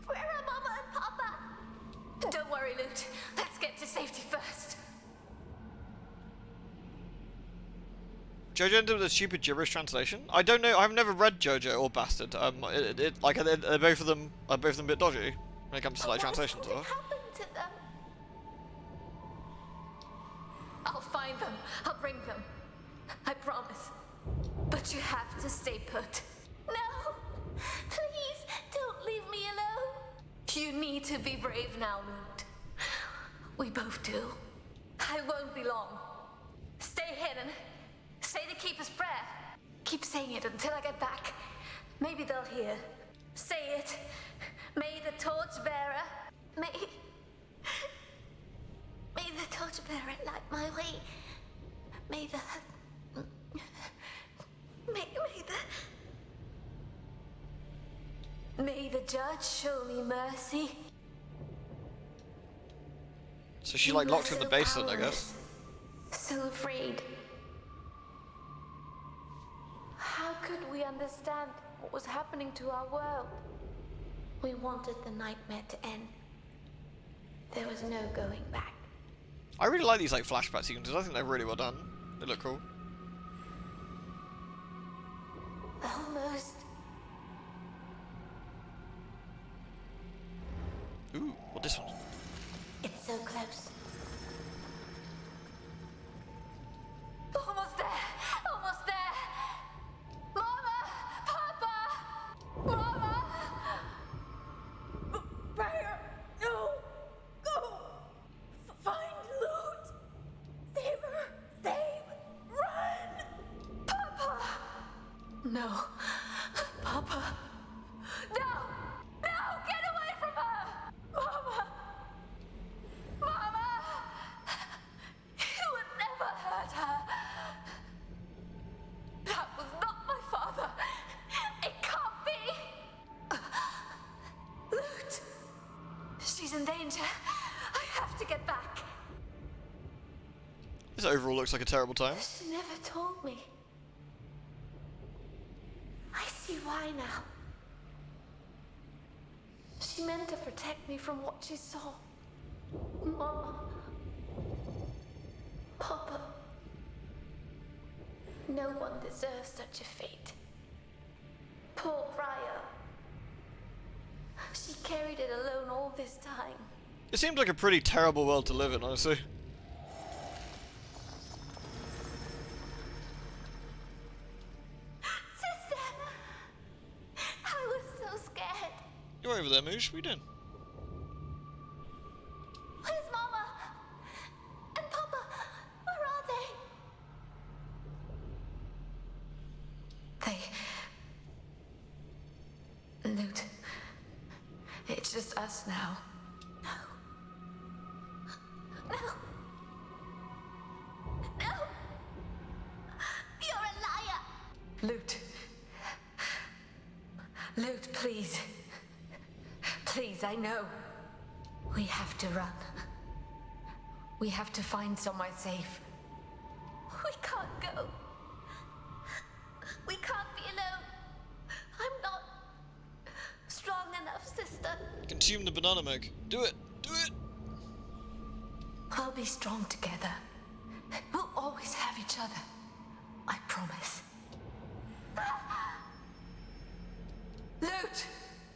Where are Mama and Papa? Don't worry, Lute. Let's get to safety first. JoJo ended with a stupid gibberish translation. I don't know. I've never read JoJo or Bastard. Like are both of them a bit dodgy when it comes to like translations. What happened to them? I'll find them. I'll bring them. I promise. But you have to stay put. No! Please, don't leave me alone. You need to be brave now, Lute. We both do. I won't be long. Stay hidden. Say the Keeper's prayer. Keep saying it until I get back. Maybe they'll hear. Say it. May the torchbearer. May the torchbearer light my way. May the May the judge show me mercy. So she like locked her in the basement, I guess. So afraid. How could we understand what was happening to our world? We wanted the nightmare to end. There was no going back. I really like these like flashback sequences. I think they're really well done. They look cool. Almost. Ooh, what this one? It's so close. Almost there! Almost there! Mama! Papa! Mama! Briar! No! Go! Find Lute! Save her! Save! Run! Papa! No. Papa! No! No! Get away from her! Mama! Mama! You would never hurt her. That was not my father. It can't be. Lute! She's in danger. I have to get back. This overall looks like a terrible time. She never told me. I see why now. She meant to protect me from what she saw. Mama. Papa. No one deserves such a fate. Poor Briar. She carried it alone all this time. It seems like a pretty terrible world to live in, honestly. Sister! I was so scared. You're over there, Moosh. What are you doing? Where's Mama? And Papa? Where are they? Lute. It's just us now. No. No. No. You're a liar. Lute. Lute, please. Please, I know. We have to run. We have to find somewhere safe. We can't go. We can't be alone. I'm not strong enough, sister. Consume the banana milk. Do it. Do it. We'll be strong together. We'll always have each other. I promise. Lute!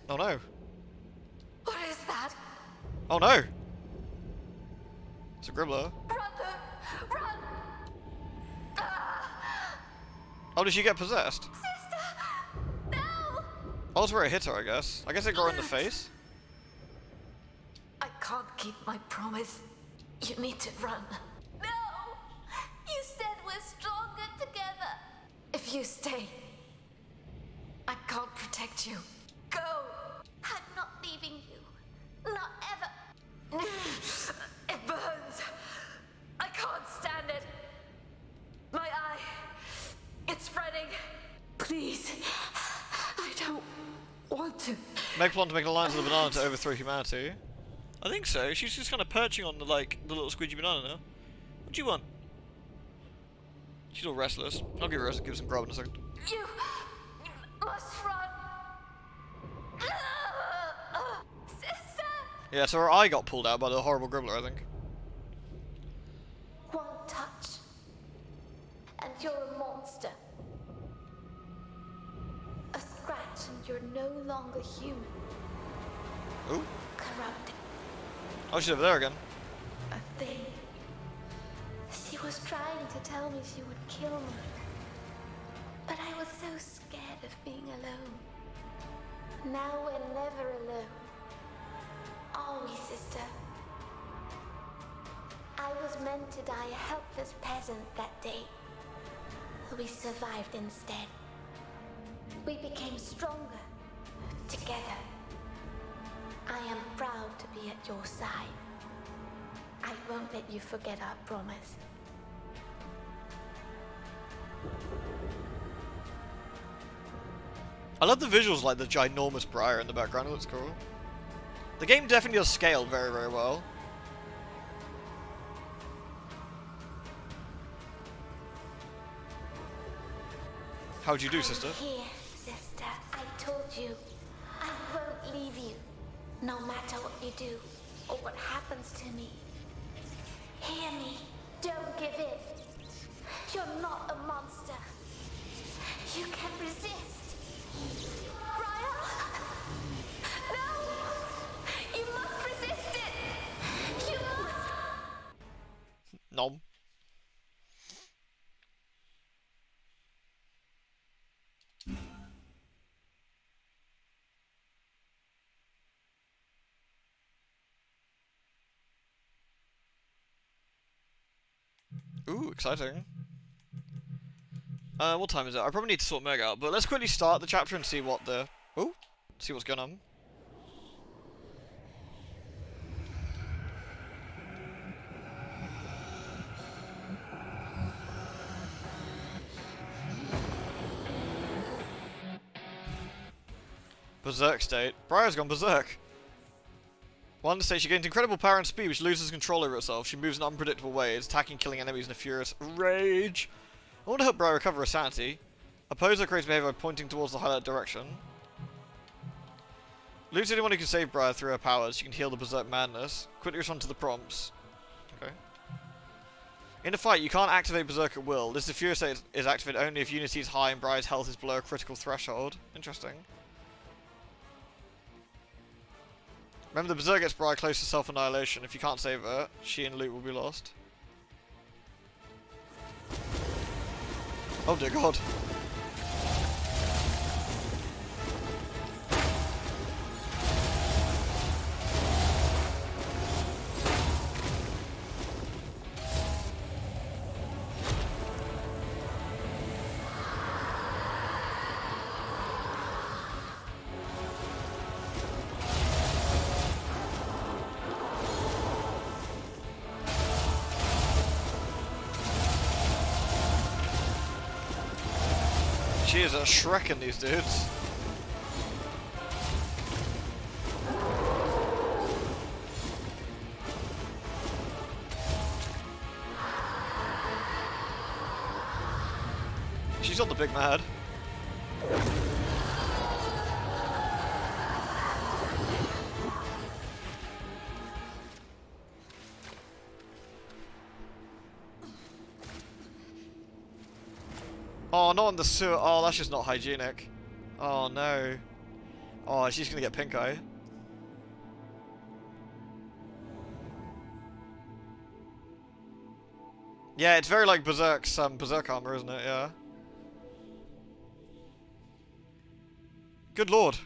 Oh no. What is that? Oh no. It's a gribbler. Run, Lute! Run! Ah! Oh, did she get possessed? Sister! No! Oh, that's where it hit her, I guess. I guess it got her in the face. I can't keep my promise. You need to run. No! You said we're stronger together. If you stay, I can't protect you. Go! I'm not leaving you. Not ever. It burns. Make a plan to make an alliance with the banana to overthrow humanity. I think so. She's just kind of perching on the little squidgy banana now. What do you want? She's all restless. I'll give her some grub in a second. You must run. Sister! Yeah, so her eye got pulled out by the horrible gribbler, I think. One touch, and you're a monster. A scratch, and you're no longer human. Ooh. Corrupted. Oh, she's over there again. A thing. She was trying to tell me she would kill me. But I was so scared of being alone. Now we're never alone. Are we, sister? I was meant to die a helpless peasant that day. We survived instead. We became stronger. Together. I am proud to be at your side. I won't let you forget our promise. I love the visuals, like the ginormous Briar in the background. It looks cool. The game definitely does scale very, very well. How'd you do, sister? I'm here, sister. I told you. I won't leave you. No matter what you do or what happens to me. Hear me. Don't give in. You're not a monster. You can resist. Briar! No! You must resist it! You must! Nom. Ooh, exciting. What time is it? I probably need to sort Meg out, but let's quickly start the chapter and see what the... Ooh, see what's going on. Berserk state. Briar's gone berserk. One state, she gains incredible power and speed, which loses control over herself. She moves in unpredictable ways, attacking, killing enemies in a furious rage. I want to help Briar recover her sanity. Oppose her crazy behavior by pointing towards the highlight direction. Lute's the only one who can save Briar through her powers. She can heal the berserk madness. Quickly respond to the prompts. Okay. In a fight, you can't activate berserk at will. This furious state is activated only if unity is high and Briar's health is below a critical threshold. Interesting. Remember, the berserk gets Briar close to self-annihilation. If you can't save her, she and Lute will be lost. Oh dear god. She is a Shrek in these dudes. She's on the big mad. Oh, not in the sewer. Oh, that's just not hygienic. Oh, no. Oh, she's gonna get pink eye. Yeah, it's very like Berserk's Berserk armor, isn't it? Yeah. Good lord.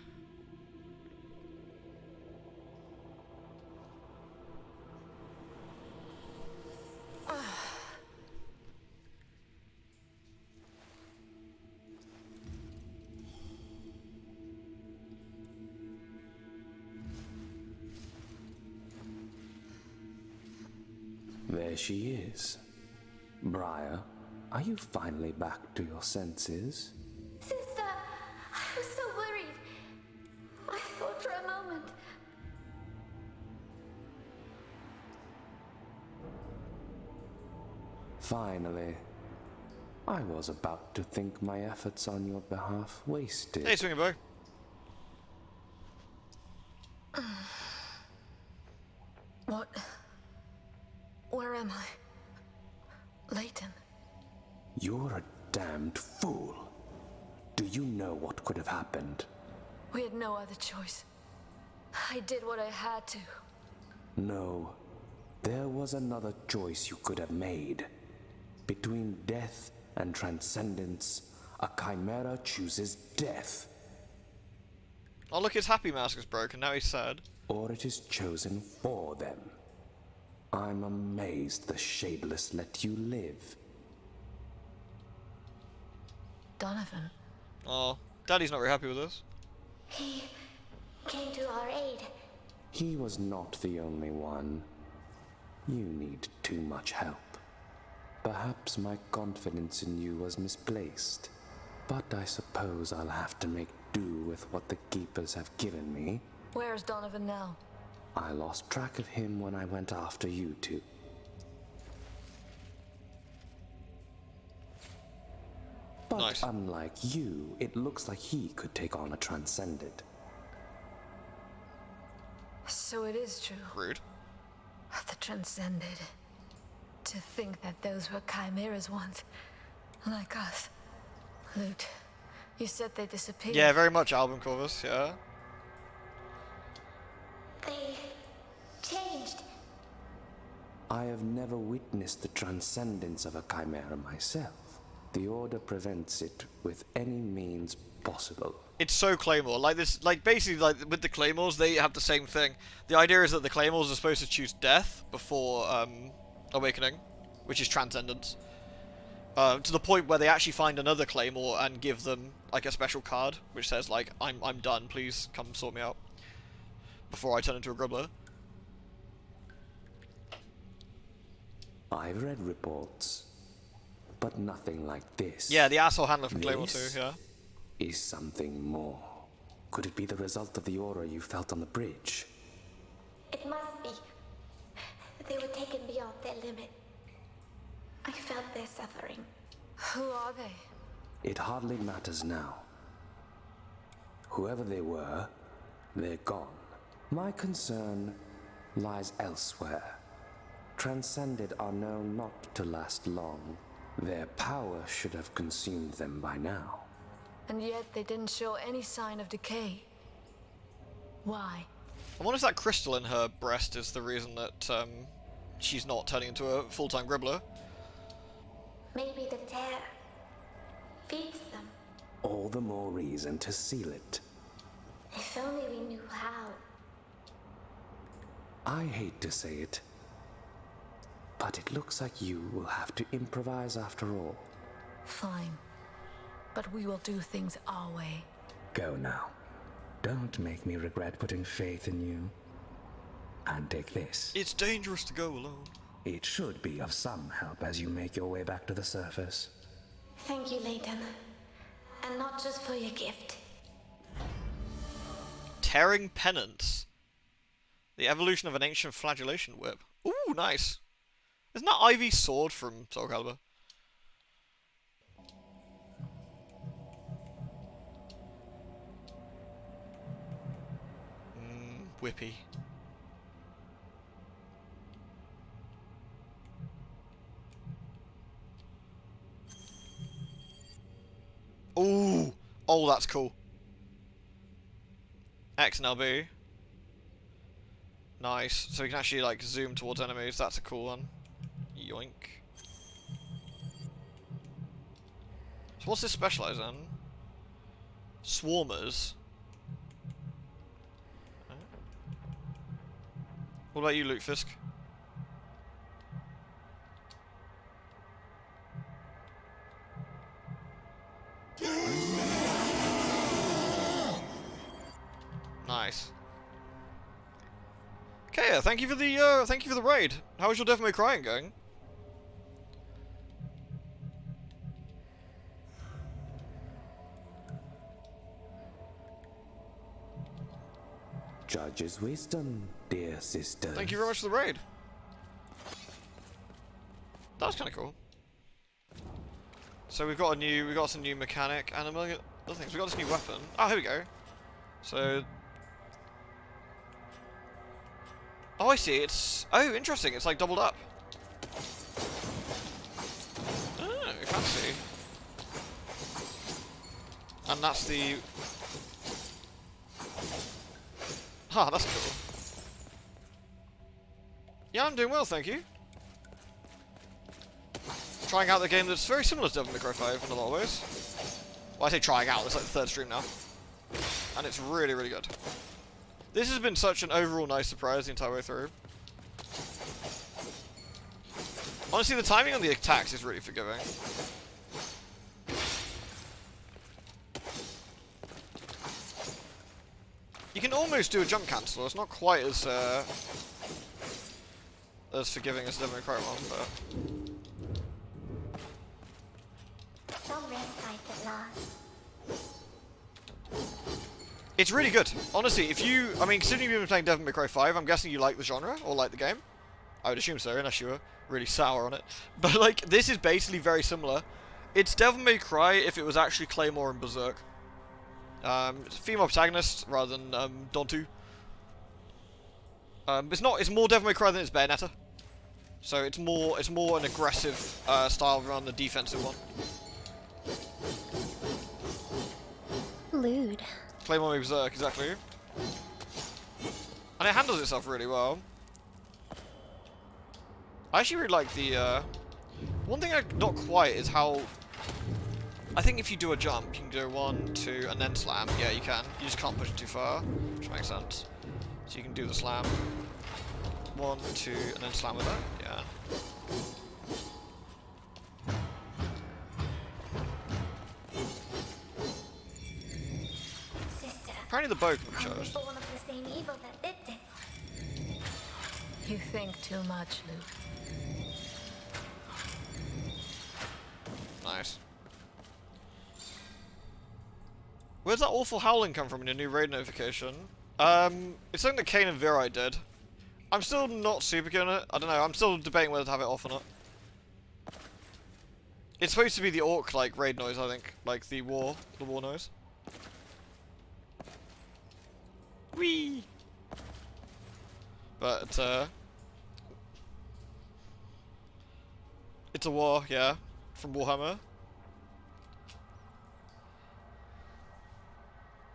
There she is. Briar, are you finally back to your senses? Sister, I was so worried. I thought for Finally. I was about to think my efforts on your behalf wasted. Hey, swinging bow. What? Where am I? Layton. You're a damned fool. Do you know what could have happened? We had no other choice. I did what I had to. No. There was another choice you could have made. Between death and transcendence, a chimera chooses death. Oh look, his happy mask is broken, now he's sad. Or it is chosen for them. I'm amazed the Shadeless let you live. Donovan. Oh, Daddy's not very happy with us. He came to our aid. He was not the only one. You need too much help. Perhaps my confidence in you was misplaced, but I suppose I'll have to make do with what the Keepers have given me. Where's Donovan now? I lost track of him when I went after you two. But Nice. unlike you, it looks like he could take on a Transcended. So it is true. Rude. The Transcended. To think that those were chimeras once. Like us. Lute, you said they disappeared. Yeah, very much album covers, yeah. They changed. I have never witnessed the transcendence of a chimera myself. The Order prevents it with any means possible. It's so Claymore, like this, like basically like with the Claymores, they have the same thing. The idea is that the Claymores are supposed to choose death before awakening, which is transcendence. To the point where they actually find another Claymore and give them like a special card, which says like, I'm done, please come sort me out before I turn into a gribbler. I've read reports, but nothing like this. Yeah, the asshole handler from Claymore 2, This yeah. is something more. Could it be the result of the aura you felt on the bridge? It must be. They were taken beyond their limit. I felt their suffering. Who are they? It hardly matters now. Whoever they were, they're gone. My concern lies elsewhere. Transcended are known not to last long. Their power should have consumed them by now. And yet they didn't show any sign of decay. Why? I wonder if that crystal in her breast is the reason that she's not turning into a full-time gribbler. Maybe the tear feeds them. All the more reason to seal it. If only we knew how. I hate to say it, but it looks like you will have to improvise after all. Fine. But we will do things our way. Go now. Don't make me regret putting faith in you. And take this. It's dangerous to go alone. It should be of some help as you make your way back to the surface. Thank you, Layton. And not just for your gift. Tearing Penance. The evolution of an ancient flagellation whip. Ooh, nice. Isn't that Ivy's sword from Soul Calibur? Whippy. Ooh! Oh, that's cool. X and LB. Nice. So we can actually like zoom towards enemies. That's a cool one. Yoink. So what's this specialize in? Swarmers. What about you, Lutefisk? Nice. Okay, thank you for the raid. How was your Devil May Cry going? Judge's wisdom, dear sister. Thank you very much for the raid. That was kind of cool. So we've got some new mechanic and a million other things. We got this new weapon. Oh, here we go. So, oh, I see. Oh, interesting. It's like doubled up. Oh, fancy. And that's the. Ah, that's cool. Yeah, I'm doing well, thank you. Trying out the game that's very similar to Devil May Cry 5 in a lot of ways. Well, I say trying out, it's like the third stream now. And it's really, really good. This has been such an overall nice surprise the entire way through. Honestly, the timing on the attacks is really forgiving. You can almost do a jump cancel. It's not quite as forgiving as Devil May Cry 1, but... Some respite at last. It's really good. Honestly, if you... I mean, considering you've been playing Devil May Cry 5, I'm guessing you like the genre, or like the game. I would assume so, unless you were really sour on it. But, like, this is basically very similar. It's Devil May Cry if it was actually Claymore and Berserk. It's a female protagonist rather than Dontu. It's more Devil May Cry than it's Bayonetta. So it's more an aggressive style rather than a defensive one. Lewd. Claymore and Berserk, exactly. And it handles itself really well. I actually really like the one thing not quite is how I think if you do a jump, you can go 1, 2, and then slam. Yeah, you can. You just can't push it too far, which makes sense. So you can do the slam. 1, 2, and then slam with it. Yeah. Sister, Apparently the bow can be I'm charged. born of the same evil that lived it. You think too much, Luke. Nice. Where's that awful howling come from in your new raid notification? It's something that Kane and Virai did. I'm still not super keen on it. I don't know. I'm still debating whether to have it off or not. It's supposed to be the orc like raid noise, I think, like the war noise. Whee! But it's a war, yeah, from Warhammer.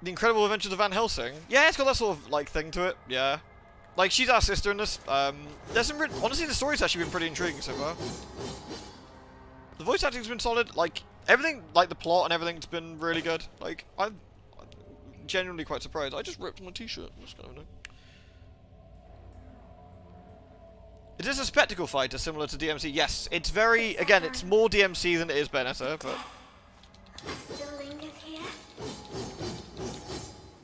The Incredible Adventures of Van Helsing. Yeah, it's got that sort of like thing to it. Yeah. Like, she's our sister in this. There's some honestly, the story's actually been pretty intriguing so far. The voice acting's been solid. Like, everything, like the plot and everything's been really good. Like, I'm genuinely quite surprised. I just ripped my t-shirt. What's going on? Is this a spectacle fighter similar to DMC? Yes. It's very, again, it's more DMC than it is Bayonetta, but... Still lingers here?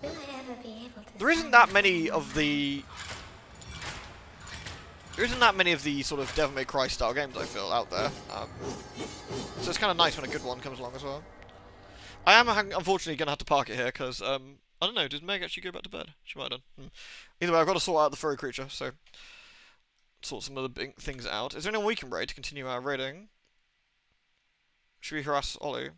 Will I ever be able to There isn't that many of the... There isn't that many of the sort of Devil May Cry style games, I feel, out there. So it's kind of nice when a good one comes along as well. I am unfortunately going to have to park it here because, I don't know, did Meg actually go back to bed? She might have done. Either way, I've got to sort out the furry creature, so... Sort some other big things out. Is there anyone we can raid to continue our raiding? Should we harass Ollie?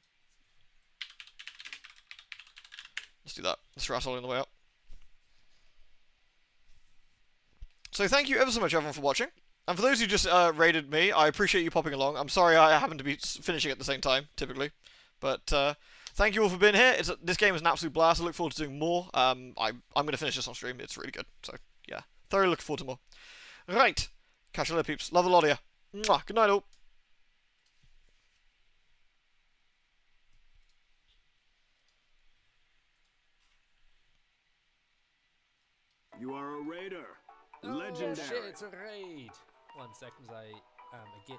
Let's do that. Let's harass Ollie on the way up. So thank you ever so much, everyone, for watching. And for those who just raided me, I appreciate you popping along. I'm sorry I happen to be finishing at the same time, typically. But thank you all for being here. This game is an absolute blast. I look forward to doing more. I'm going to finish this on stream. It's really good. So, yeah. Thoroughly looking forward to more. Right. Catch you later, peeps. Love a lot of you. Mwah. Good night, all. You are a raider. Oh, Legendary. shit, it's a raid. 1 second, I get